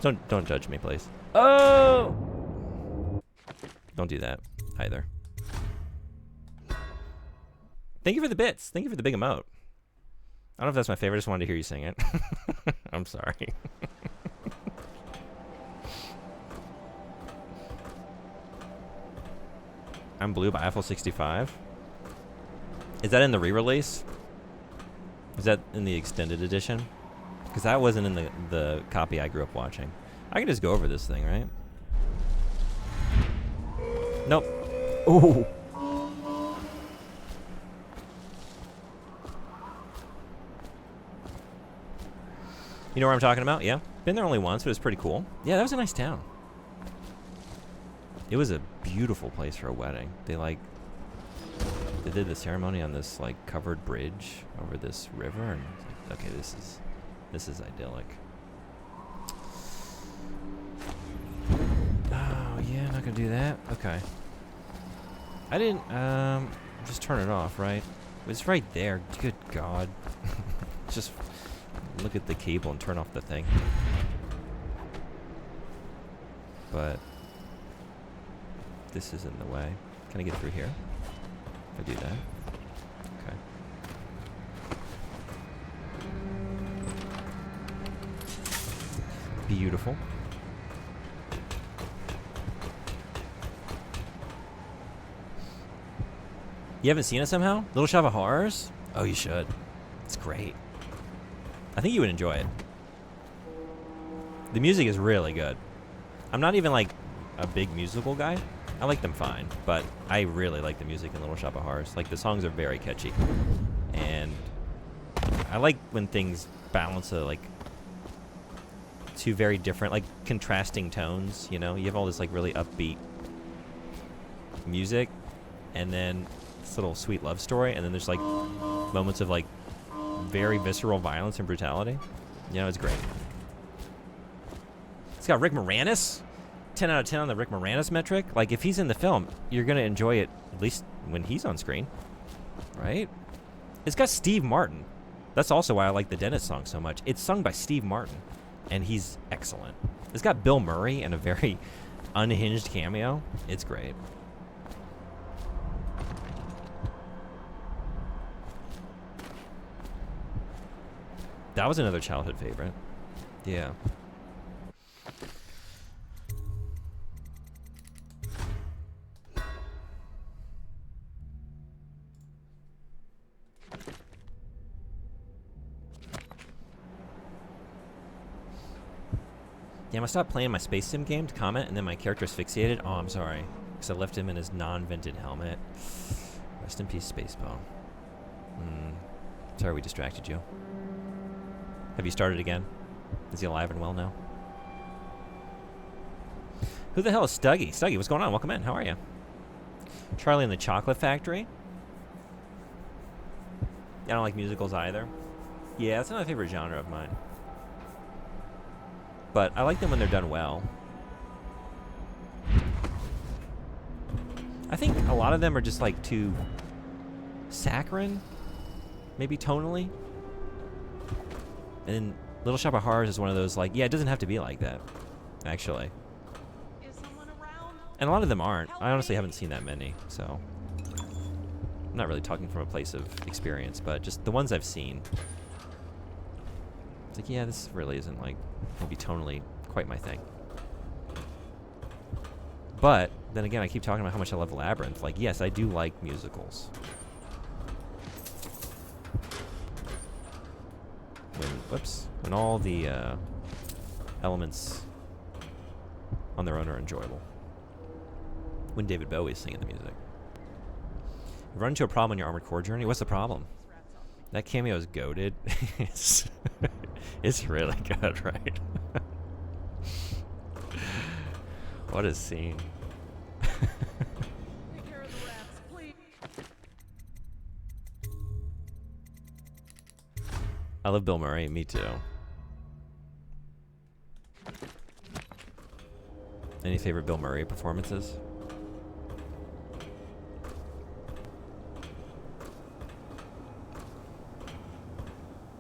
Don't judge me, please. Oh! Don't do that, either. Thank you for the bits. Thank you for the big emote. I don't know if that's my favorite. I just wanted to hear you sing it. I'm sorry. I'm Blue by Eiffel 65. Is that in the re-release? Is that in the extended edition? Because that wasn't in the copy I grew up watching. I can just go over this thing, right? Nope. Oh. You know where I'm talking about? Yeah. Been there only once, but it was pretty cool. Yeah, that was a nice town. It was a beautiful place for a wedding. They did the ceremony on this like covered bridge over this river, and like, okay, this is idyllic. Oh yeah, not gonna do that. Okay. I didn't just turn it off, right? It's right there. Good God. Just look at the cable and turn off the thing. But this is in the way. Can I get through here? If I do that. Okay. Beautiful. You haven't seen it somehow? Little Shop of Horrors? Oh, you should. It's great. I think you would enjoy it. The music is really good. I'm not even like a big musical guy. I like them fine, but I really like the music in Little Shop of Horrors. Like, the songs are very catchy. And I like when things balance like two very different, like, contrasting tones, you know? You have all this like really upbeat music, and then this little sweet love story, and then there's like moments of like very visceral violence and brutality. You know, it's great. It's got Rick Moranis. 10 out of 10 on the Rick Moranis metric. Like, if he's in the film, you're going to enjoy it, at least when he's on screen. Right? It's got Steve Martin. That's also why I like the Dennis song so much. It's sung by Steve Martin, and he's excellent. It's got Bill Murray in a very unhinged cameo. It's great. That was another childhood favorite. Yeah. Damn, I stopped playing my Space Sim game to comment, and then my character's fixated. Oh, I'm sorry. Because I left him in his non-vented helmet. Rest in peace, Spaceball. Sorry we distracted you. Have you started again? Is he alive and well now? Who the hell is Stuggy? Stuggy, what's going on? Welcome in. How are you? Charlie and the Chocolate Factory. I don't like musicals either. Yeah, that's not my favorite genre of mine. But I like them when they're done well. I think a lot of them are just like too saccharine, maybe tonally. And Little Shop of Horrors is one of those, like, yeah, it doesn't have to be like that, actually. And a lot of them aren't. I honestly haven't seen that many, so I'm not really talking from a place of experience, but just the ones I've seen. It's like, yeah, this really isn't like maybe tonally quite my thing. But then again, I keep talking about how much I love Labyrinth. Like, yes, I do like musicals. When all the elements on their own are enjoyable. When David Bowie is singing the music. You run into a problem on your Armored Core journey? What's the problem? That cameo is goated. It's really good, right? What a scene. I love Bill Murray. Me too. Any favorite Bill Murray performances?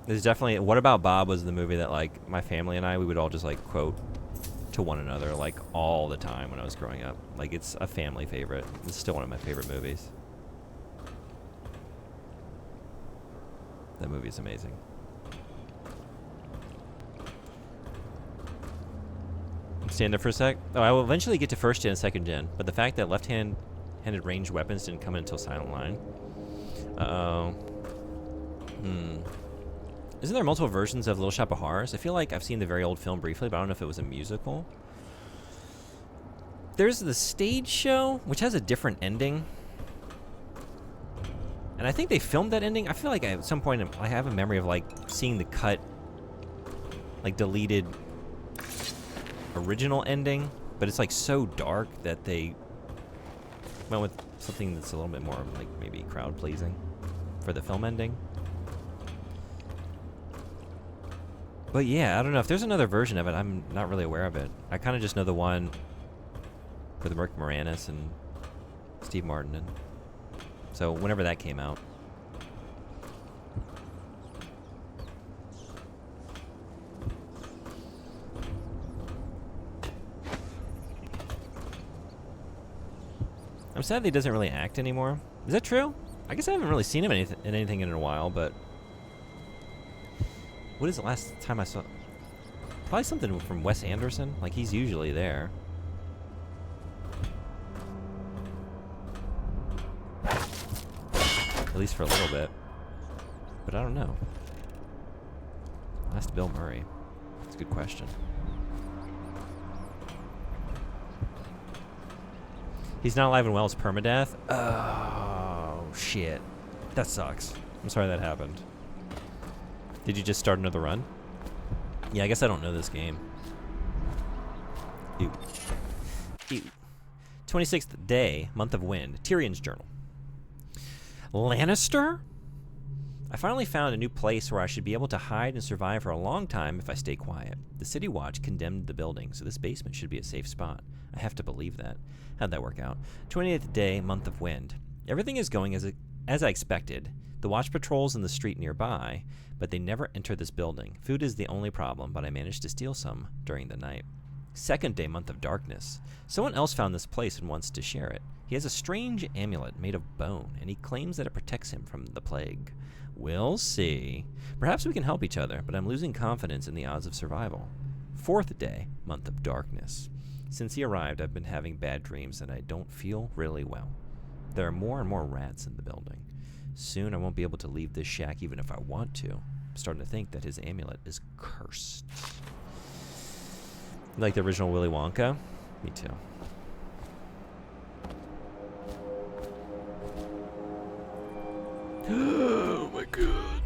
There's definitely... What About Bob was the movie that, like, my family and I, we would all just, like, quote to one another, like, all the time when I was growing up. Like, it's a family favorite. It's still one of my favorite movies. That movie is amazing. Stand up for a sec. Oh, I will eventually get to first gen and second gen, but the fact that left-handed ranged weapons didn't come in until Silent Line. Uh-oh. Isn't there multiple versions of Little Shop of Horrors? I feel like I've seen the very old film briefly, but I don't know if it was a musical. There's the stage show, which has a different ending. And I think they filmed that ending. I feel like at some point I have a memory of like seeing the cut, like deleted original ending, but it's like so dark that they went with something that's a little bit more like maybe crowd pleasing for the film ending. But yeah, I don't know if there's another version of it. I'm not really aware of it. I kind of just know the one with Rick Moranis and Steve Martin, and so whenever that came out. I'm sad that he doesn't really act anymore. Is that true? I guess I haven't really seen him in anything in a while, but what is the last time I saw? Probably something from Wes Anderson. Like, he's usually there. At least for a little bit. But I don't know. Last Bill Murray. That's a good question. He's not alive and well as permadeath? Oh, shit. That sucks. I'm sorry that happened. Did you just start another run? Yeah, I guess I don't know this game. Ew. Ew. 26th day, month of wind. Tyrion's journal. Lannister? I finally found a new place where I should be able to hide and survive for a long time if I stay quiet. The City Watch condemned the building, so this basement should be a safe spot. I have to believe that. How'd that work out? 28th day, month of wind. Everything is going as I expected. The watch patrols in the street nearby, but they never enter this building. Food is the only problem, but I managed to steal some during the night. Second day, month of darkness. Someone else found this place and wants to share it. He has a strange amulet made of bone, and he claims that it protects him from the plague. We'll see. Perhaps we can help each other, but I'm losing confidence in the odds of survival. Fourth day, month of darkness. Since he arrived, I've been having bad dreams and I don't feel really well. There are more and more rats in the building. Soon I won't be able to leave this shack even if I want to. I'm starting to think that his amulet is cursed. Like the original Willy Wonka? Me too. Oh my god.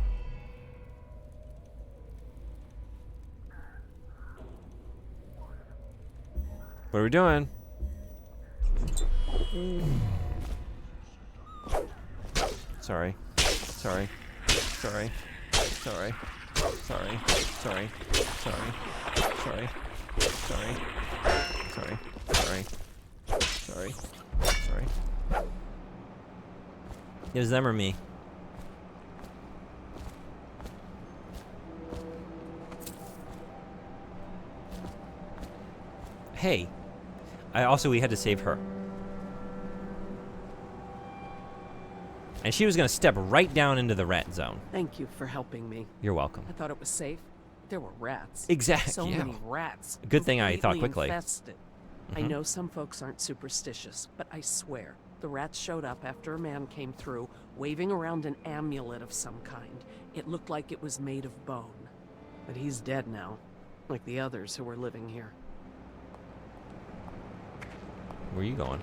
What are we doing? Sorry. Sorry. Sorry. Sorry. Sorry. Sorry. Sorry. Sorry. Sorry. Sorry. Sorry. Sorry. Sorry. It was them or me. Hey. We had to save her. And she was going to step right down into the rat zone. Thank you for helping me. You're welcome. I thought it was safe. There were rats. Exactly. So many rats. Good thing I thought quickly. Infested. I know some folks aren't superstitious, but I swear, the rats showed up after a man came through, waving around an amulet of some kind. It looked like it was made of bone. But he's dead now, like the others who were living here. Where are you going?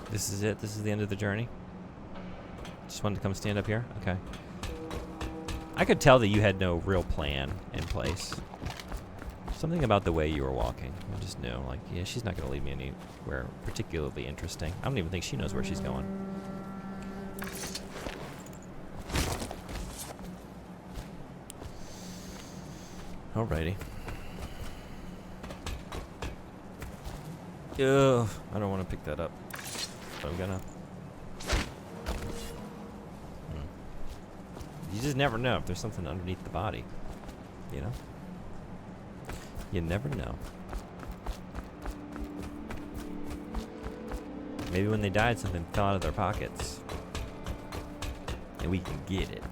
This is it? This is the end of the journey? Just wanted to come stand up here? Okay. I could tell that you had no real plan in place. Something about the way you were walking. I just knew, like, yeah, she's not going to lead me anywhere particularly interesting. I don't even think she knows where she's going. Alrighty. Ugh, I don't want to pick that up. So I'm gonna. You just never know if there's something underneath the body, you know? You never know. Maybe when they died, something fell out of their pockets. And we can get it.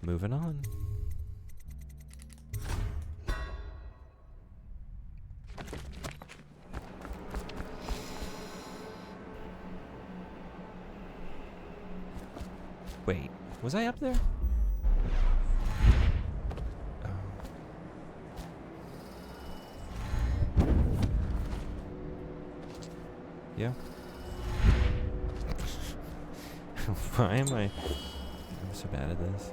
Moving on. Wait, was I up there? Oh. Yeah. Why am I'm so bad at this.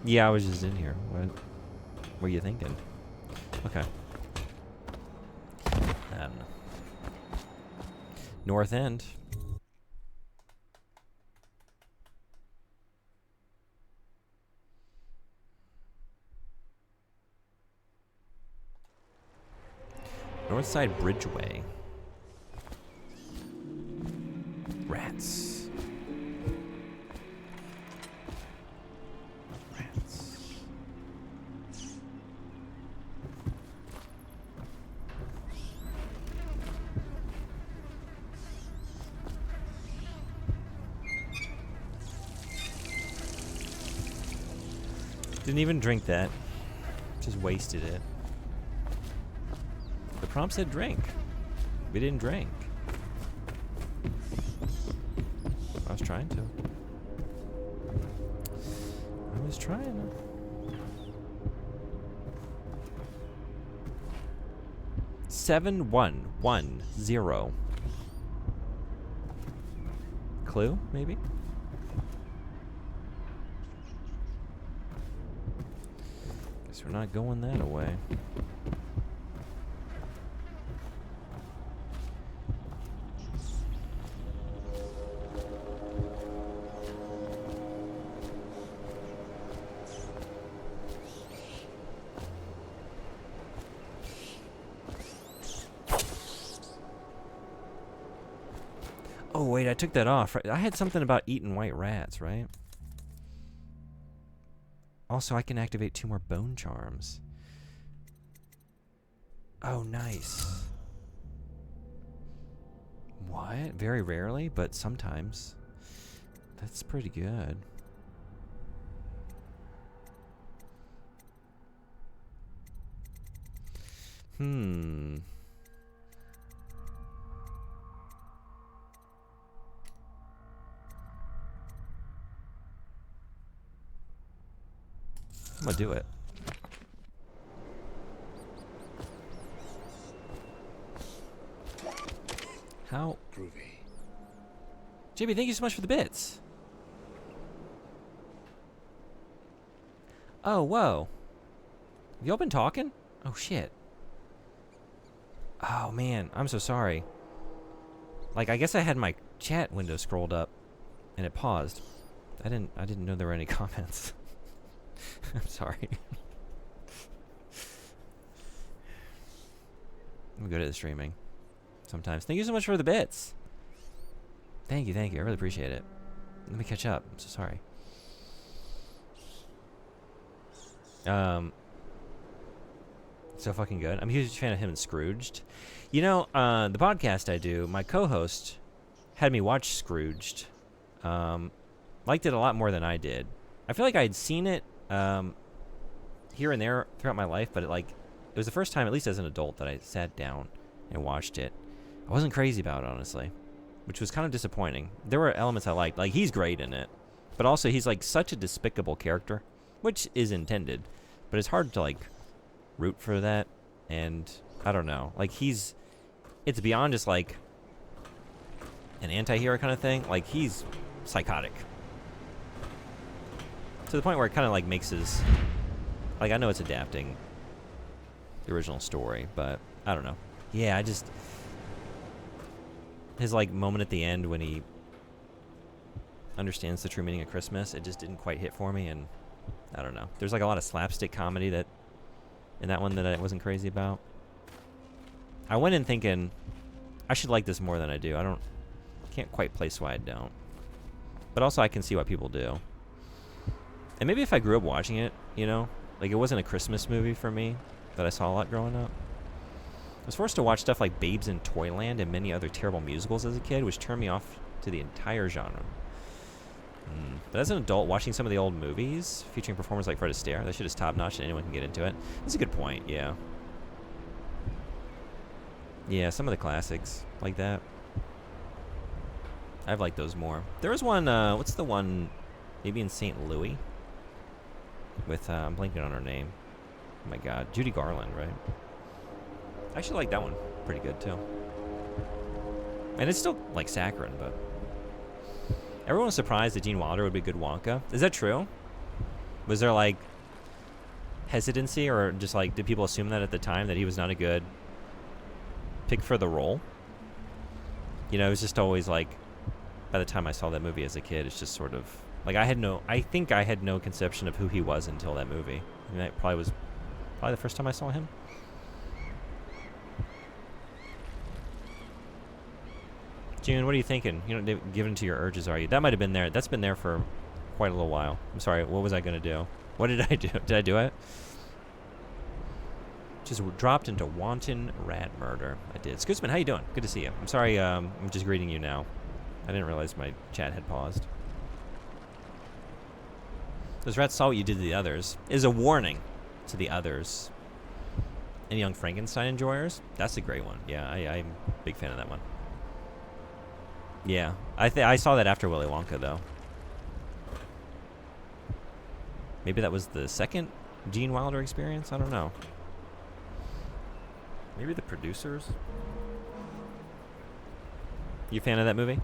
Yeah, I was just in here. What were you thinking? Okay. I don't know. North End. Northside Bridgeway. Rats. Rats. Didn't even drink that. Just wasted it. The prompt said drink. We didn't drink. I was trying to. I was trying to. Seven, 1, 1, 0. Clue, maybe? Guess we're not going that way. Oh, wait, I took that off. I had something about eating white rats, right? Also, I can activate 2 more bone charms. Oh, nice. What? Very rarely, but sometimes. That's pretty good. I'm gonna do it. How groovy. JB, thank you so much for the bits. Oh, whoa. Have y'all been talking? Oh, shit. Oh, man. I'm so sorry. Like, I guess I had my chat window scrolled up and it paused. I didn't know there were any comments. I'm sorry. I'm good at the streaming sometimes. Thank you so much for the bits. Thank you. I really appreciate it. Let me catch up. I'm so sorry. So fucking good. I'm a huge fan of him and Scrooged. You know, the podcast I do, my co-host had me watch Scrooged. Liked it a lot more than I did. I feel like I'd seen it here and there throughout my life, but it was the first time, at least as an adult, that I sat down and watched it. I wasn't crazy about it, honestly, which was kind of disappointing. There were elements I liked. Like, he's great in it, but also he's like such a despicable character, which is intended, but it's hard to like root for that. And I don't know, like it's beyond just like an anti-hero kind of thing. Like, he's psychotic to the point where it kind of like makes his, like, I know it's adapting the original story, but I don't know. Yeah, his like moment at the end when he understands the true meaning of Christmas, it just didn't quite hit for me, and I don't know. There's like a lot of slapstick comedy in that one that I wasn't crazy about. I went in thinking I should like this more than I do. Can't quite place why I don't. But also I can see why people do. And maybe if I grew up watching it, you know, like it wasn't a Christmas movie for me that I saw a lot growing up. I was forced to watch stuff like Babes in Toyland and many other terrible musicals as a kid, which turned me off to the entire genre. But as an adult, watching some of the old movies featuring performers like Fred Astaire, that shit is top-notch and anyone can get into it. That's a good point, yeah. Yeah, some of the classics like that. I've liked those more. There was one, what's the one, maybe in St. Louis? With, I'm blanking on her name. Oh my god, Judy Garland, right? I actually like that one pretty good, too. And it's still, like, saccharine, but... Everyone was surprised that Gene Wilder would be a good Wonka. Is that true? Was there, like, hesitancy, or just, like, did people assume that at the time, that he was not a good pick for the role? You know, it was just always, like, by the time I saw that movie as a kid, it's just sort of... Like, I think I had no conception of who he was until that movie. I mean, that probably was the first time I saw him. June, what are you thinking? You know, given to your urges, are you? That might have been there. That's been there for quite a little while. I'm sorry, what was I going to do? What did I do? Did I do it? Just dropped into wanton rat murder. I did. Scoosman, how you doing? Good to see you. I'm sorry, I'm just greeting you now. I didn't realize my chat had paused. Those rats saw what you did to the others. Is a warning to the others. And Young Frankenstein enjoyers? That's a great one. Yeah, I'm a big fan of that one. Yeah, I saw that after Willy Wonka, though. Maybe that was the second Gene Wilder experience? I don't know. Maybe the producers? You a fan of that movie?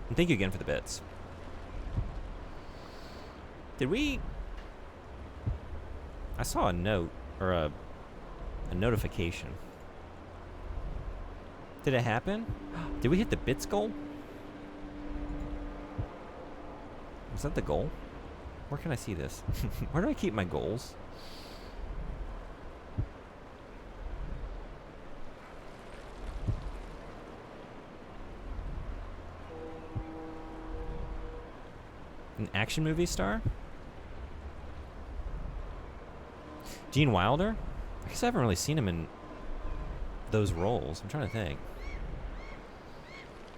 And thank you again for the bits. Did we... I saw a note, or a notification. Did it happen? Did we hit the bits goal? Was that the goal? Where can I see this? Where do I keep my goals? An action movie star? Gene Wilder? I guess I haven't really seen him in those roles. I'm trying to think.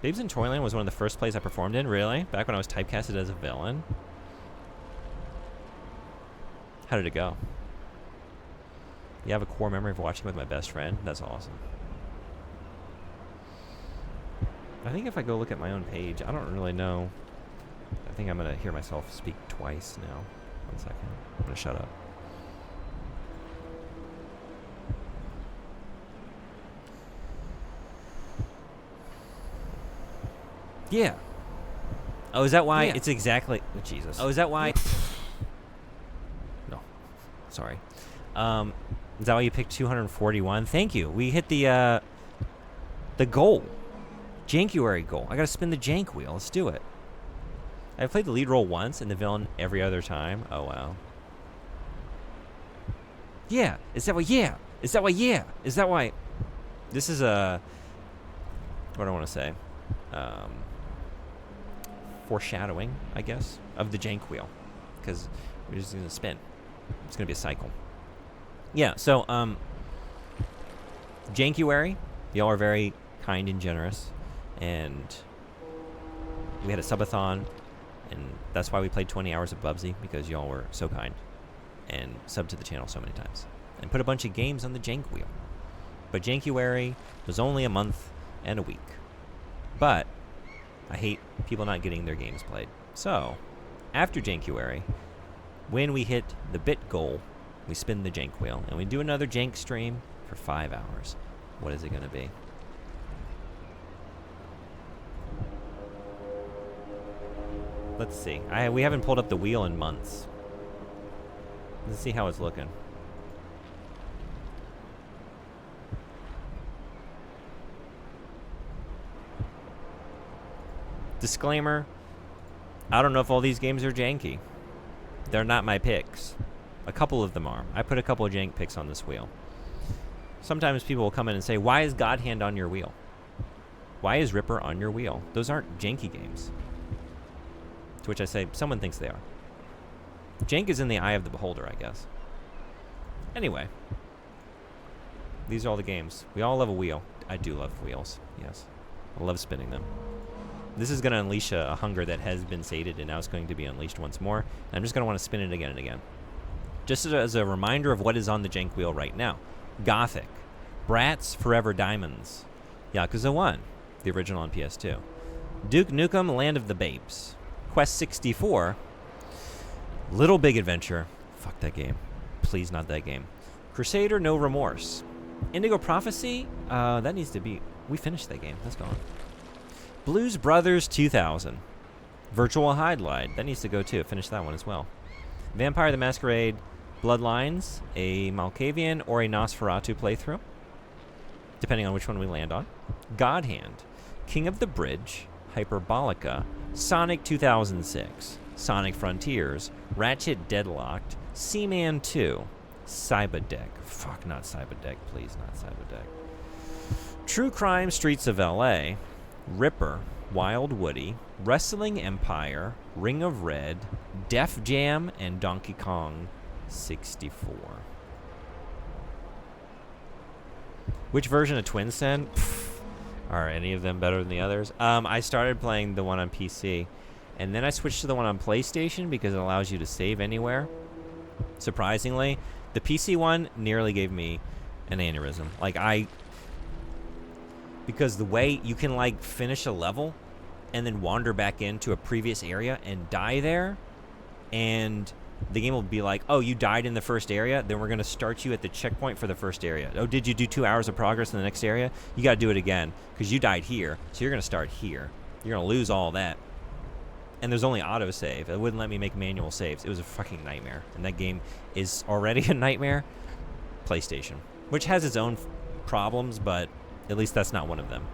Babes in Toyland was one of the first plays I performed in, really? Back when I was typecasted as a villain? How did it go? You have a core memory of watching with my best friend? That's awesome. I think if I go look at my own page, I don't really know. I think I'm going to hear myself speak twice now. 1 second. I'm going to shut up. Yeah. Oh, is that why? Yeah. It's exactly... Oh, Jesus. Oh, is that why... No. Sorry. Is that why you picked 241? Thank you. We hit the goal. Jankuary goal. I gotta spin the jank wheel. Let's do it. I've played the lead role once and the villain every other time. Oh, wow. Yeah. Is that why? Yeah. Is that why? Yeah. Is that why? This is a... What do I want to say? Foreshadowing, I guess, of the jank wheel, because we're just gonna spin. It's gonna be a cycle. Yeah. So, Jankuary, y'all are very kind and generous, and we had a subathon, and that's why we played 20 hours of Bubsy, because y'all were so kind and subbed to the channel so many times and put a bunch of games on the jank wheel. But Jankuary was only a month and a week. But I hate people not getting their games played. So, after Jankuary, when we hit the bit goal, we spin the jank wheel, and we do another jank stream for 5 hours. What is it going to be? Let's see. We haven't pulled up the wheel in months. Let's see how it's looking. Disclaimer, I don't know if all these games are janky. They're not my picks. A couple of them are. I put a couple of jank picks on this wheel. Sometimes people will come in and say, why is God Hand on your wheel? Why is Ripper on your wheel? Those aren't janky games. To which I say, someone thinks they are. Jank is in the eye of the beholder, I guess. Anyway. These are all the games. We all love a wheel. I do love wheels, yes. I love spinning them. This is going to unleash a hunger that has been sated, and now it's going to be unleashed once more. And I'm just going to want to spin it again and again. Just as a reminder of what is on the jank wheel right now. Gothic. Bratz Forever Diamonds. Yakuza 1, the original on PS2. Duke Nukem Land of the Babes. Quest 64. Little Big Adventure. Fuck that game. Please not that game. Crusader No Remorse. Indigo Prophecy? That needs to be... We finished that game. That's gone. Blues Brothers 2000. Virtual Highlight. That needs to go too. Finish that one as well. Vampire the Masquerade Bloodlines. A Malkavian or a Nosferatu playthrough, depending on which one we land on. God Hand. King of the Bridge. Hyperbolica. Sonic 2006. Sonic Frontiers. Ratchet Deadlocked. Seaman 2. Cyberdeck. Fuck, not Cyberdeck. Please, not Cyberdeck. True Crime Streets of LA. Ripper. Wild Woody. Wrestling Empire. Ring of Red. Def Jam, and Donkey Kong 64. Which version of Twin Sen? Are any of them better than the others? I started playing the one on PC, and then I switched to the one on PlayStation because it allows you to save anywhere. Surprisingly, the PC one nearly gave me an aneurysm. Because the way you can like finish a level and then wander back into a previous area and die there, and the game will be like, oh, you died in the first area, then we're going to start you at the checkpoint for the first area. Oh, did you do 2 hours of progress in the next area? You got to do it again because you died here, so you're going to start here. You're going to lose all that. And there's only autosave. It wouldn't let me make manual saves. It was a fucking nightmare. And that game is already a nightmare. PlayStation, which has its own problems, but at least that's not one of them.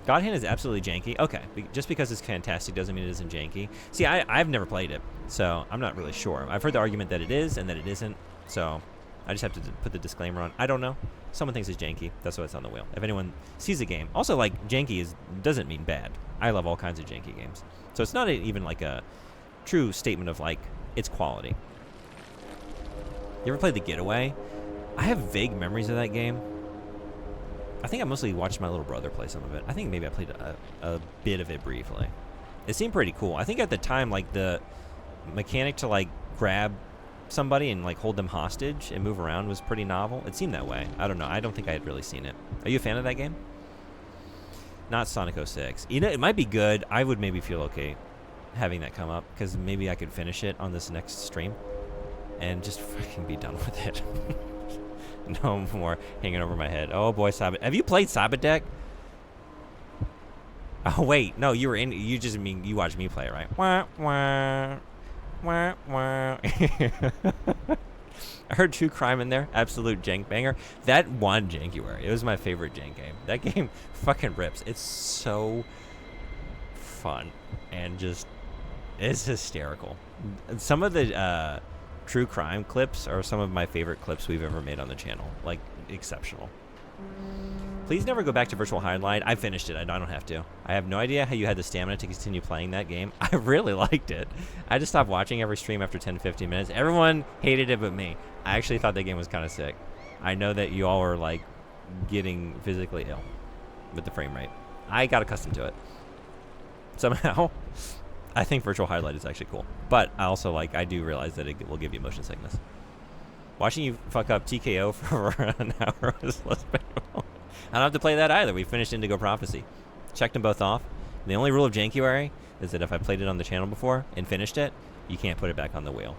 God Hand is absolutely janky. Okay, just because it's fantastic doesn't mean it isn't janky. See, I've never played it, so I'm not really sure. I've heard the argument that it is and that it isn't, so I just have to put the disclaimer on. I don't know. Someone thinks it's janky. That's why it's on the wheel. If anyone sees a game. Also, like, janky doesn't mean bad. I love all kinds of janky games. So it's not even like a true statement of, like, its quality. You ever played The Getaway? I have vague memories of that game. I think I mostly watched my little brother play some of it. I think maybe I played a bit of it briefly. It seemed pretty cool. I think at the time, like, the mechanic to, like, grab somebody and, like, hold them hostage and move around was pretty novel. It seemed that way. I don't know. I don't think I had really seen it. Are you a fan of that game? Not Sonic 06. You know, it might be good. I would maybe feel okay having that come up because maybe I could finish it on this next stream and just fucking be done with it. No more hanging over my head. Oh boy, Cyber. Have you played Cyberdeck? Oh wait, no, you were in. You just mean you watched me play it, right? Wah wah wah wah. I heard True Crime in there. Absolute jank banger. That won Jankuary. It was my favorite jank game. That game fucking rips. It's so fun and just it's hysterical. Some of the True Crime clips are some of my favorite clips we've ever made on the channel. Like, exceptional. Please never go back to Virtual Highlight. I finished it. I don't have to. I have no idea how you had the stamina to continue playing that game. I really liked it. I just stopped watching every stream after 10-15 minutes. Everyone hated it but me. I actually thought that game was kind of sick. I know that you all were, like, getting physically ill with the frame rate. I got accustomed to it. Somehow. I think Virtual Highlight is actually cool. But I also, like, I do realize that it will give you motion sickness. Watching you fuck up TKO for an hour was less painful. I don't have to play that either. We finished Indigo Prophecy. Checked them both off. The only rule of Jankuary is that if I played it on the channel before and finished it, you can't put it back on the wheel.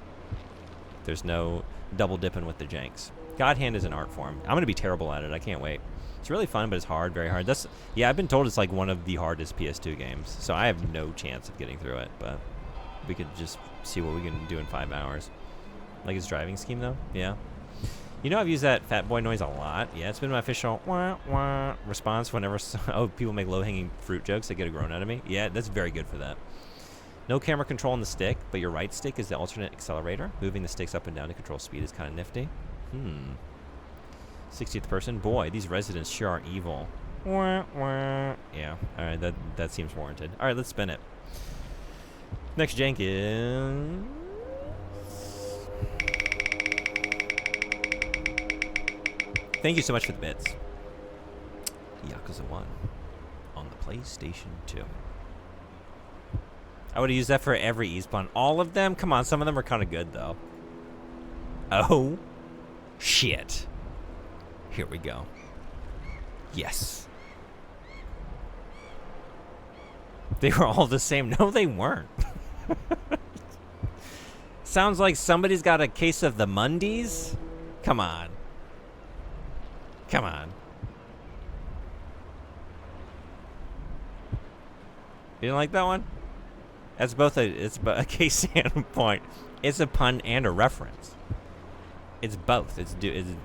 There's no double dipping with the janks. God Hand is an art form. I'm going to be terrible at it. I can't wait. It's really fun, but it's hard, very hard. Yeah, I've been told it's like one of the hardest PS2 games, so I have no chance of getting through it, but we could just see what we can do in 5 hours. Like its driving scheme, though? Yeah. You know, I've used that fat boy noise a lot. Yeah, it's been my official wah, wah response whenever people make low-hanging fruit jokes that get a groan out of me. Yeah, that's very good for that. No camera control on the stick, but your right stick is the alternate accelerator. Moving the sticks up and down to control speed is kind of nifty. 60th person? Boy, these residents sure are evil. Wah, wah. Yeah, alright, that seems warranted. Alright, let's spin it. Next jank is... Thank you so much for the bits. Yakuza 1 on the PlayStation 2. I would have used that for every E-spawn. All of them? Come on, some of them are kind of good, though. Oh, shit. Here we go. Yes. They were all the same. No, they weren't. Sounds like somebody's got a case of the Mundies. Come on. Come on. You didn't like that one? That's both it's a case and point. It's a pun and a reference. It's both. It's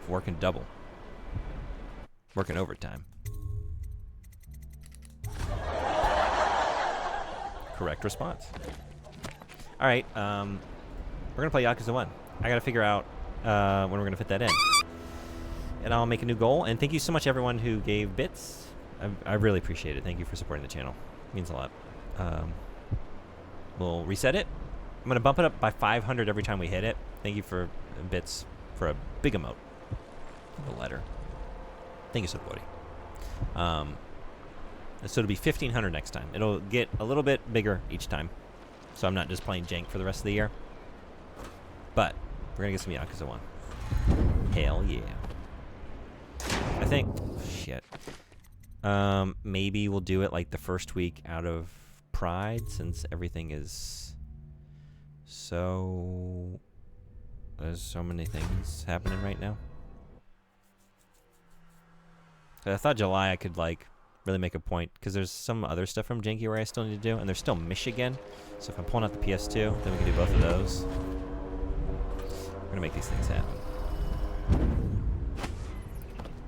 working double. Working overtime. Correct response. All right, we're gonna play Yakuza 1. I gotta figure out when we're gonna fit that in, and I'll make a new goal. And thank you so much, everyone who gave bits. I really appreciate it. Thank you for supporting the channel. It means a lot. We'll reset it. I'm gonna bump it up by 500 every time we hit it. Thank you for bits for a big emote. The letter. Thank you so much, Woody. So it'll be 1,500 next time. It'll get a little bit bigger each time. So I'm not just playing jank for the rest of the year. But we're gonna get some Yakuza 1. Hell yeah. I think, shit. Maybe we'll do it like the first week out of Pride, since everything is so... There's so many things happening right now. I thought July I could like really make a point, because there's some other stuff from Janky where I still need to do, and there's still Michigan. So if I'm pulling out the PS2, then we can do both of those. We're gonna make these things happen.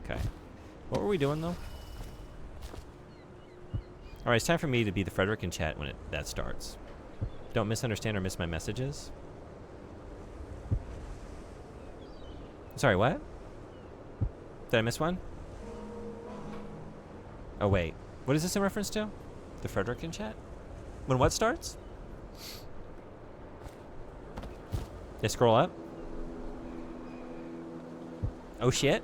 Okay. What were we doing though? Alright, it's time for me to be the Frederick in chat when that starts. Don't misunderstand or miss my messages. Sorry, what? Did I miss one? Oh, wait. What is this in reference to? The Frederick in chat? When what starts? They scroll up? Oh, shit.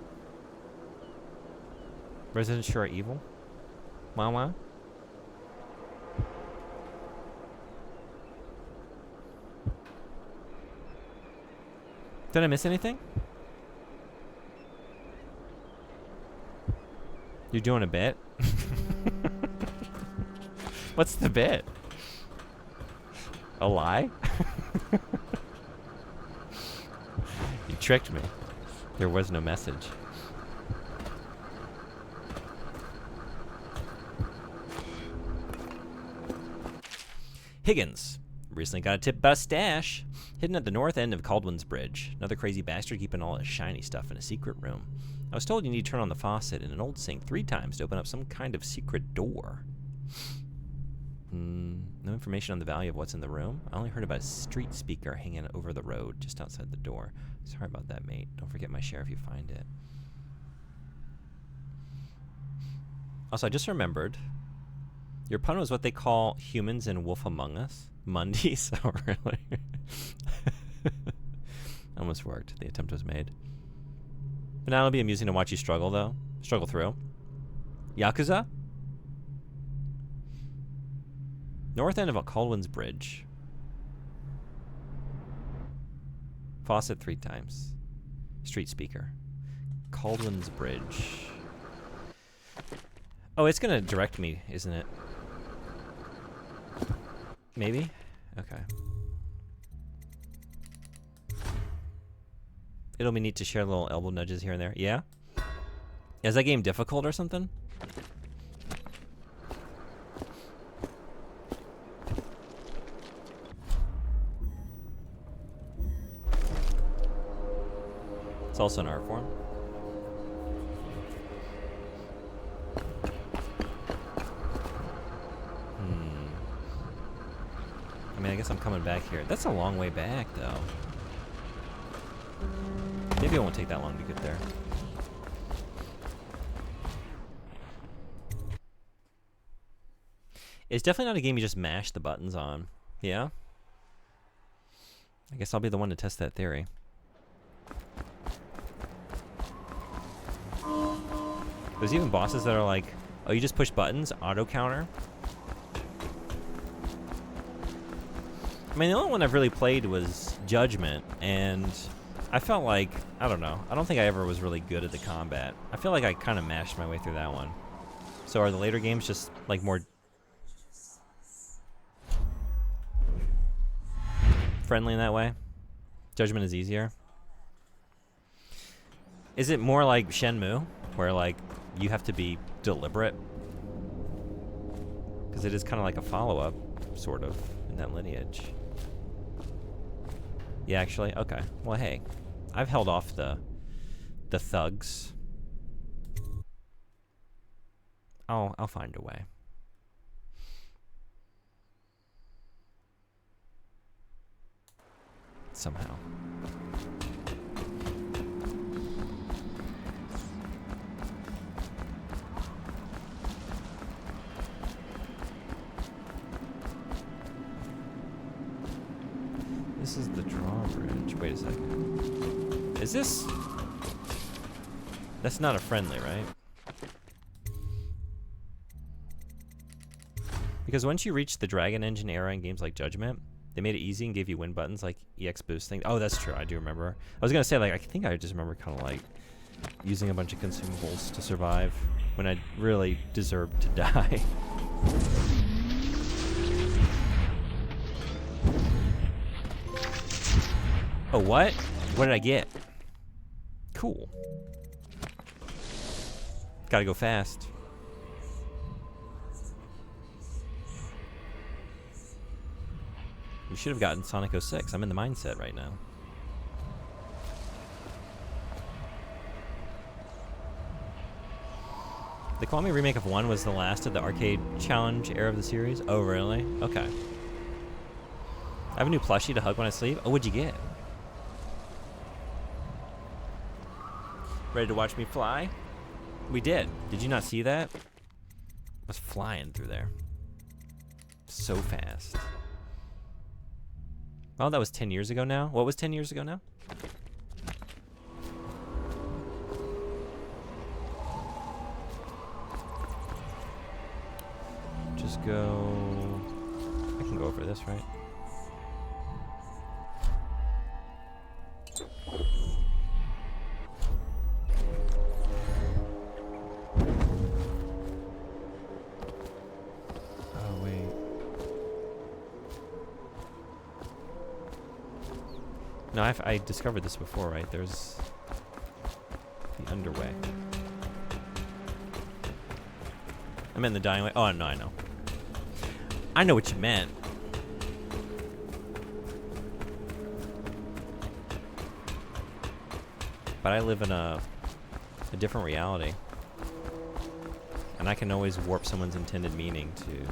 Residents sure are evil? Wow, wow. Did I miss anything? You're doing a bit? What's the bit? A lie? You tricked me. There was no message. Higgins. Recently got a tip about a stash. Hidden at the north end of Caldwell's Bridge. Another crazy bastard keeping all his shiny stuff in a secret room. I was told you need to turn on the faucet in an old sink 3 times to open up some kind of secret door. No information on the value of what's in the room. I only heard about a street speaker hanging over the road just outside the door. Sorry about that, mate. Don't forget my share if you find it. Also, I just remembered. Your pun was what they call humans in Wolf Among Us. Mundies? Oh, really? Almost worked. The attempt was made. But now it'll be amusing to watch you struggle, though. Struggle through. Yakuza? North end of Caldwell's Bridge. Faucet 3 times. Street speaker. Caldwell's Bridge. Oh, it's gonna direct me, isn't it? Maybe? Okay. It'll be neat to share little elbow nudges here and there. Yeah? Is that game difficult or something? It's also an art form. I mean, I guess I'm coming back here. That's a long way back, though. Maybe it won't take that long to get there. It's definitely not a game you just mash the buttons on. Yeah? I guess I'll be the one to test that theory. There's even bosses that are like, oh, you just push buttons, auto counter. I mean, the only one I've really played was Judgment, and I felt like, I don't know, I don't think I ever was really good at the combat. I feel like I kind of mashed my way through that one. So are the later games just like more friendly in that way? Judgment is easier. Is it more like Shenmue, where like you have to be deliberate? Because it is kind of like a follow-up, sort of, in that lineage. Yeah, actually, okay. Well, hey, I've held off the thugs. I'll find a way. Somehow. This is the drawbridge. Wait a second. Is this? That's not a friendly, right? Because once you reach the Dragon Engine era in games like Judgment, they made it easy and gave you win buttons like EX boost thing. Oh, that's true. I do remember. I was gonna say, like, I think I just remember kind of like using a bunch of consumables to survive when I really deserved to die. Oh, what? What did I get? Cool. Gotta go fast. We should have gotten Sonic 06. I'm in the mindset right now. The Kiwami remake of 1 was the last of the arcade challenge era of the series? Oh, really? Okay. I have a new plushie to hug when I sleep. Oh, what'd you get? Ready to watch me fly? We did. Did you not see that? I was flying through there. So fast. Oh, that was 10 years ago now? What was 10 years ago now? Just go... I can go over this, right? Oh, wait. No, I discovered this before, right? There's the underway. I meant the dying way. Oh, no, I know. I know what you meant. But I live in a different reality. And I can always warp someone's intended meaning to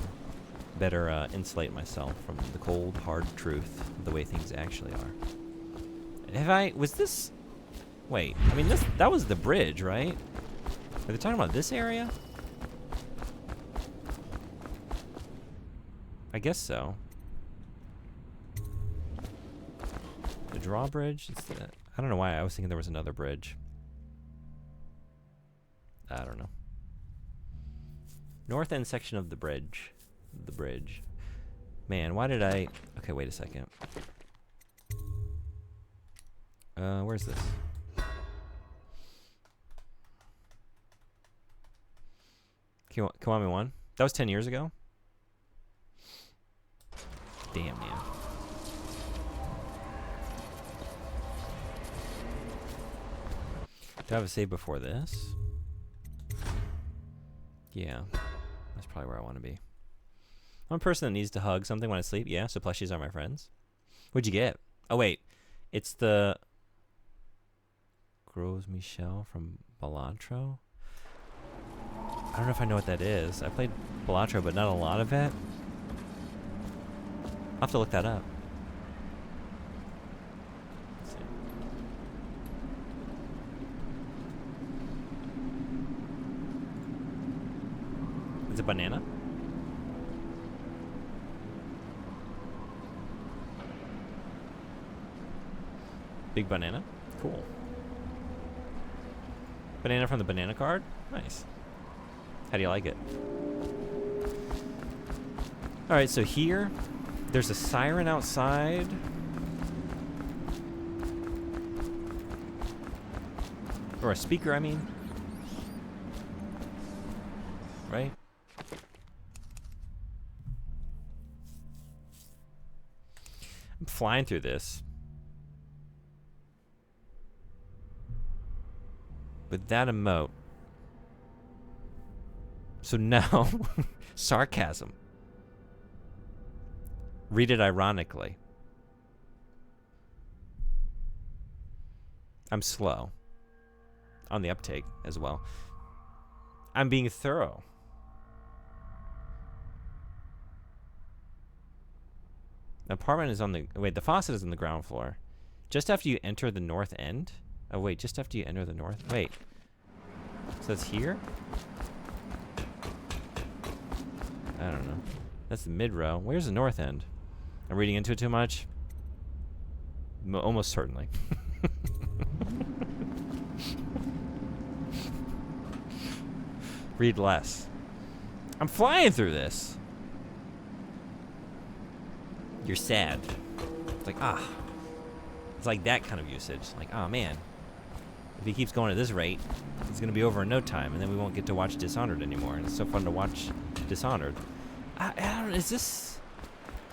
better insulate myself from the cold, hard truth of the way things actually are. Was this... Wait, I mean, that was the bridge, right? Are they talking about this area? I guess so. The drawbridge? I don't know why I was thinking there was another bridge. I don't know. North end section of the bridge. The bridge. Man, why did I... Okay, wait a second. Where's this? Kiwami 1? That was 10 years ago? Damn, man. Do I have a save before this? Yeah. That's probably where I want to be. I'm a person that needs to hug something when I sleep. Yeah, so plushies are my friends. What'd you get? Oh, wait. It's the... Gros Michel from Balatro? I don't know if I know what that is. I played Balatro, but not a lot of it. I'll have to look that up. Let's see. Is it banana? Big banana. Cool. Banana from the banana card? Nice. How do you like it? Alright, so here, there's a siren outside. Or a speaker, I mean. Right? I'm flying through this. With that emote. So now, sarcasm. Read it ironically. I'm slow. On the uptake as well. I'm being thorough. The apartment is on the... Wait, the faucet is on the ground floor. Just after you enter the north end? Oh, wait, just after you enter the north... Wait. So that's here? I don't know. That's the mid-row. Where's the north end? I'm reading into it too much? Almost certainly. Read less. I'm flying through this. You're sad. It's like, ah. It's like that kind of usage. Like, oh man. If he keeps going at this rate, it's going to be over in no time, and then we won't get to watch Dishonored anymore. And it's so fun to watch Dishonored. I don't know, is this...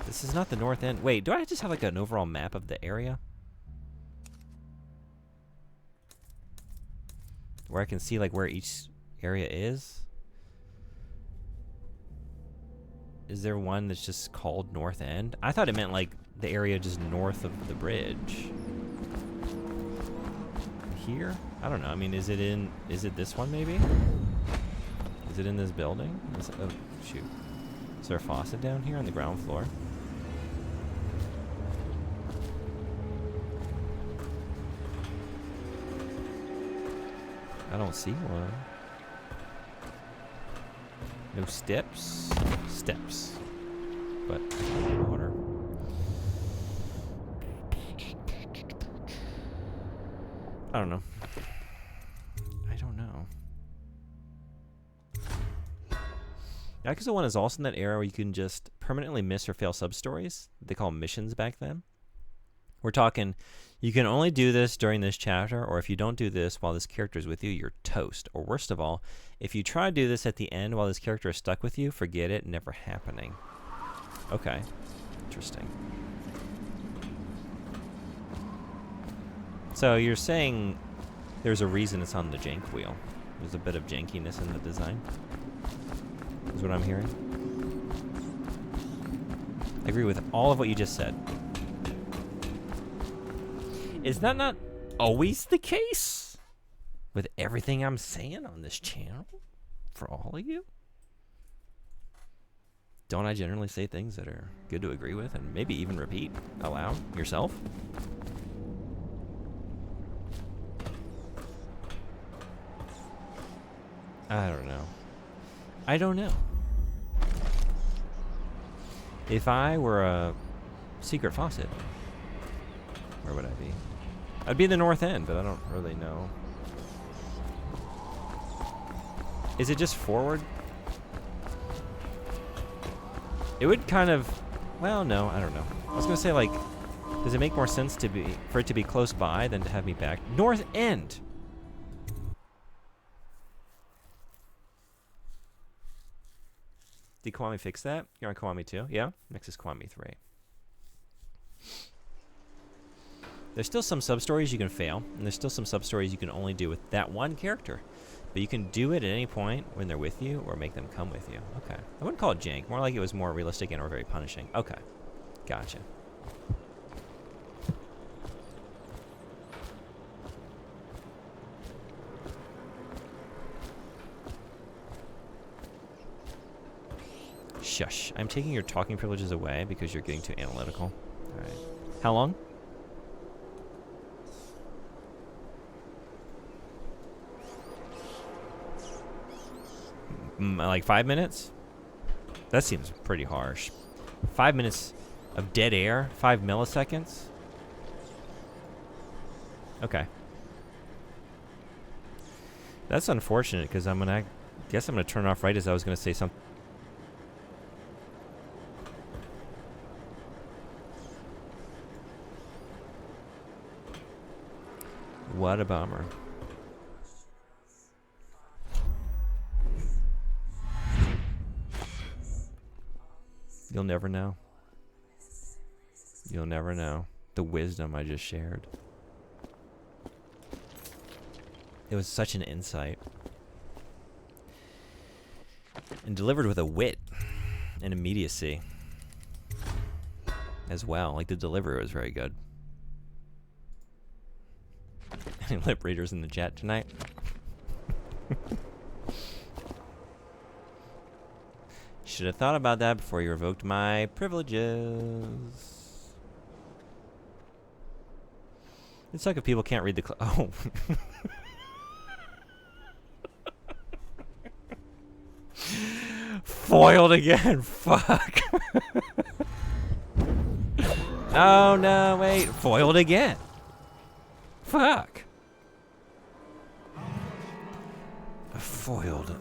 This is not the north end. Wait, do I just have like an overall map of the area? Where I can see like where each area is? Is there one that's just called North End? I thought it meant like the area just north of the bridge. Here? I don't know. I mean, is it this one maybe? Is it in this building? Oh, shoot. Is there a faucet down here on the ground floor? I don't see one. No steps. Steps. But water. I don't know. I don't know. Yakuza 1 is also in that era where you can just permanently miss or fail sub-stories. They call them missions back then. We're talking, you can only do this during this chapter, or if you don't do this while this character is with you, you're toast. Or worst of all, if you try to do this at the end while this character is stuck with you, forget it, never happening. Okay. Interesting. So you're saying there's a reason it's on the jank wheel. There's a bit of jankiness in the design. Is what I'm hearing. I agree with all of what you just said. Is that not always the case with everything I'm saying on this channel for all of you? Don't I generally say things that are good to agree with and maybe even repeat aloud yourself? I don't know. I don't know. If I were a secret faucet, where would I be? I'd be in the north end, but I don't really know. Is it just forward? It would kind of... Well, no, I don't know. I was going to say, like, does it make more sense for it to be close by than to have me back? North end! Did Kiwami fix that? You're on Kiwami 2? Yeah? Next is Kiwami 3. There's still some sub-stories you can fail, and there's still some sub-stories you can only do with that one character. But you can do it at any point when they're with you, or make them come with you. Okay. I wouldn't call it jank. More like it was more realistic and or very punishing. Okay. Gotcha. Shush. I'm taking your talking privileges away because you're getting too analytical. Alright. How long? Like 5 minutes? That seems pretty harsh. 5 minutes of dead air? 5 milliseconds? Okay. That's unfortunate because I guess I'm gonna turn off right as I was gonna say something. What a bummer. You'll never know. You'll never know the wisdom I just shared. It was such an insight. And delivered with a wit and immediacy as well. Like the delivery was very good. Any lip readers in the chat tonight? Should have thought about that before you revoked my privileges. It's like if people can't read the oh. Foiled again. Fuck. Oh no, wait. Foiled again. Fuck. Foiled the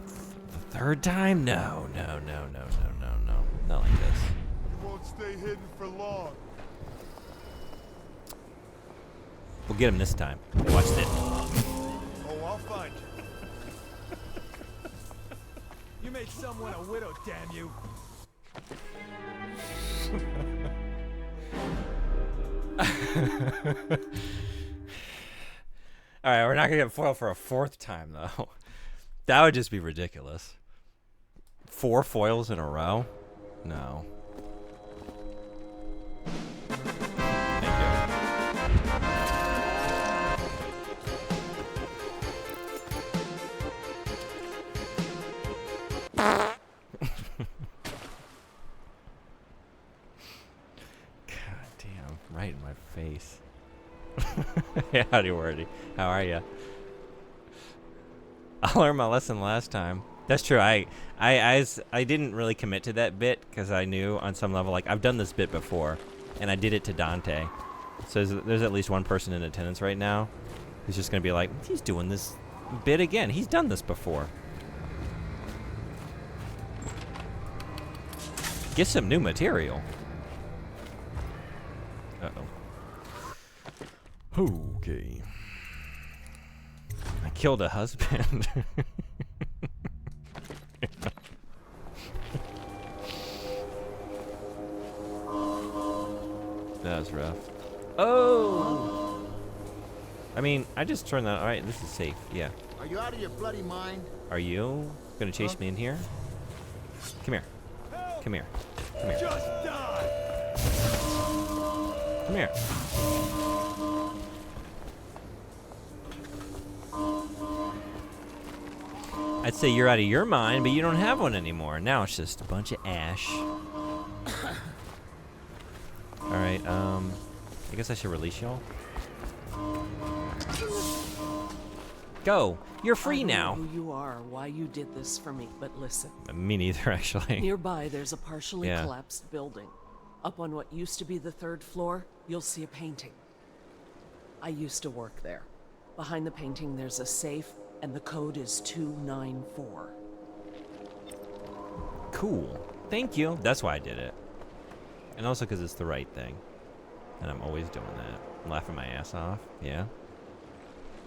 third time? No. Not like this. You won't stay hidden for long. We'll get him this time. Watch this. Oh, I'll find you. You made someone a widow, damn you. Alright, we're not gonna get foiled for a fourth time, though. That would just be ridiculous. 4 foils in a row? No. Thank you. God damn, right in my face. Hey, howdy, wordy. How are ya? I learned my lesson last time. That's true. I didn't really commit to that bit because I knew on some level, like, I've done this bit before, and I did it to Dante. So there's at least one person in attendance right now who's just gonna be like, he's doing this bit again. He's done this before. Get some new material. Uh-oh. Okay. I killed a husband. That was rough. Oh! I mean, I just turned that. Alright, this is safe. Yeah. Are you out of your bloody mind? Are you gonna chase me in here? Come here. Come here. Come here. Just die. Come here. I'd say you're out of your mind, but you don't have one anymore. Now it's just a bunch of ash. Alright, I guess I should release y'all. Go! You're free now! I don't know who you are, why you did this for me, but listen. Me neither, actually. Nearby, there's a partially collapsed building. Up on what used to be the 3rd floor, you'll see a painting. I used to work there. Behind the painting, there's a safe, and the code is 294. Cool. Thank you. That's why I did it. And also because it's the right thing. And I'm always doing that. I'm laughing my ass off. Yeah.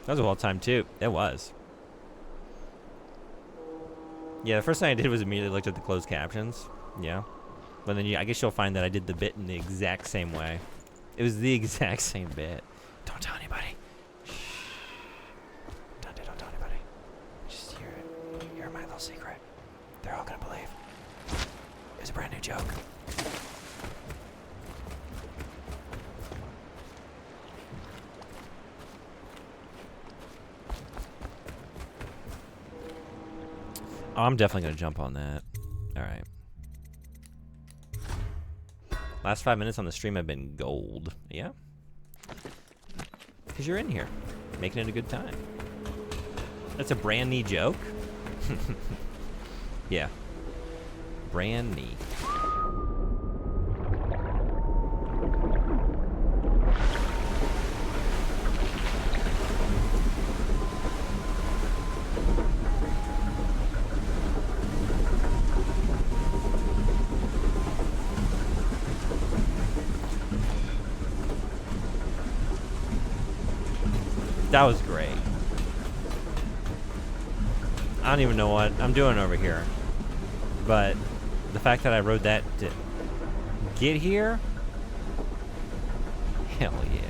That was a wild time, too. It was. Yeah, the first thing I did was immediately looked at the closed captions. Yeah. But then I guess you'll find that I did the bit in the exact same way. It was the exact same bit. Don't tell anybody. Shh. Don't tell anybody. Just hear it. Hear my little secret. They're all gonna believe. It was a brand new joke. Oh, I'm definitely gonna jump on that. Alright. Last 5 minutes on the stream have been gold. Yeah? Because you're in here. Making it a good time. That's a brand new joke? Yeah. Brand new. That was great. I don't even know what I'm doing over here. But the fact that I rode that to get here, hell yeah.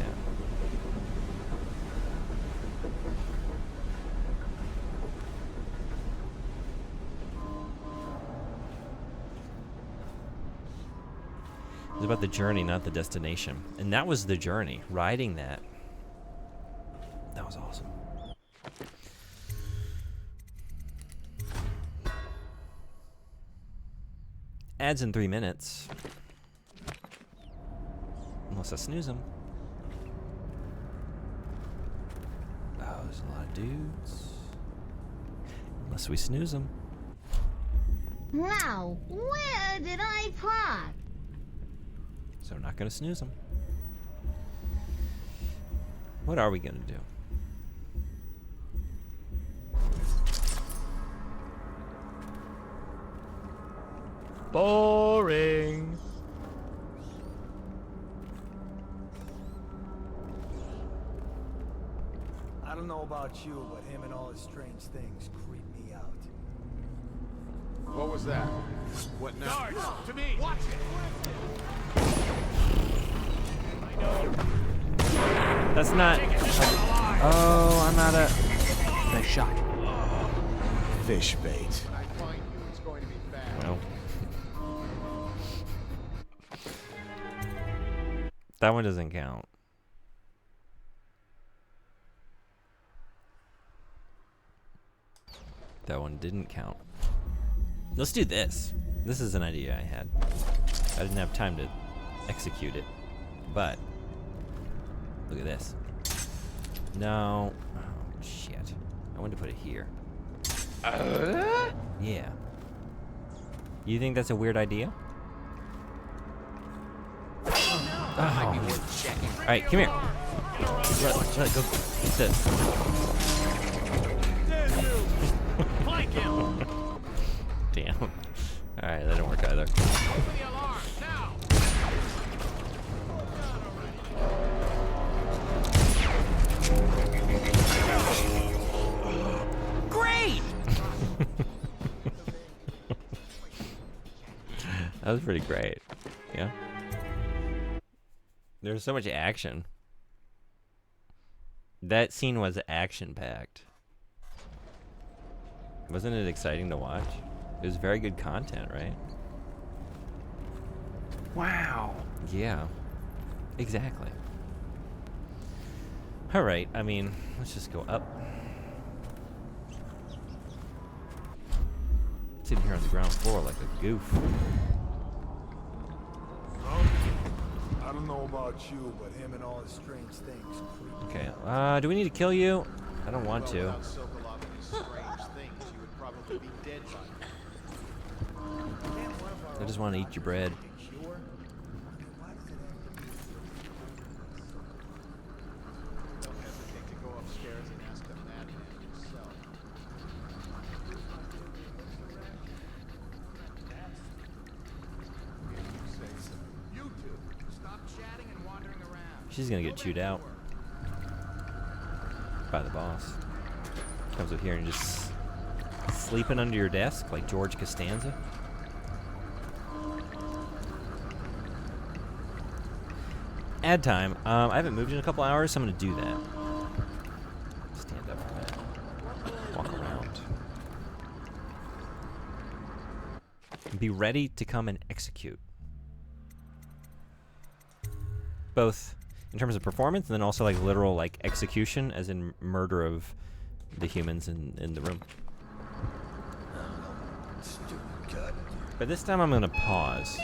It's about the journey, not the destination. And that was the journey, riding that. That was awesome. Ads in 3 minutes. Unless I snooze them. Oh, there's a lot of dudes. Unless we snooze them. Now, where did I park? So we're not gonna snooze them. What are we gonna do? Boring. I don't know about you, but him and all his strange things creep me out. What was that? What now? Guards, to me! Watch it! That's not. Oh, I'm out of. Nice shot. Fish bait. Well. That one doesn't count. That one didn't count. Let's do this. This is an idea I had. I didn't have time to execute it, but look at this. No. Oh, shit. I wanted to put it here. Yeah. You think that's a weird idea? Oh. Alright, come here. Let go. Get this. Damn. Alright, that didn't work either. Great! That was pretty great. Yeah. There was so much action. That scene was action-packed. Wasn't it exciting to watch? It was very good content, right? Wow. Yeah. Exactly. Alright, I mean, let's just go up. Sitting here on the ground floor like a goof. I don't know about you, but him and all his strange things creep me Okay, out. do we need to kill you? I don't want to. Without Sokolov and his strange things, you would probably be dead by now. I just want to eat your bread. Don't hesitate to go upstairs and ask the madman himself. You two, stop chatting and wandering around. She's gonna get chewed out by the boss. Comes up here and just sleeping under your desk like George Costanza. Ad time. I haven't moved in a couple hours, so I'm gonna do that. Stand up for a minute. Walk around. And be ready to come and execute. Both in terms of performance and then also like literal like execution, as in murder of the humans in the room. But this time I'm gonna pause.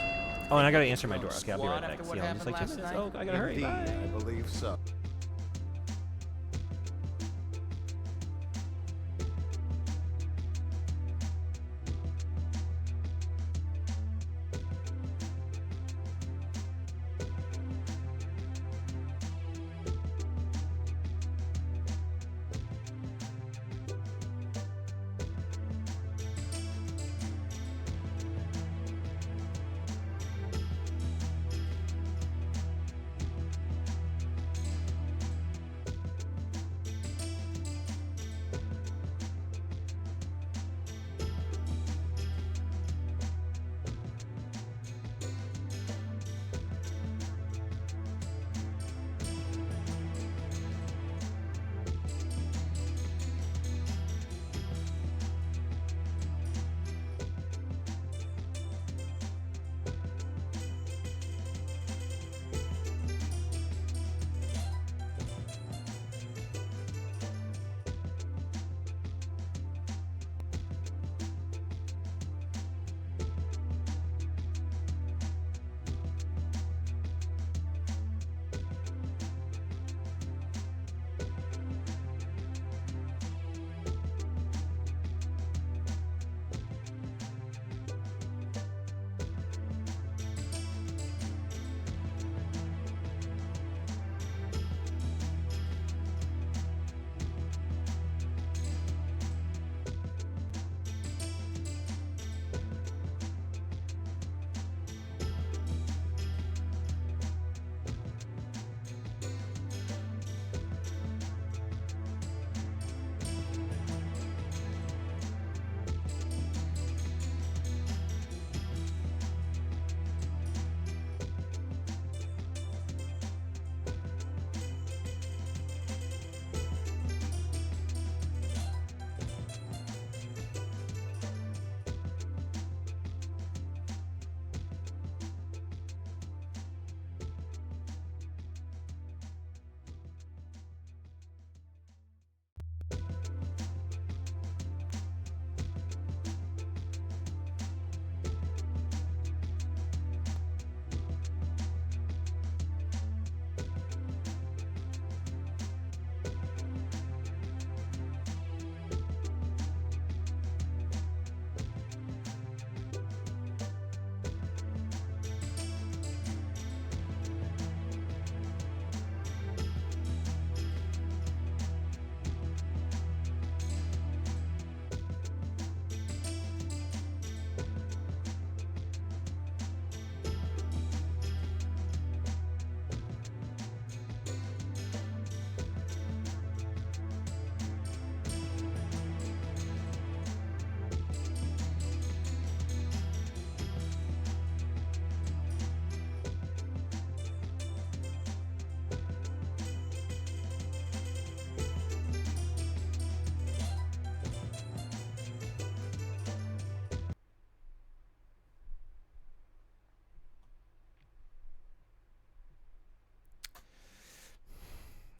Oh, and I gotta answer my door. Okay, I'll be right back. See you in just like 2 minutes. Oh, I gotta hurry. Indeed, Bye. I believe so.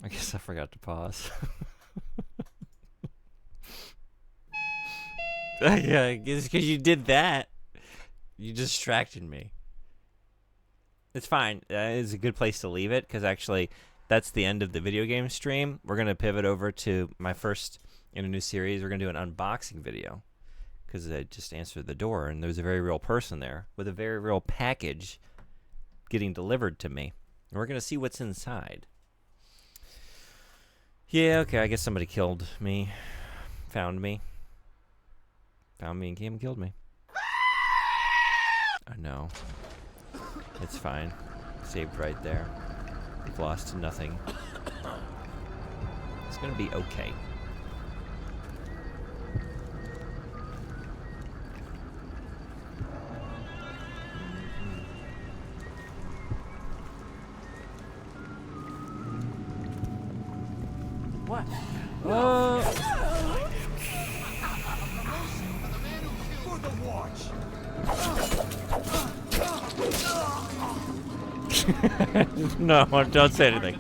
I guess I forgot to pause. Yeah, it's because you did that. You distracted me. It's fine. It's a good place to leave it because actually that's the end of the video game stream. We're going to pivot over to my first in a new series. We're going to do an unboxing video because I just answered the door and there's a very real person there with a very real package getting delivered to me. And we're going to see what's inside. Yeah, okay, I guess somebody killed me. Found me and came and killed me. I know. It's fine. Saved right there. We've lost to nothing. It's gonna be okay. What? For the watch. No, don't say anything.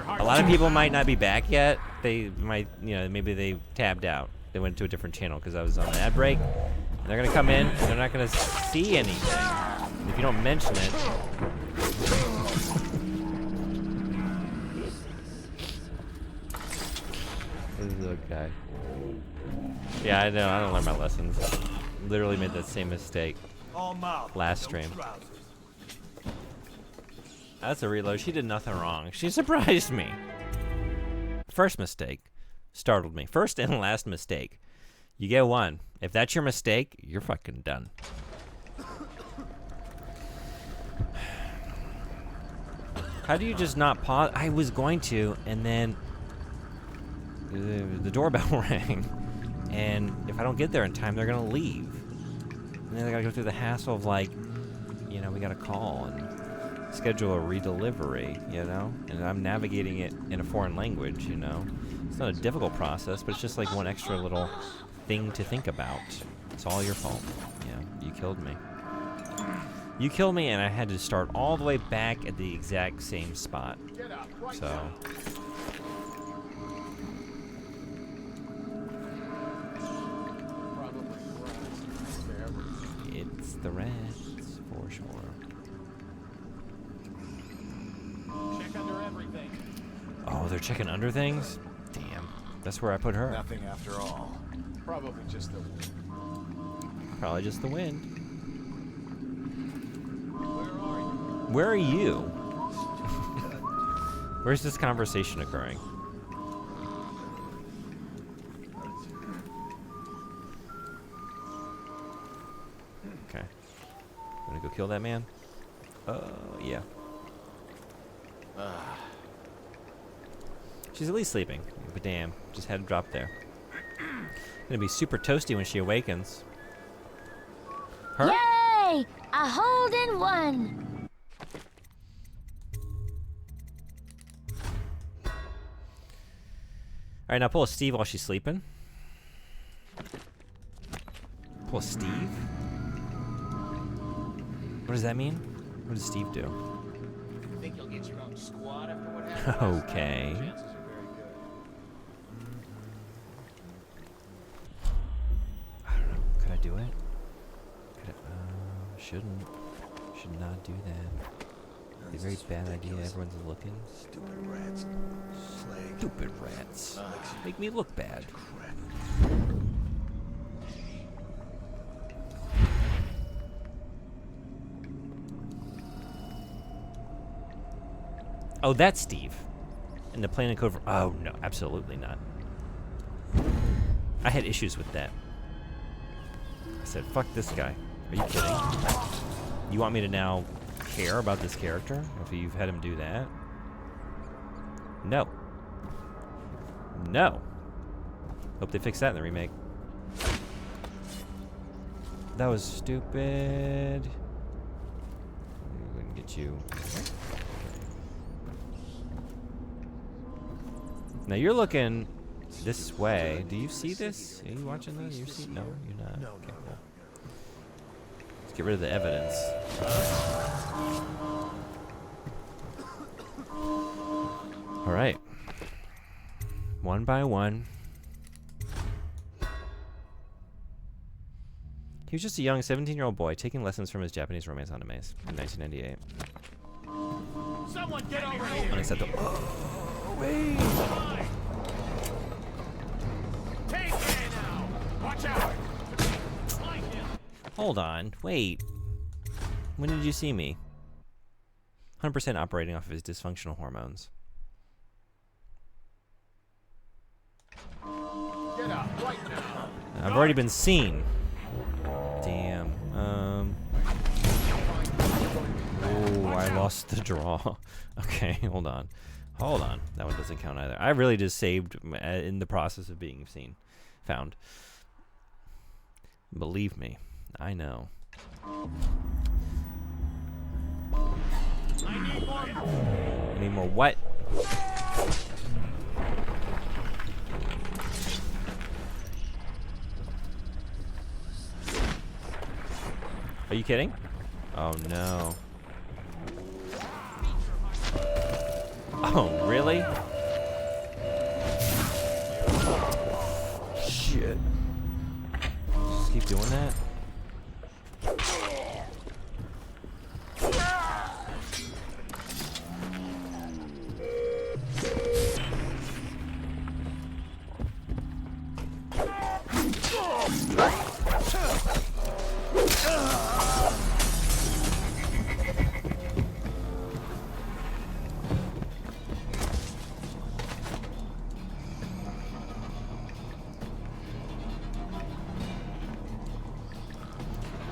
A lot of people might not be back yet. They might, maybe they tabbed out. They went to a different channel because I was on an ad break. And they're gonna come in and they're not gonna see anything if you don't mention it. This is okay. Yeah, I know. I don't learn my lessons. Literally made that same mistake last stream. That's a reload. She did nothing wrong. She surprised me. First mistake startled me. First and last mistake. You get one. If that's your mistake, you're fucking done. How do you just not pause? I was going to, and then the doorbell rang. And if I don't get there in time, they're gonna leave. And then I gotta go through the hassle of like, we gotta call and schedule a redelivery, And I'm navigating it in a foreign language, It's not a difficult process, but it's just like one extra little thing to think about. It's all your fault. You killed me. You killed me and I had to start all the way back at the exact same spot. So... It's the rats, for sure. Check under everything. Oh, they're checking under things? Damn. That's where I put her. Nothing after all. Probably just the wind. Probably just the wind. Where are you? Where's this conversation occurring? Okay. Gonna go kill that man? Yeah. She's at least sleeping, but damn, just had to drop there. Gonna be super toasty when she awakens. Her? Yay! A hole-in-one! Alright, now pull a Steve while she's sleeping. Pull a Steve? What does that mean? What does Steve do? You think you'll get your own squad after what happened? Okay. Chances are very good. I don't know. Could I do it? Could I, shouldn't. Should not do that. It's a very bad idea. Everyone's looking. Stupid rats. Plague. Stupid rats. Make me look bad. Oh, that's Steve. And the plan and code for... Oh, no. Absolutely not. I had issues with that. I said, fuck this guy. Are you kidding? You want me to now care about this character after you've had him do that? No. No. Hope they fix that in the remake. That was stupid. We wouldn't get you. Now you're looking this way. Do you see this? Are you watching that? You see? No, you're not. No, okay, no, cool. Let's get rid of the evidence. All right. One by one. He was just a young 17-year-old boy taking lessons from his Japanese romance animes in 1998. Someone get over here! Unacceptable. Oh, wait. Take it now! Watch out! Hold on. Wait. When did you see me? 100% operating off of his dysfunctional hormones. Get up right now! I've already been seen. Damn. Oh, I lost the draw. Okay, hold on. Hold on. That one doesn't count either. I really just saved in the process of being found. Believe me, I know. I need more. I need more what? Are you kidding? Oh no. Oh, really? Shit. Just keep doing that?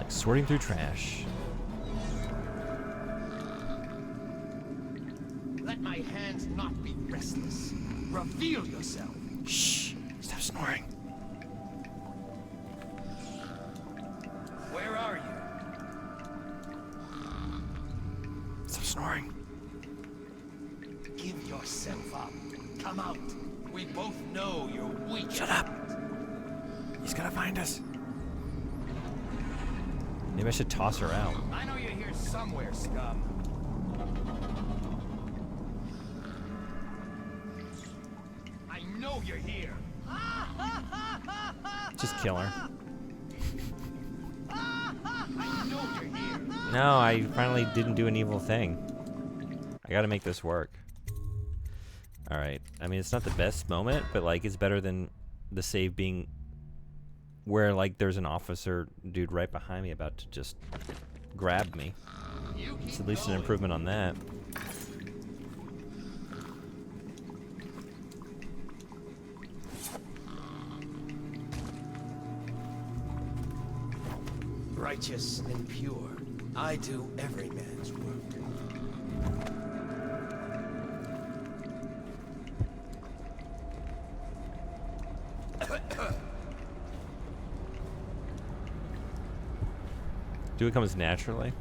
Sorting through trash. Let my hands not be restless. Reveal yourself. Shh. Stop snoring. Where are you? Stop snoring. Give yourself up. Come out. We both know you're weak. Shut up. He's gonna find us. Maybe I should toss her out. I know you're here somewhere, scum. I know you're here. Just kill her. I know you're here. No, I finally didn't do an evil thing. I gotta make this work. Alright. I mean, it's not the best moment, but, like, it's better than the save being where, like, there's an officer dude right behind me about to just grab me. It's at least an improvement on that. Righteous and pure, I do every man's work. Do it comes naturally.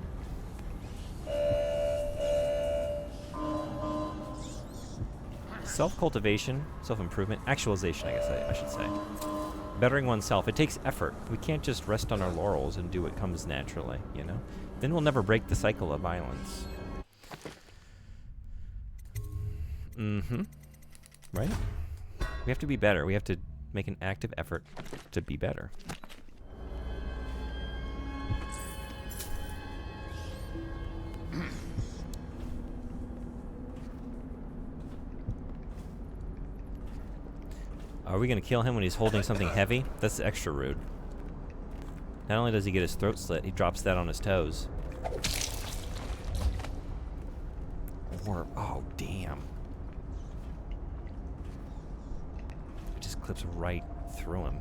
Self-cultivation, self-improvement, actualization, I guess I should say. Bettering oneself. It takes effort. We can't just rest on our laurels and do what comes naturally, you know? Then we'll never break the cycle of violence. Mm-hmm. Right? We have to be better. We have to make an active effort to be better. Are we gonna kill him when he's holding something heavy? That's extra rude. Not only does he get his throat slit, he drops that on his toes. Or, oh damn. It just clips right through him.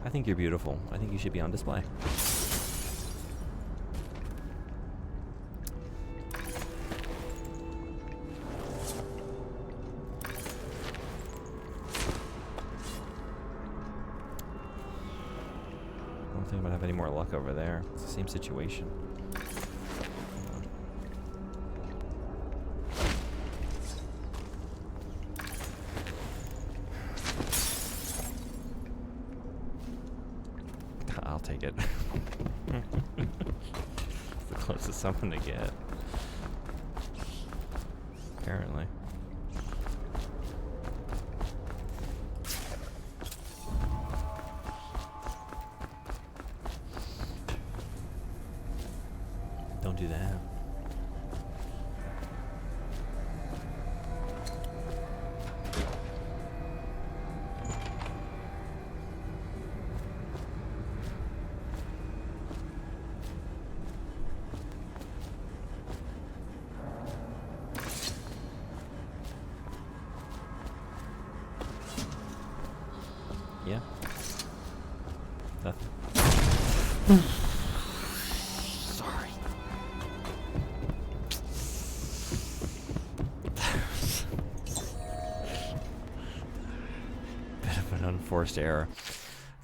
I think you're beautiful. I think you should be on display. I don't think I'm gonna have any more luck over there. It's the same situation. I'll take it. It's the closest I'm gonna get. Apparently. Don't do that. Yeah. Nothing. Sorry. Bit of an unforced error.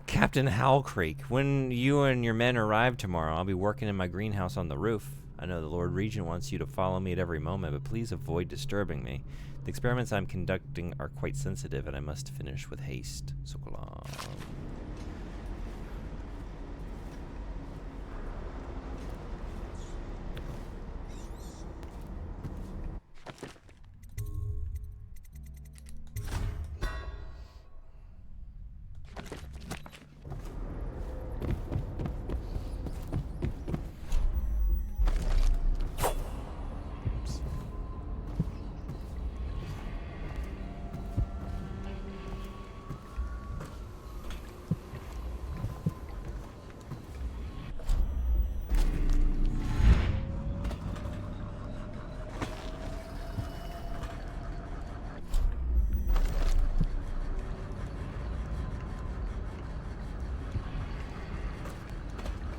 Captain Howell Creek, when you and your men arrive tomorrow, I'll be working in my greenhouse on the roof. I know the Lord Regent wants you to follow me at every moment, but please avoid disturbing me. The experiments I'm conducting are quite sensitive, and I must finish with haste. Sokolov.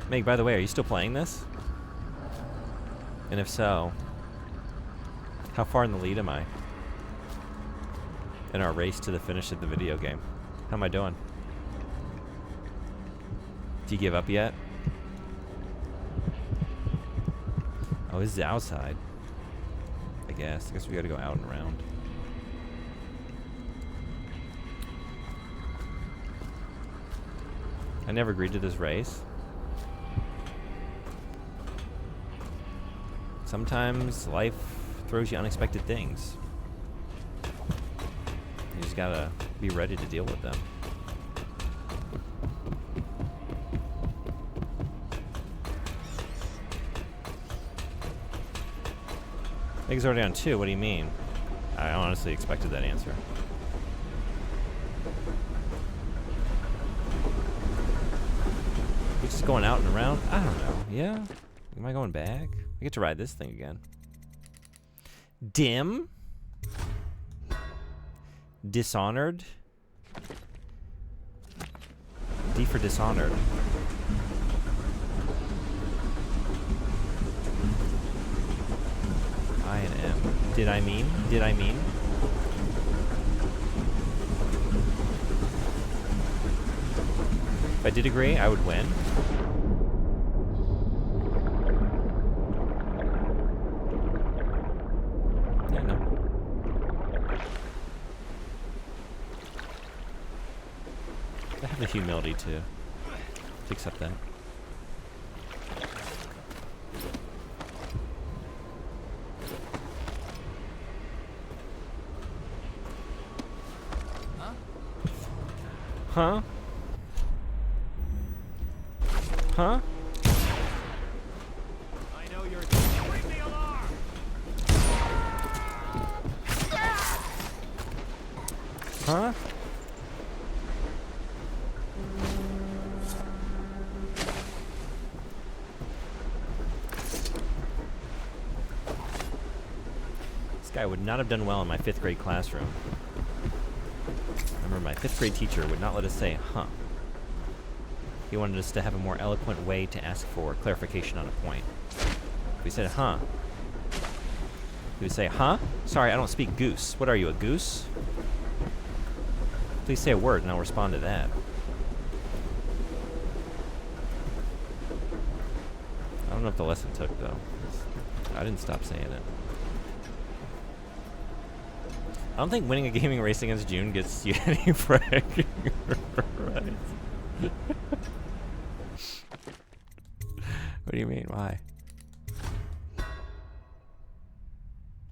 Meg, by the way, are you still playing this? And if so, how far in the lead am I in our race to the finish of the video game? How am I doing? Do you give up yet? Oh, this is outside. I guess we gotta go out and around. I never agreed to this race. Sometimes life throws you unexpected things. You just gotta be ready to deal with them. Meg's already on 2, what do you mean? I honestly expected that answer. We're just going out and around? I don't know. Yeah? Am I going back? I get to ride this thing again. Dim? Dishonored? D for Dishonored. I and M. Did I mean? Did I mean? If I did agree, I would win. Yeah, no. I have the humility to accept that. Huh? Huh? I know you're. Bring the alarm! Huh? This guy would not have done well in my 5th grade classroom. Remember, my 5th grade teacher would not let us say, huh. He wanted us to have a more eloquent way to ask for clarification on a point. If we said, huh, he would say, huh? Sorry, I don't speak goose. What are you, a goose? Please say a word and I'll respond to that. I don't know if the lesson took, though. I didn't stop saying it. I don't think winning a gaming race against June gets you any bragging rights. What do you mean? Why?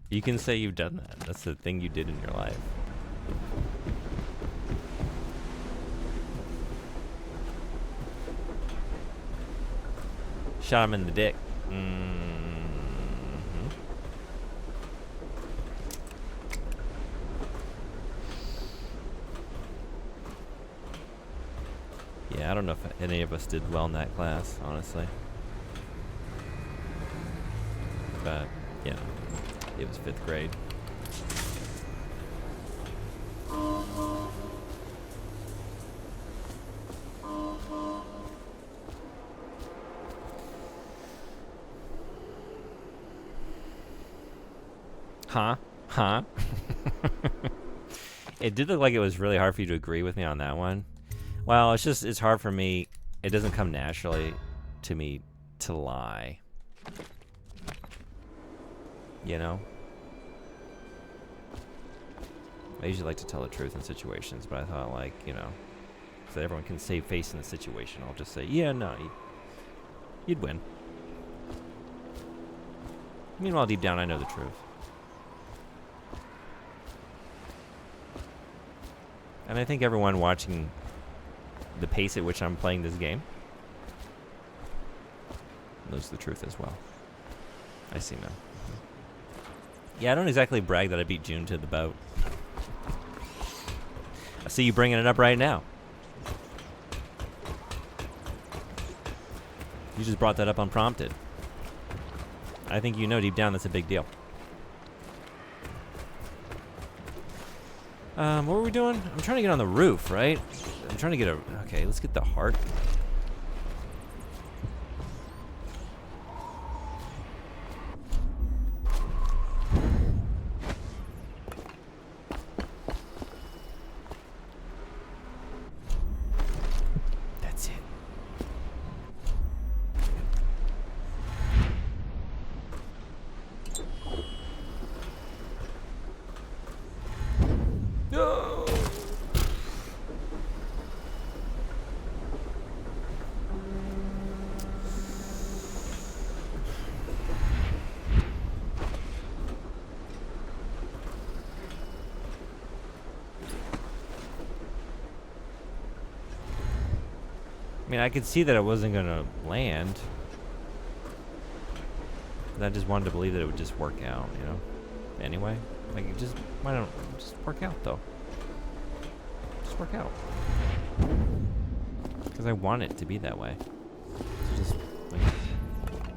You can say you've done that. That's the thing you did in your life. Shot him in the dick. Yeah, I don't know if any of us did well in that class, honestly. But, you know, it was 5th grade. Huh? Huh? It did look like it was really hard for you to agree with me on that one. Well, it's hard for me. It doesn't come naturally to me to lie. You know? I usually like to tell the truth in situations, but I thought, like, you know, so that everyone can save face in the situation, I'll just say, yeah, no, you'd win. Meanwhile, deep down, I know the truth. And I think everyone watching the pace at which I'm playing this game knows the truth as well. I see now. Yeah, I don't exactly brag that I beat June to the boat. I see you bringing it up right now. You just brought that up unprompted. I think you know deep down that's a big deal. What were we doing? I'm trying to get on the roof, right? I'm trying to get a... Okay, let's get the heart. That's it. No! I mean, I could see that it wasn't gonna land. But I just wanted to believe that it would just work out, you know? Anyway, like, it just, why don't it just work out, though? Just work out. Because I want it to be that way. So just, like,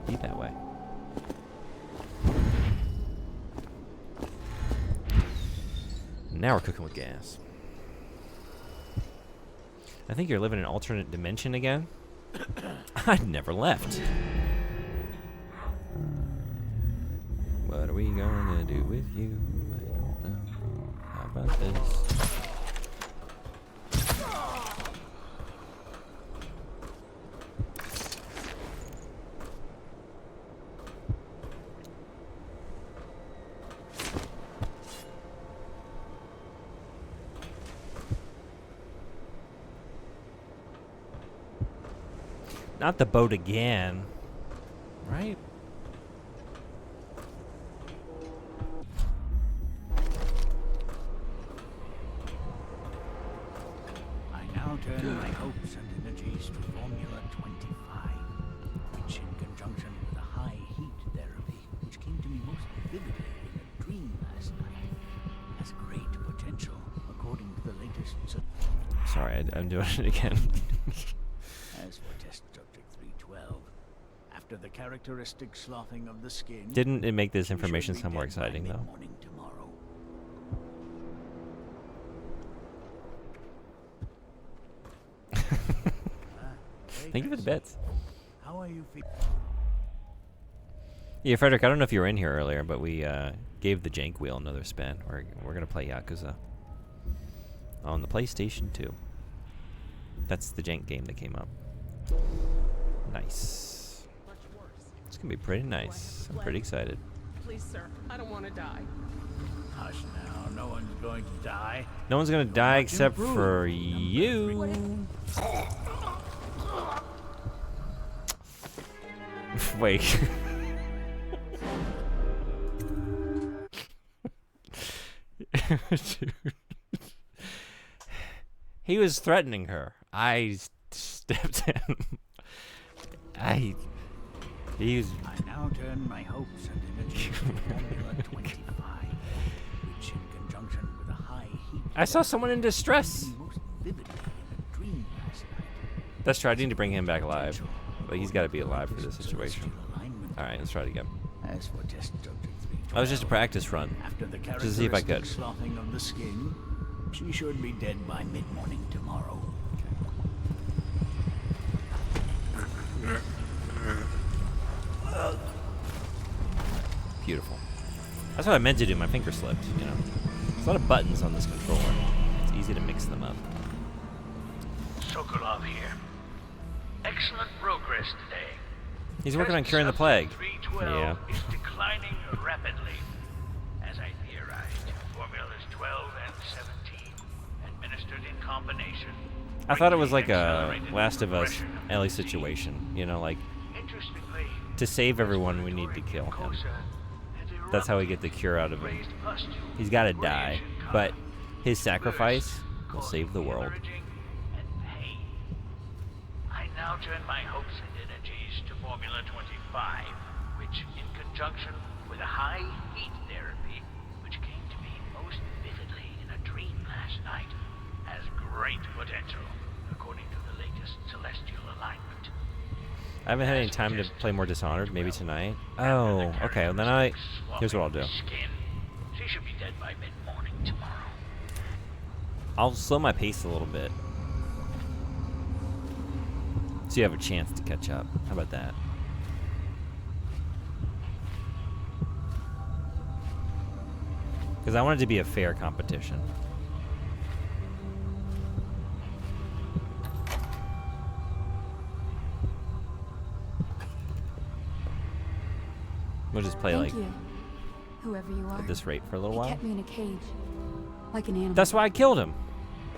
be that way. Now we're cooking with gas. I think you're living in an alternate dimension again. I'd never left. What are we gonna do with you? I don't know. How about this? Not the boat again, right? I now turn my hopes and energies to Formula 25, which in conjunction with the high heat therapy, which came to me most vividly in a dream last night, has great potential, according to the latest... Sorry, I'm doing it again. As for test subject 312, after the characteristic sloughing of the skin... Didn't it make this information sound more exciting, though? Morning tomorrow. Thank you for the bits. How are you feeling? Yeah, Frederick, I don't know if you were in here earlier, but we gave the jank wheel another spin. We're going to play Yakuza on the PlayStation 2. That's the jank game that came up. Nice. It's going to be pretty nice. I'm pretty excited. Please, sir, I don't want to die. Hush now, no one's going to die. No one's going to die except for you. Wait. Dude. He was threatening her. I stepped in. He was. I now turn my hopes and energies to Formula 25, which in conjunction with a high heat... I saw someone in distress. ...most vividly in a dream last night. Let's try. I need to bring him back alive. But he's got to be alive for this situation. Alright, let's try it again. As for test subject 3, That was just a practice run. after the Just to see if I could. sloughing of the skin, she should be dead by mid-morning tomorrow. Beautiful. That's what I meant to do. My finger slipped, you know. There's a lot of buttons on this controller. It's easy to mix them up. Sokolov here. Excellent progress today. He's working on curing the plague. 312 Yeah. is declining rapidly. As I theorized, formulas 12 and 17, administered in combination. I thought it was like a Last of Us Ellie situation. You know, like, to save everyone, we need to kill him. That's how we get the cure out of him. He's got to die, but his sacrifice will save the world. I now turn my hopes and energies to Formula 25, which, in conjunction with a high heat therapy, which came to me most vividly in a dream last night, has great potential, according to the latest celestial alignment. I haven't had any time to play more Dishonored. Maybe tonight. Oh, okay. Well, then here's what I'll do. She should be dead by mid-morning tomorrow. I'll slow my pace a little bit, so you have a chance to catch up. How about that? Because I want it to be a fair competition. We'll just play Thank like you, whoever you are. at this rate for a little He while. kept me in a cage, like an animal. That's why I killed him.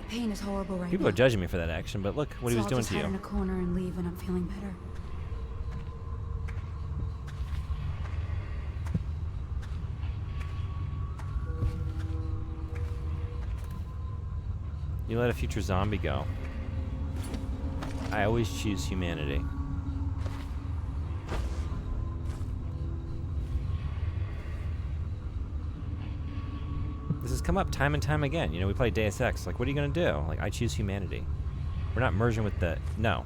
The pain is horrible right People now. are judging me for that action, but look what he was I'll doing just to hide in you. a corner and leave when I'm feeling better. You let a future zombie go. I always choose humanity. This has come up time and time again. You know, we play Deus Ex. Like, what are you going to do? Like, I choose humanity. We're not merging with the... No.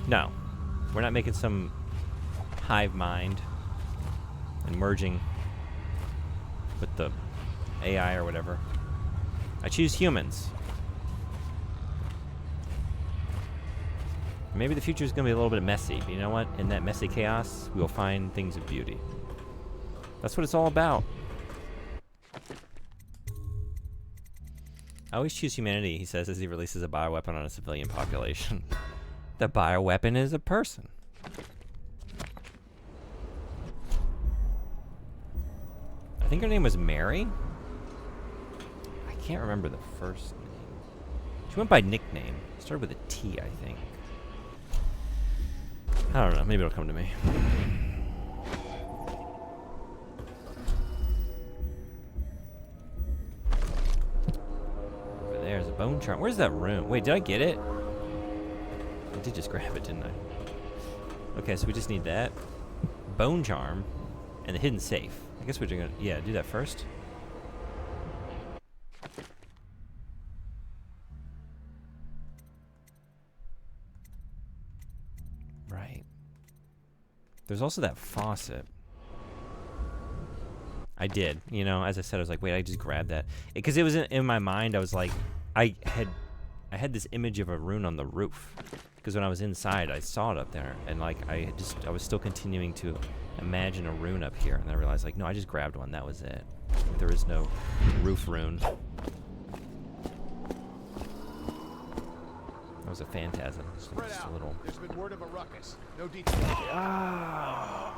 No. We're not making some hive mind and merging with the AI or whatever. I choose humans. Maybe the future is going to be a little bit messy, but you know what? In that messy chaos, we will find things of beauty. That's what it's all about. I always choose humanity, he says, as he releases a bioweapon on a civilian population. The bioweapon is a person. I think her name was Mary? I can't remember the first name. She went by nickname. Started with a T, I think. I don't know. Maybe it'll come to me. Over there's a bone charm. Where's that room? Wait, did I get it? I did just grab it, didn't I? Okay, so we just need that. Bone charm. And the hidden safe. I guess we're gonna... Yeah, do that first. Right. There's also that faucet. I did. You know, as I said, I was like, wait, I just grabbed that. Because it was in my mind, I was like, I had this image of a rune on the roof. Because when I was inside, I saw it up there. And like, I was still continuing to imagine a rune up here. And then I realized, like, no, I just grabbed one. That was it. There is no roof rune. That was a phantasm. Spread Just a out. little... There's been word of a ruckus. No details. Ah.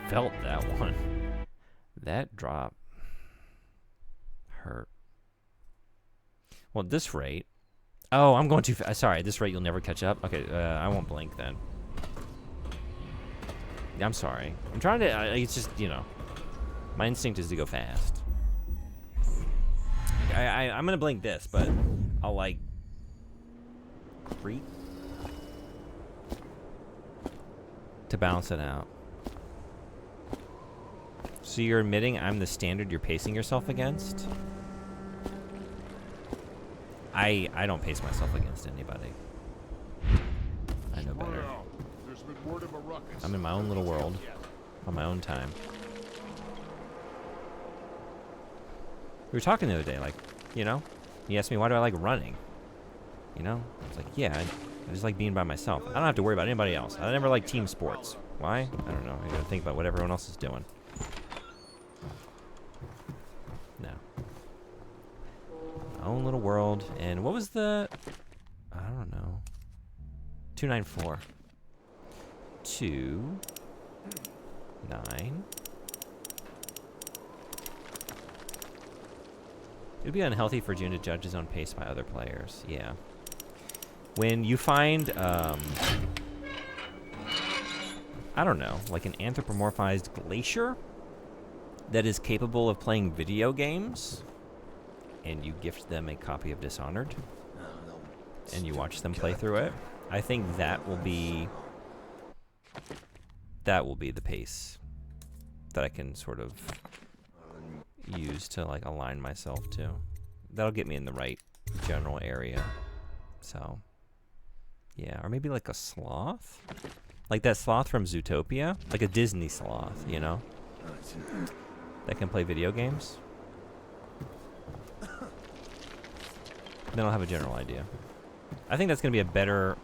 Felt that one. That drop hurt. Well, at this rate... Oh, I'm going too fast. Sorry, at this rate you'll never catch up. Okay, I won't blink then. I'm sorry. I'm trying to... it's just, you know... My instinct is to go fast. I'm gonna blink this, but I'll, like... Freak? To balance it out. So you're admitting I'm the standard you're pacing yourself against? I don't pace myself against anybody. I know better. I'm in my own little world, on my own time. We were talking the other day, like, you know, he asked me, why do I like running? You know? It's like, yeah, I just like being by myself. I don't have to worry about anybody else. I never like team sports. Why? I don't know. I gotta think about what everyone else is doing. No. My own little world. And what was the... I don't know. 294. 2... 9... It would be unhealthy for June to judge his own pace by other players. Yeah. When you find, I don't know, like an anthropomorphized glacier that is capable of playing video games, and you gift them a copy of Dishonored, and you watch them play through it, I think that will be the pace that I can sort of use to like align myself to. That'll get me in the right general area. So yeah, or maybe like a sloth, like that sloth from Zootopia, like a Disney sloth, you know, that can play video games. Then I'll have a general idea. I think that's gonna be a better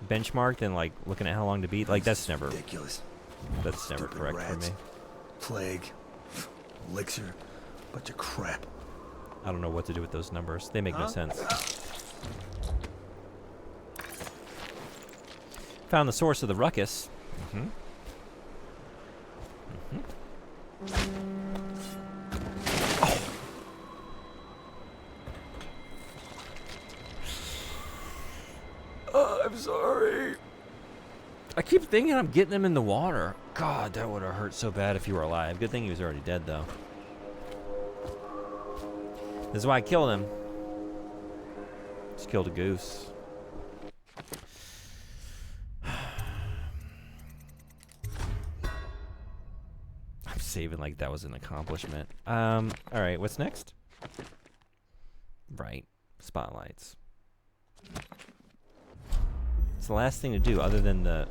benchmark than like looking at how long to beat. Like that's never ridiculous. That's never correct for me. Plague. Elixir, bunch of crap. I don't know what to do with those numbers. They make no sense. Found the source of the ruckus. Oh. Oh, I'm sorry. I keep thinking I'm getting him in the water. God, that would have hurt so bad if you were alive. Good thing he was already dead, though. This is why I killed him. Just killed a goose. I'm saving like that was an accomplishment. Alright, what's next? Right. Spotlights. It's the last thing to do other than the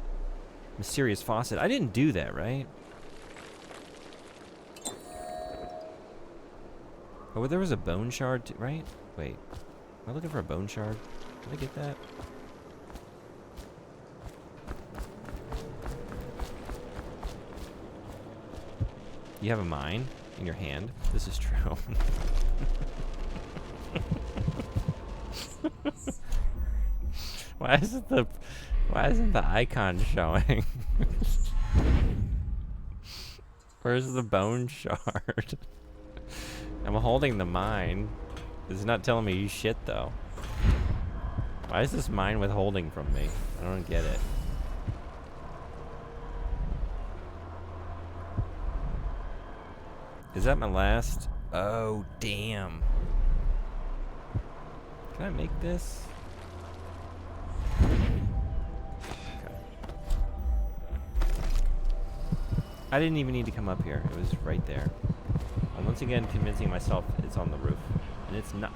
mysterious faucet. I didn't do that, right? Oh, well, there was a bone shard, right? Wait. Am I looking for a bone shard? Did I get that? You have a mine in your hand. This is true. Why isn't the icon showing? Where's the bone shard? I'm holding the mine. It's not telling me you shit though. Why is this mine withholding from me? I don't get it. Is that my last? Oh, damn. Can I make this? Okay. I didn't even need to come up here. It was right there. I'm once again convincing myself it's on the roof. And it's not.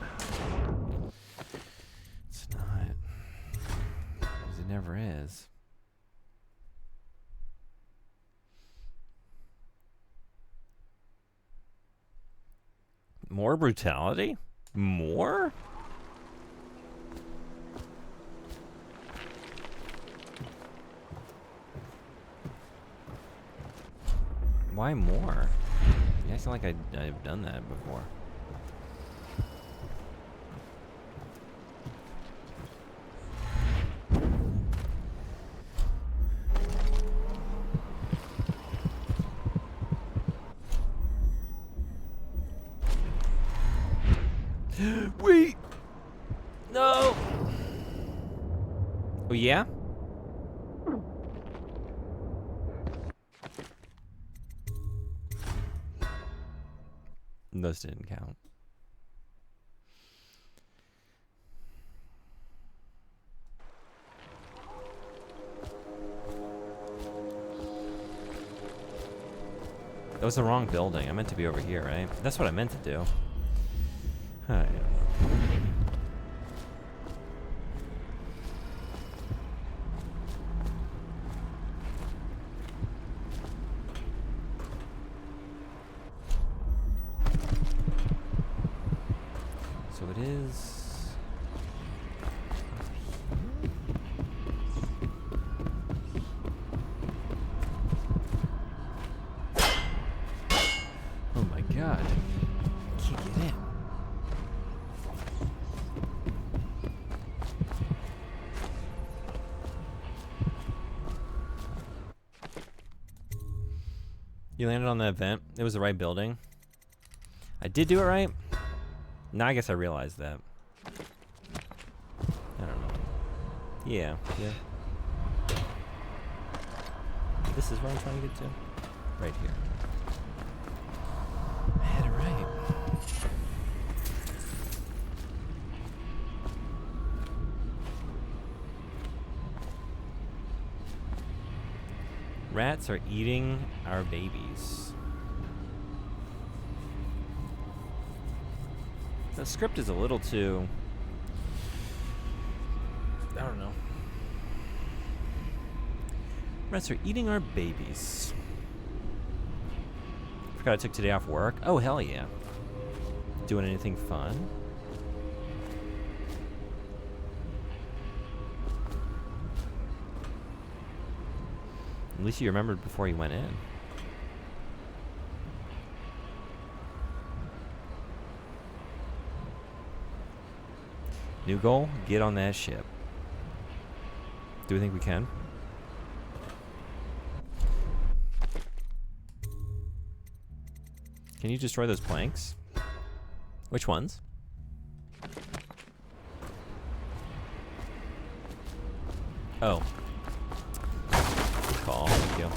It's not. Because it never is. More brutality? More? Why more? Yeah, it's not like I've done that before. Wait! No! Oh, yeah? Those didn't count. That was the wrong building. I meant to be over here, right? That's what I meant to do. Alright. So it is... Oh my god. I can't get in. You landed on that vent. It was the right building. I did do it right. Now I guess I realized that. I don't know. Yeah, yeah. This is where I'm trying to get to. Right here. I had it right. Rats are eating our babies. The script is a little too... I don't know. Rats are eating our babies. Forgot I took today off work. Oh, hell yeah. Doing anything fun? At least you remembered before you went in. New goal, get on that ship. Do we think we can? Can you destroy those planks? Which ones? Oh. Good call, thank you.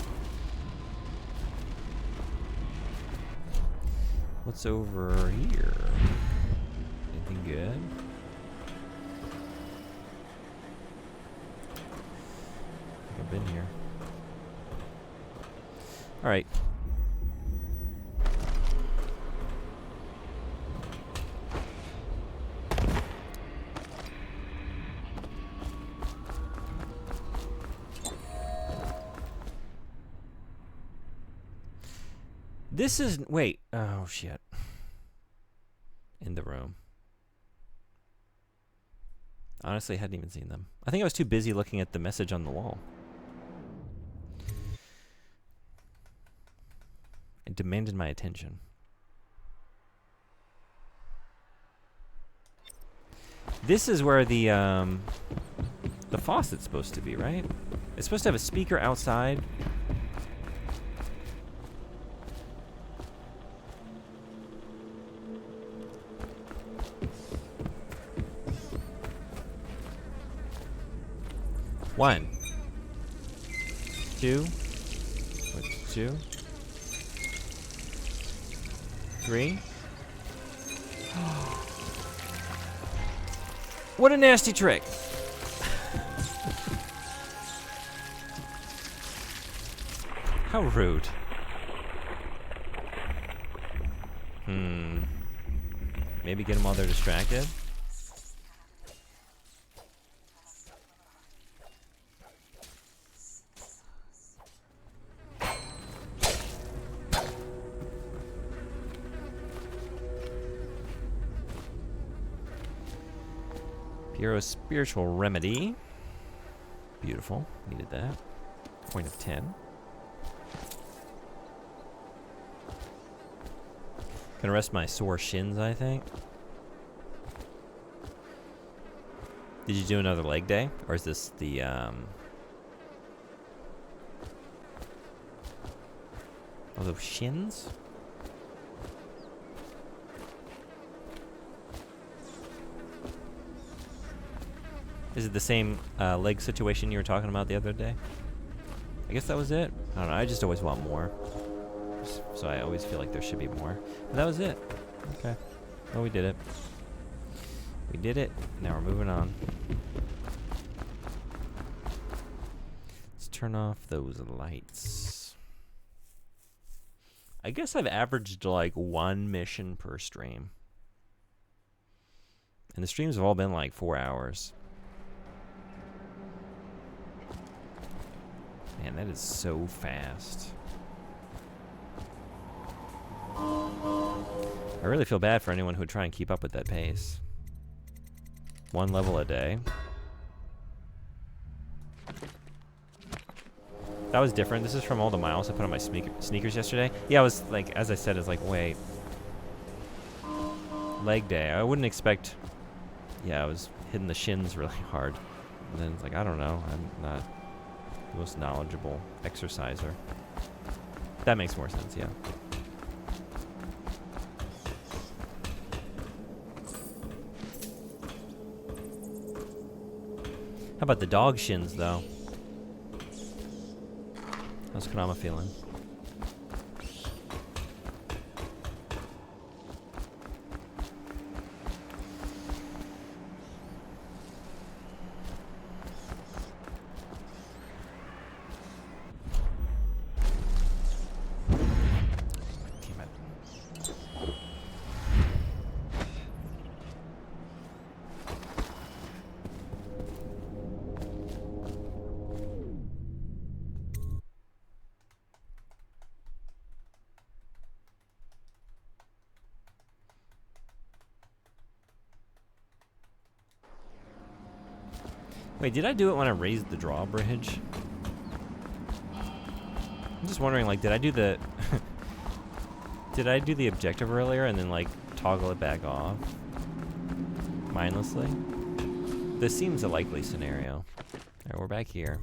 What's over here? Anything good? I've been here. All right. This is, wait, oh shit. In the room. Honestly, I hadn't even seen them. I think I was too busy looking at the message on the wall. It demanded my attention. This is where the faucet's supposed to be, right? It's supposed to have a speaker outside. One. Two. What's two? Three. What a nasty trick. How rude. Maybe get them while they're distracted. Piero's spiritual remedy. Beautiful. Needed that. Point of 10. Gonna rest my sore shins, I think. Did you do another leg day? Or is this the, Oh, those shins? Is it the same leg situation you were talking about the other day? I guess that was it. I don't know. I just always want more. So I always feel like there should be more. But that was it. Okay. Well, we did it. We did it. Now we're moving on. Let's turn off those lights. I guess I've averaged like 1 mission per stream. And the streams have all been like 4 hours. Man, that is so fast. I really feel bad for anyone who would try and keep up with that pace. 1 level a day. That was different. This is from all the miles I put on my sneakers yesterday. Yeah, I was like, as I said, it's like, wait. Leg day. I wouldn't expect... Yeah, I was hitting the shins really hard. And then it's like, I don't know. I'm not the most knowledgeable exerciser. That makes more sense, yeah. How about the dog shins, though? How's Konama feeling? Wait, did I do it when I raised the drawbridge? I'm just wondering, like, did I do the... did I do the objective earlier and then, like, toggle it back off? Mindlessly? This seems a likely scenario. Alright, we're back here.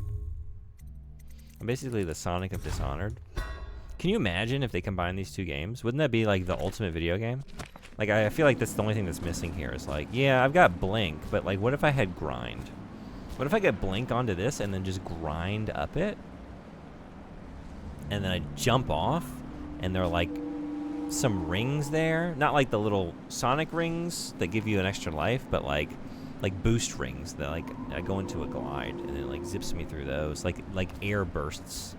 I'm basically the Sonic of Dishonored. Can you imagine if they combine these two games? Wouldn't that be, like, the ultimate video game? Like, I feel like that's the only thing that's missing here is, like, yeah, I've got Blink, but, like, what if I had Grind? What if I get Blink onto this and then just grind up it? And then I jump off and there are like some rings there. Not like the little Sonic rings that give you an extra life, but like boost rings that like I go into a glide and it like zips me through those. Like air bursts.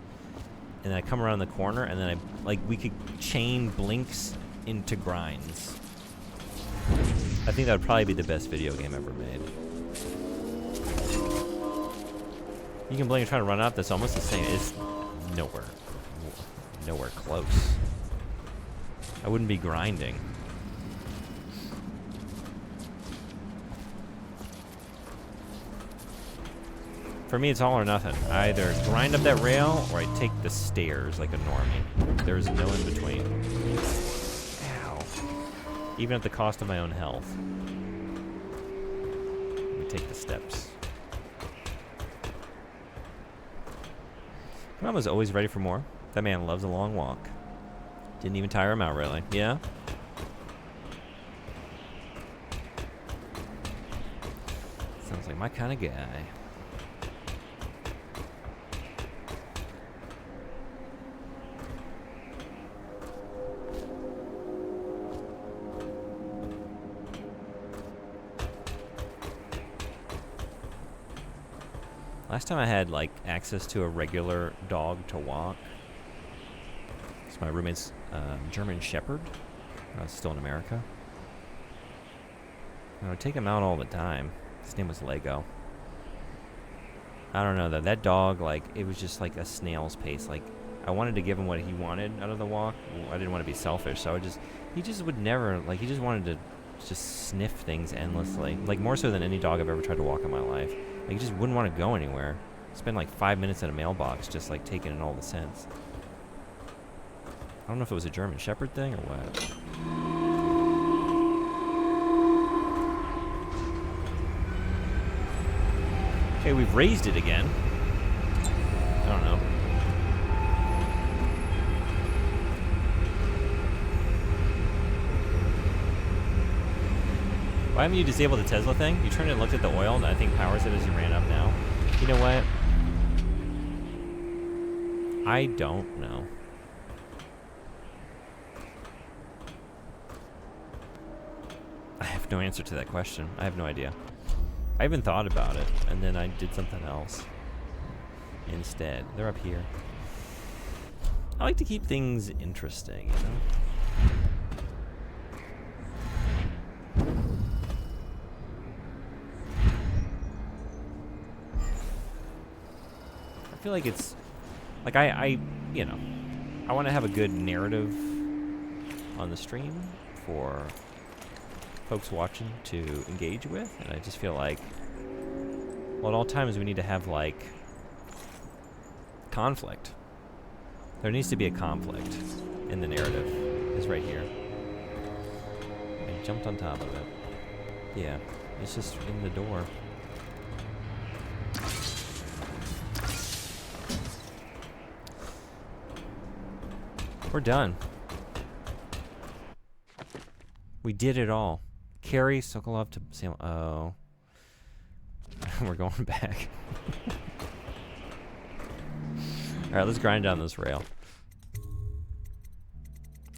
And then I come around the corner and then we could chain Blinks into grinds. I think that would probably be the best video game ever made. You can blink and try to run up. That's almost the same. It's nowhere close. I wouldn't be grinding. For me, it's all or nothing. I either grind up that rail or I take the stairs like a normie. There is no in between. Ow. Even at the cost of my own health. Let me take the steps. Mama's always ready for more. That man loves a long walk. Didn't even tire him out, really. Yeah? Sounds like my kind of guy. Last time I had, like, access to a regular dog to walk, it's my roommate's German Shepherd. I was still in America. I would take him out all the time. His name was Lego. I don't know, though. That dog, like, it was just like a snail's pace. Like, I wanted to give him what he wanted out of the walk. I didn't want to be selfish, so he just would never, like, he just wanted to just sniff things endlessly. Like, more so than any dog I've ever tried to walk in my life. Like, he just wouldn't want to go anywhere. Spend like 5 minutes in a mailbox just like taking in all the scents. I don't know if it was a German Shepherd thing or what. Okay, we've raised it again. I don't know. Why haven't you disabled the Tesla thing? You turned and looked at the oil, and I think powers it as you ran up now. You know what? I don't know. I have no answer to that question. I have no idea. I even thought about it, and then I did something else instead. They're up here. I like to keep things interesting, you know? I feel like it's like I you know, I want to have a good narrative on the stream for folks watching to engage with, and I just feel like, well, at all times we need to have like conflict. There needs to be a conflict in the narrative. It's right here. I jumped on top of it. Yeah, it's just in the door. We're done. We did it all. Carrie, Sokolov to Sam. Oh. We're going back. Alright, let's grind down this rail.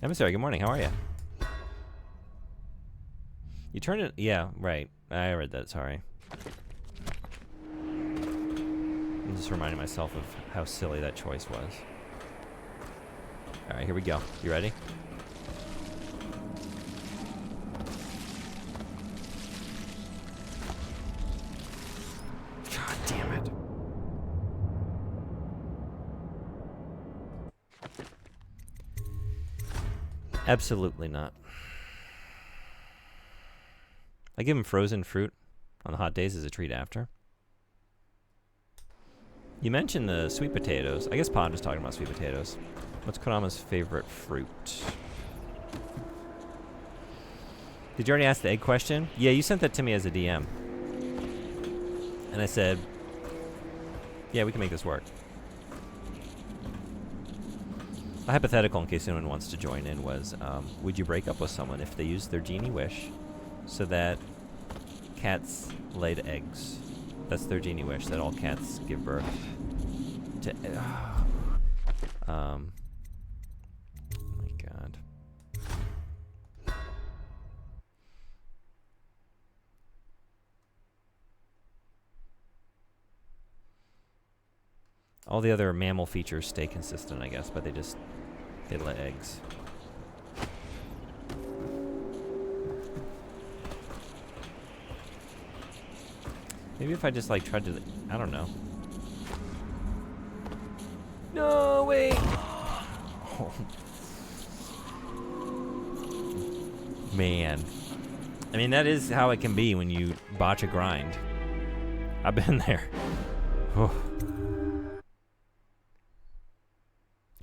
Emissary, good morning. How are you? You turned it. Yeah, right. I read that. Sorry. I'm just reminding myself of how silly that choice was. Alright, here we go. You ready? God damn it. Absolutely not. I give him frozen fruit on the hot days as a treat after. You mentioned the sweet potatoes. I guess Pod was talking about sweet potatoes. What's Kodama's favorite fruit? Did you already ask the egg question? Yeah, you sent that to me as a DM. And I said, yeah, we can make this work. A hypothetical, in case anyone wants to join in, was, would you break up with someone if they used their genie wish so that cats laid eggs? That's their genie wish, that all cats give birth to... oh my god. All the other mammal features stay consistent, I guess, but they lay eggs. Maybe if I just like tried to, I don't know. No, wait. Oh. Man. I mean, that is how it can be when you botch a grind. I've been there. Oh.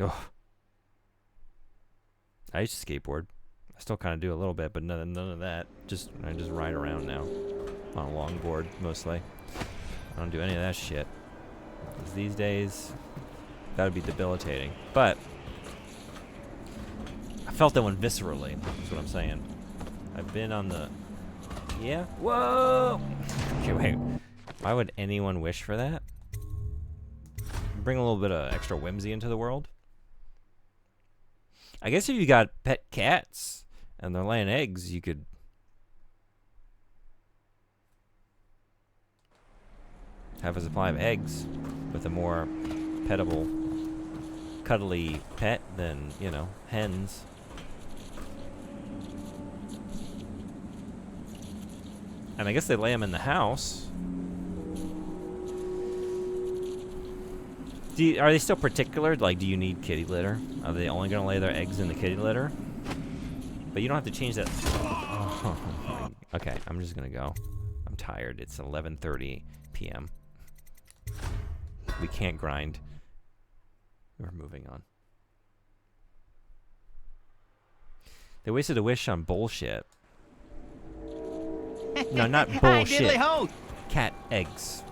Oh. I used to skateboard. I still kind of do a little bit, but none of that. I just ride around now. On a longboard, mostly. I don't do any of that shit. 'Cause these days, that'd be debilitating. But, I felt that one viscerally, is what I'm saying. I've been on the... Yeah? Whoa! Okay, wait. Why would anyone wish for that? Bring a little bit of extra whimsy into the world? I guess if you got pet cats, and they're laying eggs, you could... have a supply of eggs with a more petable, cuddly pet than, you know, hens. And I guess they lay them in the house. Are they still particular? Like, do you need kitty litter? Are they only going to lay their eggs in the kitty litter? But you don't have to change that. Oh, okay, I'm just going to go. I'm tired. It's 11:30 p.m. We can't grind. We're moving on. They wasted a wish on bullshit. No, not bullshit. Cat eggs.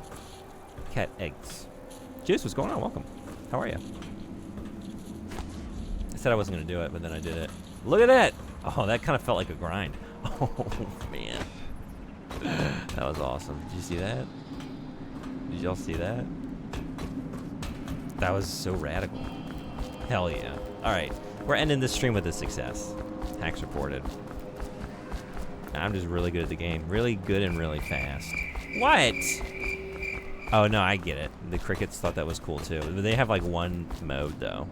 Cat eggs. Juice, what's going on? Welcome. How are you? I said I wasn't going to do it, but then I did it. Look at that! Oh, that kind of felt like a grind. Oh, man. That was awesome. Did you see that? Did y'all see that? That was so radical. Hell yeah. Alright, we're ending this stream with a success. Hacks reported. I'm just really good at the game. Really good and really fast. What? Oh, no, I get it. The crickets thought that was cool, too. They have, like, one mode, though.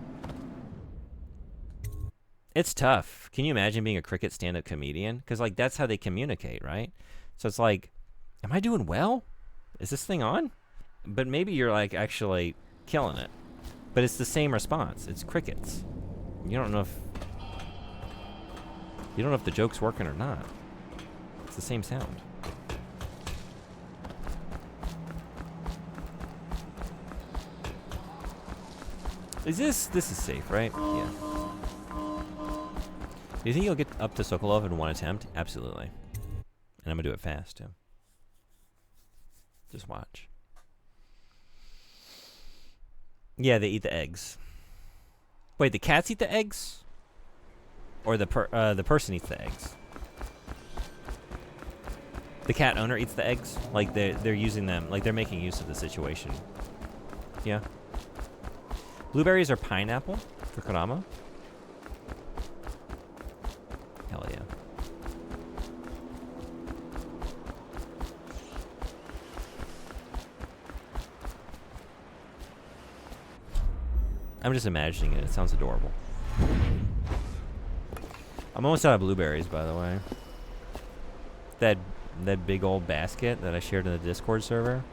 It's tough. Can you imagine being a cricket stand-up comedian? Because, like, that's how they communicate, right? So it's like, am I doing well? Is this thing on? But maybe you're, like, actually killing it. But it's the same response. It's crickets. You don't know if the joke's working or not. It's the same sound. This is safe, right? Yeah. Do you think you'll get up to Sokolov in one attempt? Absolutely. And I'm gonna do it fast too. Just watch. Yeah, they eat the eggs. Wait, the cats eat the eggs? Or the person eats the eggs? The cat owner eats the eggs? Like they're using them, like they're making use of the situation. Yeah. Blueberries are pineapple for Kurama. Hell yeah. I'm just imagining it. It sounds adorable. I'm almost out of blueberries, by the way. That big old basket that I shared in the Discord server.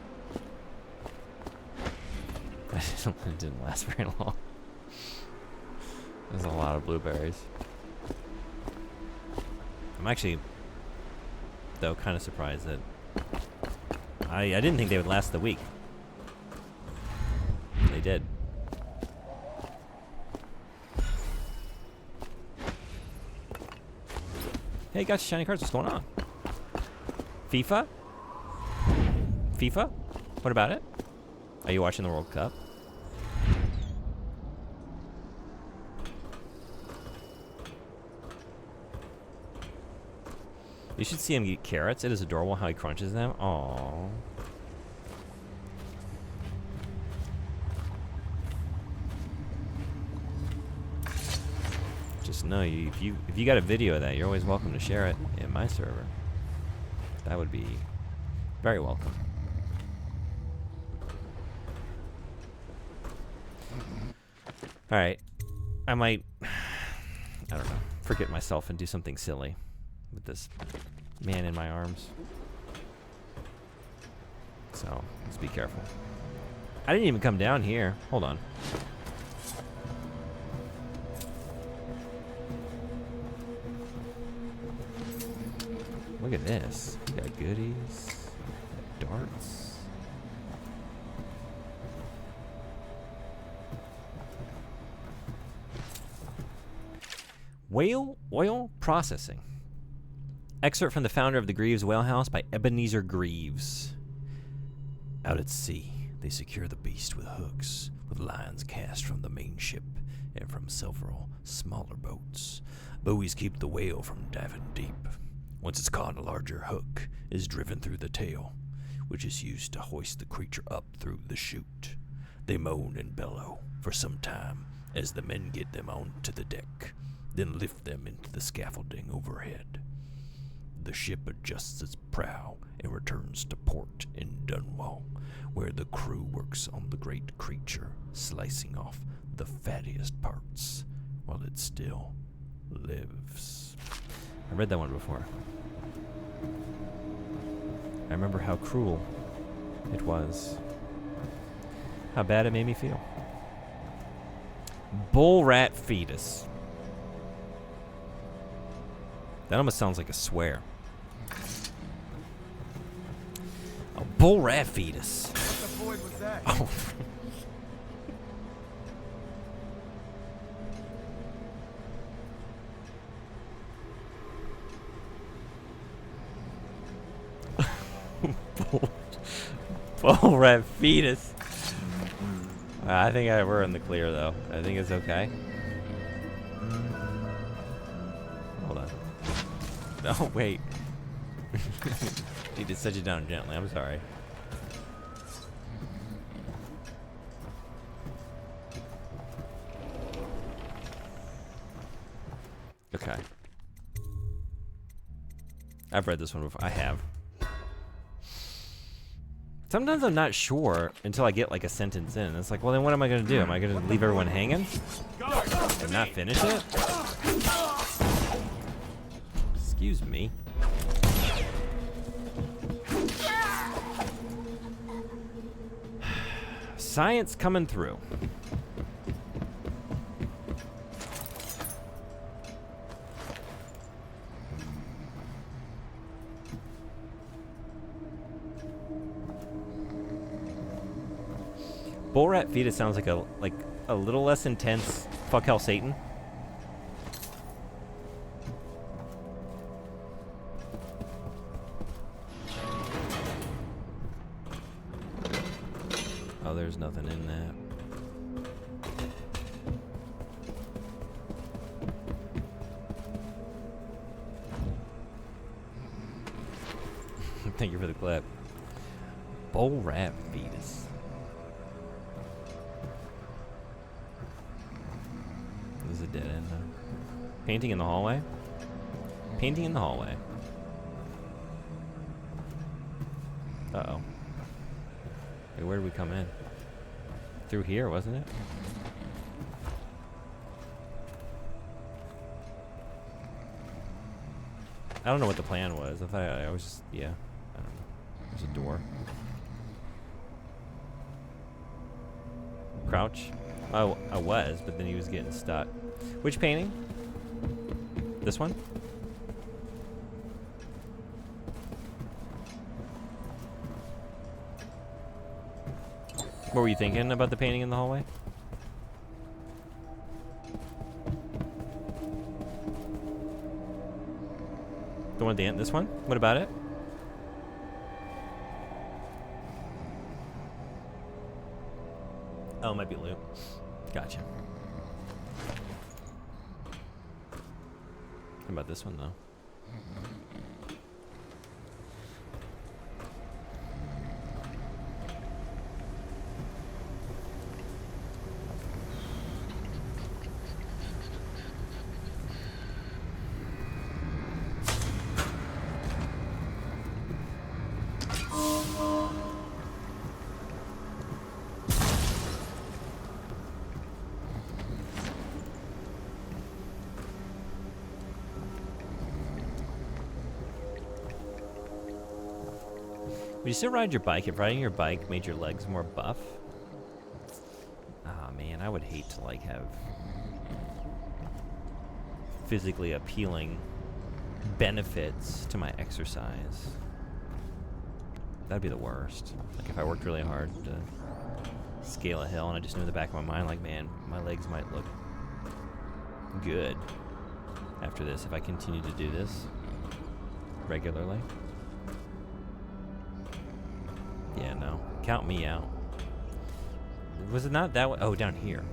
It didn't last very long. There's a lot of blueberries. I'm actually, though, kind of surprised that I didn't think they would last the week. They did. Hey, got shiny cards. What's going on? FIFA? FIFA? What about it? Are you watching the World Cup? You should see him eat carrots. It is adorable how he crunches them. Aww. Just know, if you got a video of that, you're always welcome to share it in my server. That would be very welcome. All right, I might, I don't know, forget myself and do something silly with this man in my arms. So let's be careful. I didn't even come down here. Hold on. Look at this. We got goodies. We got darts. Whale oil processing. Excerpt from the founder of the Greaves Whale House by Ebenezer Greaves. Out at sea, they secure the beast with hooks, with lines cast from the main ship and from several smaller boats. Buoys keep the whale from diving deep. Once it's caught, a larger hook is driven through the tail, which is used to hoist the creature up through the chute. They moan and bellow for some time as the men get them onto the deck, then lift them into the scaffolding overhead. The ship adjusts its prow and returns to port in Dunwall, where the crew works on the great creature, slicing off the fattiest parts while it still lives. I read that one before. I remember how cruel it was. How bad it made me feel. Bull rat fetus. That almost sounds like a swear. A bull rat fetus. What the void was that? Oh. Bull rat fetus. I think we're in the clear though. I think it's okay. Hold on. Oh wait. Dude, just set you down gently. I'm sorry. Okay. I've read this one before. I have. Sometimes I'm not sure until I get like a sentence in. It's like, well, then what am I going to do? Am I going to leave everyone hanging and not finish it? Excuse me. Science coming through. Bull rat fetus sounds like a little less intense. Fuck hell, Satan. Oh, there's nothing in that. Thank you for the clip. Bull rat fetus. This is a dead end though. Painting in the hallway? Painting in the hallway. Uh-oh. Wait, where did we come in? Through here, wasn't it? I don't know what the plan was. I thought I was just, yeah. I don't know. There's a door. Crouch? Oh, I was, but then he was getting stuck. Which painting? This one? What were you thinking about the painting in the hallway? The one at the end? This one? What about it? Oh, it might be loot. Gotcha. How about this one, though? Would you still ride your bike if riding your bike made your legs more buff? Ah, man, I would hate to like have physically appealing benefits to my exercise. That'd be the worst. Like if I worked really hard to scale a hill and I just knew in the back of my mind, like, man, my legs might look good after this if I continue to do this regularly. Yeah, no. Count me out. Was it not that way? Oh, down here.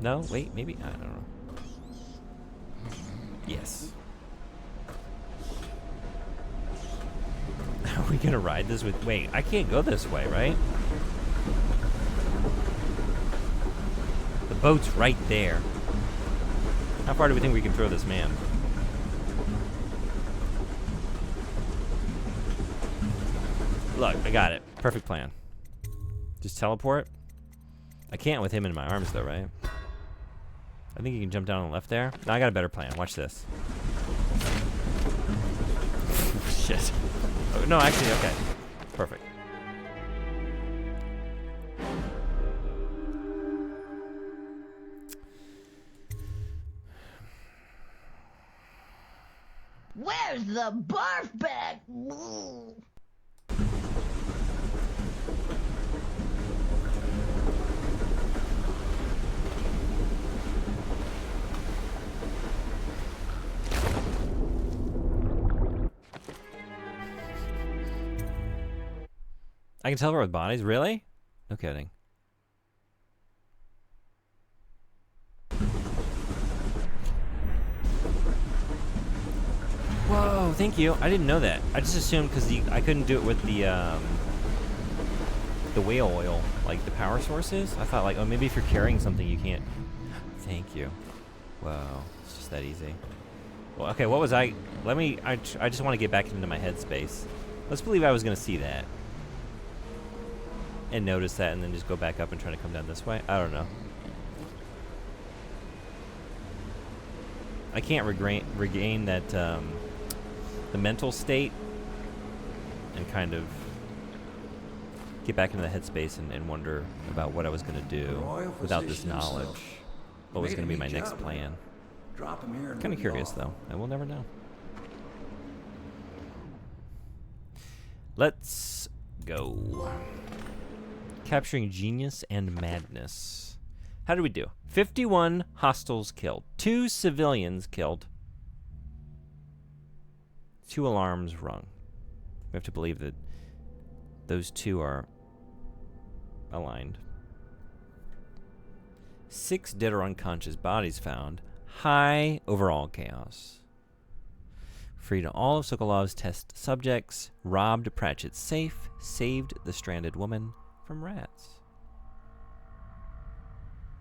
No? Wait, maybe? I don't know. Yes. Are we gonna ride this with... Wait, I can't go this way, right? The boat's right there. How far do we think we can throw this man? Look, I got it. Perfect plan. Just teleport. I can't with him in my arms, though, right? I think you can jump down on the left there. No, I got a better plan. Watch this. Shit. Oh, no, actually, okay. Perfect. Where's the barf bag? I can teleport with bodies? Really? No kidding. Whoa. Oh, thank you. I didn't know that. I just assumed because I couldn't do it with the whale oil, like the power sources. I thought like, oh, maybe if you're carrying something, you can't. Thank you. Wow, it's just that easy. Well, okay, what was I? I just want to get back into my headspace. Let's believe I was gonna see that and notice that, and then just go back up and try to come down this way. I don't know. I can't regain that the mental state and kind of get back into the headspace and wonder about what I was going to do without this knowledge. What was going to be my next plan? Kind of curious though. I will never know. Let's go. Capturing genius and madness. How did we do? 51 hostiles killed. 2 civilians killed. 2 alarms rung. We have to believe that those 2 are aligned. 6 dead or unconscious bodies found. High overall chaos. Freed all of Sokolov's test subjects. Robbed Pratchett's safe. Saved the stranded woman from rats.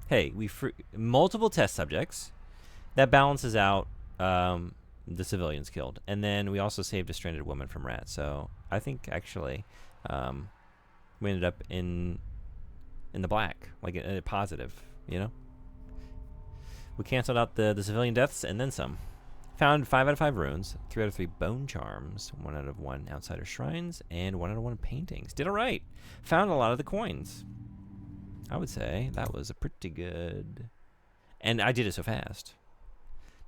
Hey, we multiple test subjects. That balances out the civilians killed. And then we also saved a stranded woman from rats. So I think actually we ended up in the black, like a positive, you know? We canceled out the civilian deaths and then some. Found 5 out of 5 runes, 3 out of 3 bone charms, 1 out of 1 outsider shrines, and 1 out of 1 paintings. Did all right. Found a lot of the coins. I would say that was a pretty good. And I did it so fast.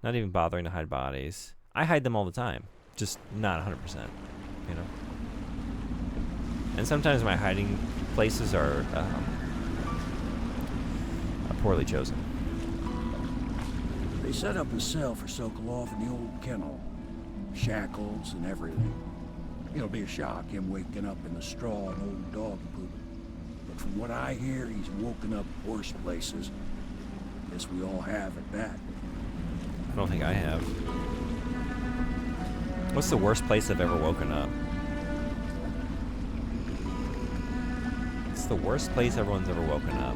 Not even bothering to hide bodies. I hide them all the time. Just not 100%, you know? And sometimes my hiding places are poorly chosen. They set up a cell for Sokolov in the old kennel. Shackles and everything. It'll be a shock, him waking up in the straw and old dog poop. But from what I hear, he's woken up worse places. Guess we all have at that. I don't think I have. What's the worst place I've ever woken up? It's the worst place everyone's ever woken up.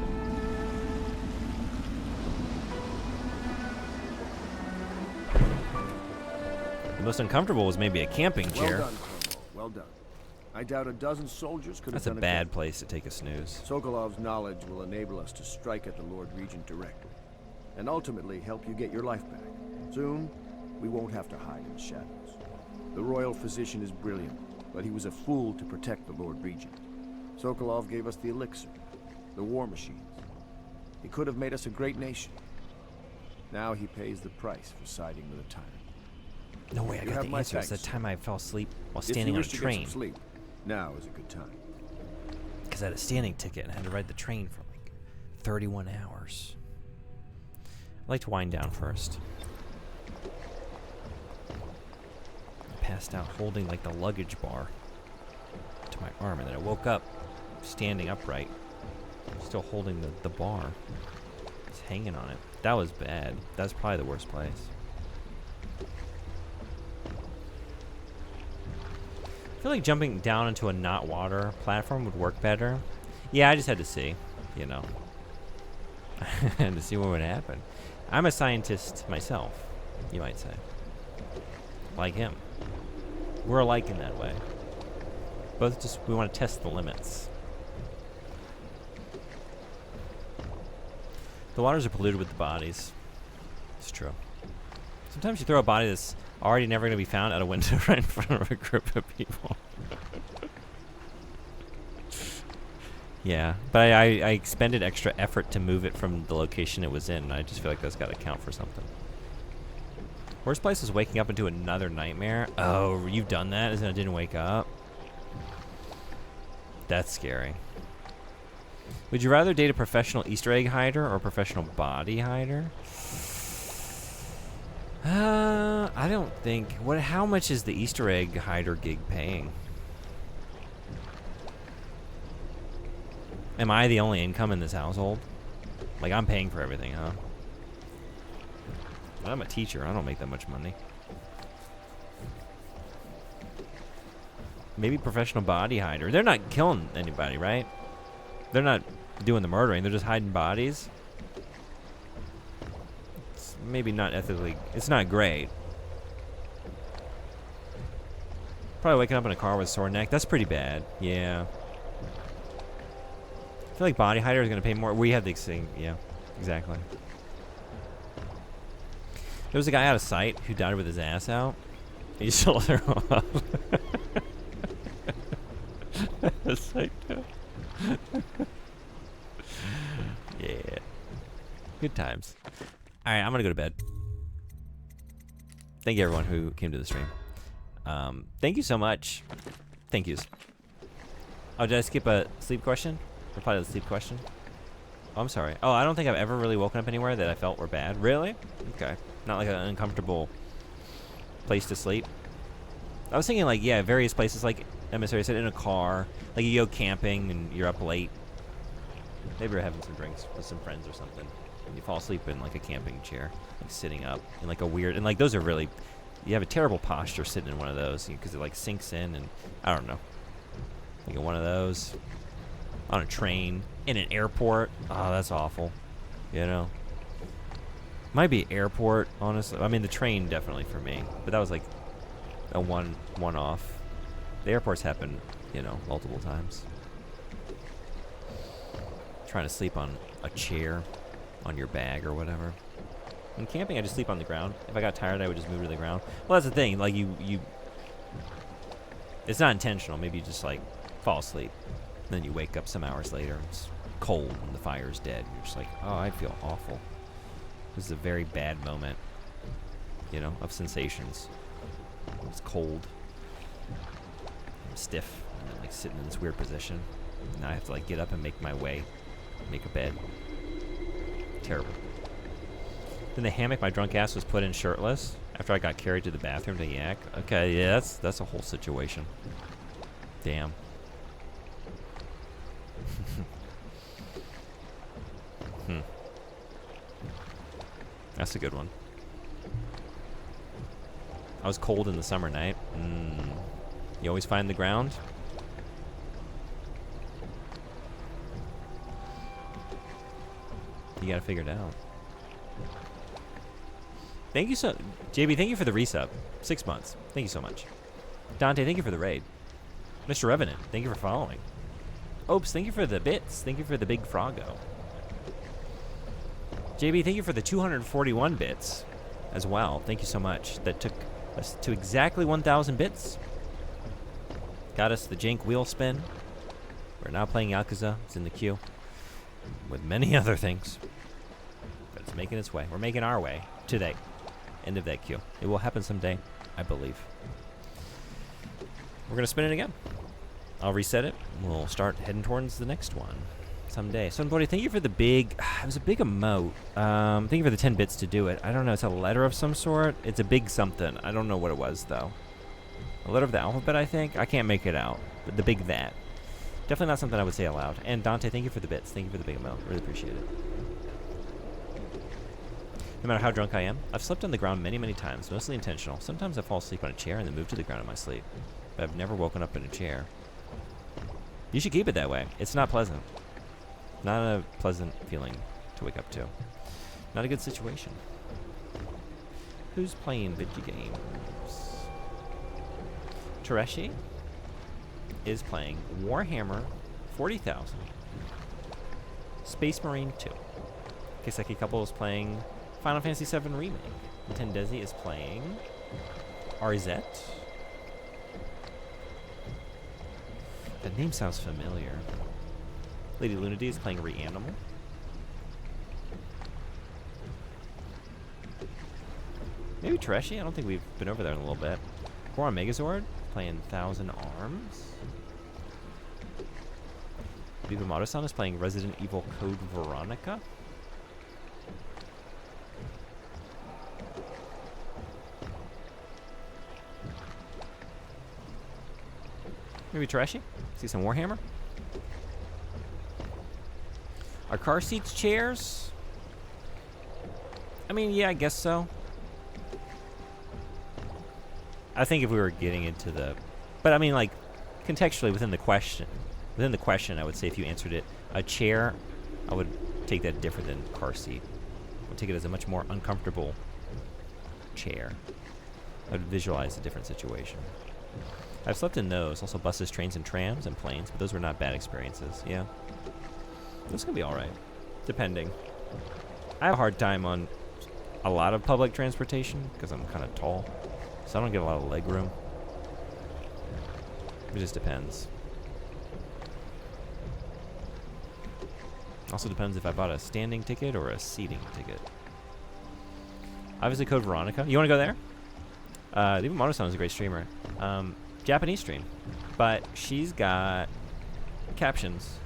The most uncomfortable was maybe a camping chair. Well done, Colonel. Well done. I doubt a dozen soldiers could have That's a done bad place to take a snooze. Sokolov's knowledge will enable us to strike at the Lord Regent directly, and ultimately help you get your life back. Soon, we won't have to hide in the shadows. The royal physician is brilliant, but he was a fool to protect the Lord Regent. Sokolov gave us the elixir, the war machines. He could have made us a great nation. Now he pays the price for siding with a tyrant. No way, I got the answer. It's the time I fell asleep while standing on a train. Get some sleep, now is a good time. Because I had a standing ticket and had to ride the train for like 31 hours. I like to wind down first. I passed out holding like the luggage bar to my arm, and then I woke up standing upright, still holding the bar. Just hanging on it. That was bad. That's probably the worst place. I feel like jumping down into a not water platform would work better. Yeah, I just had to see, you know. I had to see what would happen. I'm a scientist myself, you might say. Like him. We're alike in that way. Both just, we want to test the limits. The waters are polluted with the bodies. It's true. Sometimes you throw a body that's already never going to be found out a window right in front of a group of people. Yeah, but I expended extra effort to move it from the location it was in, and I just feel like that's got to count for something. Worst place is waking up into another nightmare. Oh, you've done that? As in I didn't wake up? That's scary. Would you rather date a professional Easter egg hider or a professional body hider? I don't think. How much is the Easter egg hider gig paying? Am I the only income in this household? Like, I'm paying for everything, huh? I'm a teacher. I don't make that much money. Maybe professional body hider. They're not killing anybody, right? They're not doing the murdering. They're just hiding bodies. It's maybe not ethically. It's not great. Probably waking up in a car with a sore neck. That's pretty bad. Yeah. I feel like body hider is going to pay more. We have the same. Yeah, exactly. There was a guy out of sight who died with his ass out. He sold her off. That's like, yeah. Good times. All right, I'm going to go to bed. Thank you, everyone who came to the stream. Thank you so much. Thank yous. Oh, did I skip a sleep question? Reply to the sleep question. Oh, I'm sorry. Oh, I don't think I've ever really woken up anywhere that I felt were bad. Really? Okay. Not like an uncomfortable place to sleep. I was thinking like, yeah, various places like Emissary said, in a car. Like you go camping and you're up late. Maybe you're having some drinks with some friends or something. And you fall asleep in like a camping chair, like sitting up in like a weird, and like those are really, you have a terrible posture sitting in one of those because it like sinks in, and I don't know. Like in one of those, on a train, in an airport. Oh, that's awful. You know? Might be airport, honestly. I mean, the train definitely for me, but that was like a one-off. The airports happen, you know, multiple times. Trying to sleep on a chair, on your bag or whatever. In camping, I just sleep on the ground. If I got tired, I would just move to the ground. Well, that's the thing. Like you, it's not intentional. Maybe you just like fall asleep, then you wake up some hours later. It's cold and the fire's dead. You're just like, oh, I feel awful. This is a very bad moment, you know, of sensations. It's cold. I'm stiff. And I'm like sitting in this weird position. Now I have to like get up and make my way, make a bed. Terrible. Then the hammock my drunk ass was put in shirtless after I got carried to the bathroom to yak. Okay, yeah, that's a whole situation. Damn. That's a good one. I was cold in the summer night. You always find the ground? You gotta figure it out. Thank you so... JB, thank you for the resub. 6 months. Thank you so much. Dante, thank you for the raid. Mr. Revenant, thank you for following. Opes, thank you for the bits. Thank you for the big froggo. JB, thank you for the 241 bits as well. Thank you so much. That took us to exactly 1,000 bits. Got us the jank wheel spin. We're now playing Yakuza. It's in the queue. With many other things. But it's making its way. We're making our way to the end of that queue. It will happen someday, I believe. We're going to spin it again. I'll reset it. We'll start heading towards the next one. Someday. Somebody, thank you for the big... It was a big emote. Thank you for the 10 bits to do it. I don't know. It's a letter of some sort. It's a big something. I don't know what it was, though. A letter of the alphabet, I think? I can't make it out. But the big that. Definitely not something I would say aloud. And Dante, thank you for the bits. Thank you for the big emote. Really appreciate it. No matter how drunk I am, I've slept on the ground many, many times. Mostly intentional. Sometimes I fall asleep on a chair and then move to the ground in my sleep. But I've never woken up in a chair. You should keep it that way. It's not pleasant. Not a pleasant feeling to wake up to. Not a good situation. Who's playing video games? Tereshi is playing Warhammer 40,000 Space Marine 2. Kiseki Couple is playing Final Fantasy VII Remake. Tendezi is playing Arzette. That name sounds familiar. Lady Lunady is playing Reanimal. Maybe Tereshi? I don't think we've been over there in a little bit. Goron Megazord playing Thousand Arms. Viva Mato-san is playing Resident Evil Code Veronica. Maybe Tereshi? See some Warhammer? Are car seats chairs? I mean, yeah, I guess so. I think if we were getting into the... But I mean, like, contextually within the question, I would say if you answered it a chair, I would take that different than car seat. I would take it as a much more uncomfortable chair. I would visualize a different situation. I've slept in those, also buses, trains, and trams, and planes, but those were not bad experiences. Yeah, those can be all right, depending. I have a hard time on a lot of public transportation because I'm kind of tall, so I don't get a lot of leg room. It just depends. Also depends if I bought a standing ticket or a seating ticket. Obviously, Code Veronica. You want to go there? Even Monoson is a great streamer. Japanese stream, but she's got captions.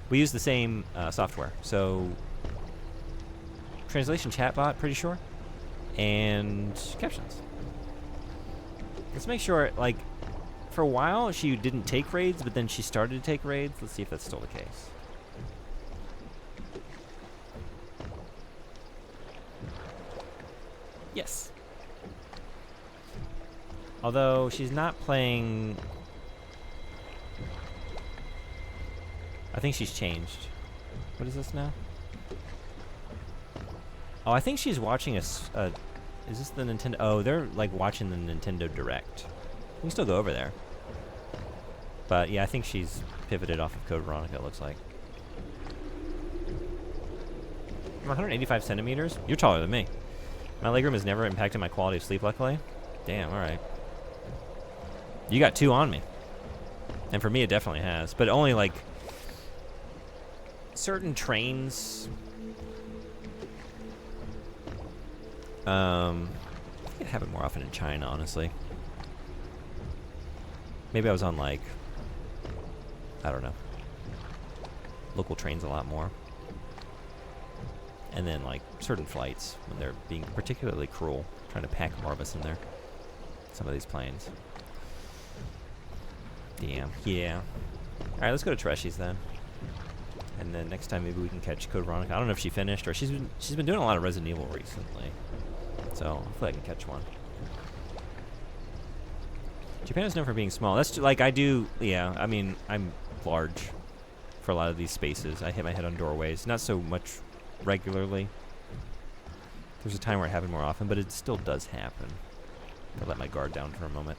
We use the same software, so translation chatbot, pretty sure, and captions. Let's make sure, like, for a while she didn't take raids, but then she started to take raids. Let's see if that's still the case. Yes. Although she's not playing. I think she's changed. What is this now? Oh, I think she's watching is this the Nintendo? Oh, they're like watching the Nintendo Direct. We can still go over there. But yeah, I think she's pivoted off of Code Veronica, it looks like. I'm 185 centimeters? You're taller than me. My legroom has never impacted my quality of sleep, luckily. Damn, alright. You got 2 on me. And for me, it definitely has. But only, like, certain trains. I think it happened more often in China, honestly. Maybe I was on, like, I don't know, local trains a lot more. And then, like, certain flights when they're being particularly cruel, trying to pack more of us in there. Some of these planes. Damn. Yeah. Alright, let's go to Treshi's then. And then next time maybe we can catch Code Veronica. I don't know if she finished or she's been doing a lot of Resident Evil recently. So hopefully I can catch one. Japan is known for being small. That's like I do, yeah, I mean, I'm large for a lot of these spaces. I hit my head on doorways. Not so much regularly. There's a time where it happened more often, but it still does happen. I let my guard down for a moment.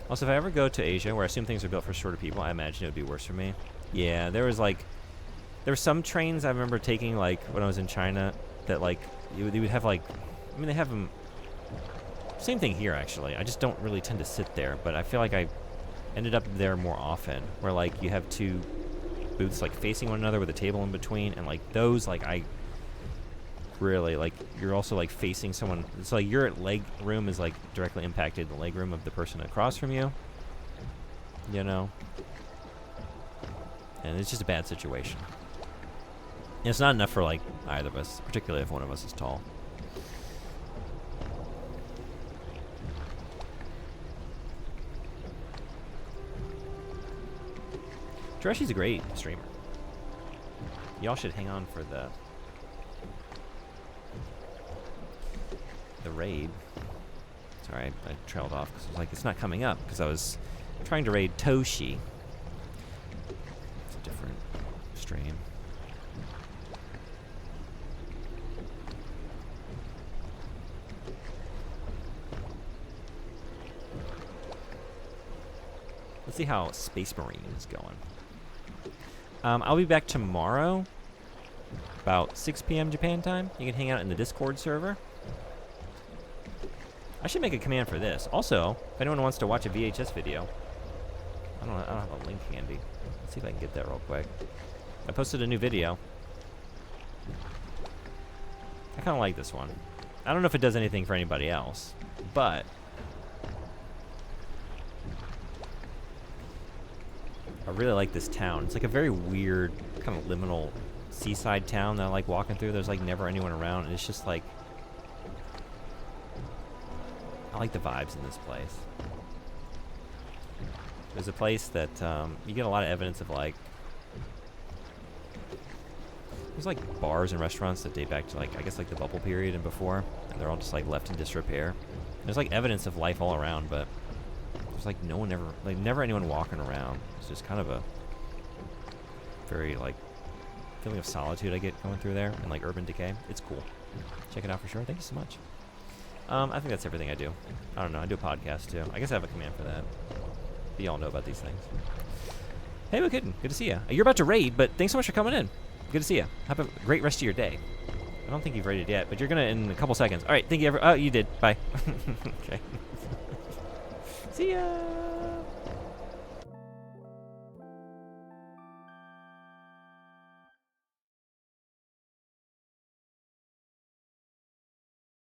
Also, if I ever go to Asia, where I assume things are built for shorter people, I imagine it would be worse for me. Yeah, there were some trains I remember taking, like, when I was in China, that, like, you would have, like, I mean, they have them, same thing here, actually. I just don't really tend to sit there, but I feel like I ended up there more often, where, like, you have 2 booths, like, facing one another with a table in between, and, like, those, like, I really, like, you're also, like, facing someone. It's like your leg room is, like, directly impacted the leg room of the person across from you, you know? And it's just a bad situation. And it's not enough for, like, either of us, particularly if one of us is tall. Tereshi's a great streamer. Y'all should hang on for the raid. Sorry, I trailed off because I was like, it's not coming up because I was trying to raid Toshi. It's a different stream. Let's see how Space Marine is going. I'll be back tomorrow, about 6 p.m. Japan time. You can hang out in the Discord server. I should make a command for this. Also, if anyone wants to watch a VHS video, I don't have a link handy. Let's see if I can get that real quick. I posted a new video. I kind of like this one. I don't know if it does anything for anybody else, but I really like this town. It's like a very weird, kind of liminal seaside town that I like walking through. There's like never anyone around, and it's just like, I like the vibes in this place. There's a place that you get a lot of evidence of, like, there's like bars and restaurants that date back to, like, I guess like the bubble period and before, and they're all just like left in disrepair. There's like evidence of life all around, but there's like no one ever, like never anyone walking around. It's just kind of a very like feeling of solitude I get going through there, and like urban decay. It's cool. Check it out for sure. Thank you so much. I think that's everything I do. I don't know. I do a podcast too. I guess I have a command for that. But y'all know about these things. Hey, McKitten. Good to see you. You're about to raid, but thanks so much for coming in. Good to see you. Have a great rest of your day. I don't think you've raided yet, but you're gonna in a couple seconds. All right. Thank you. Oh, you did. Bye. Okay. See ya.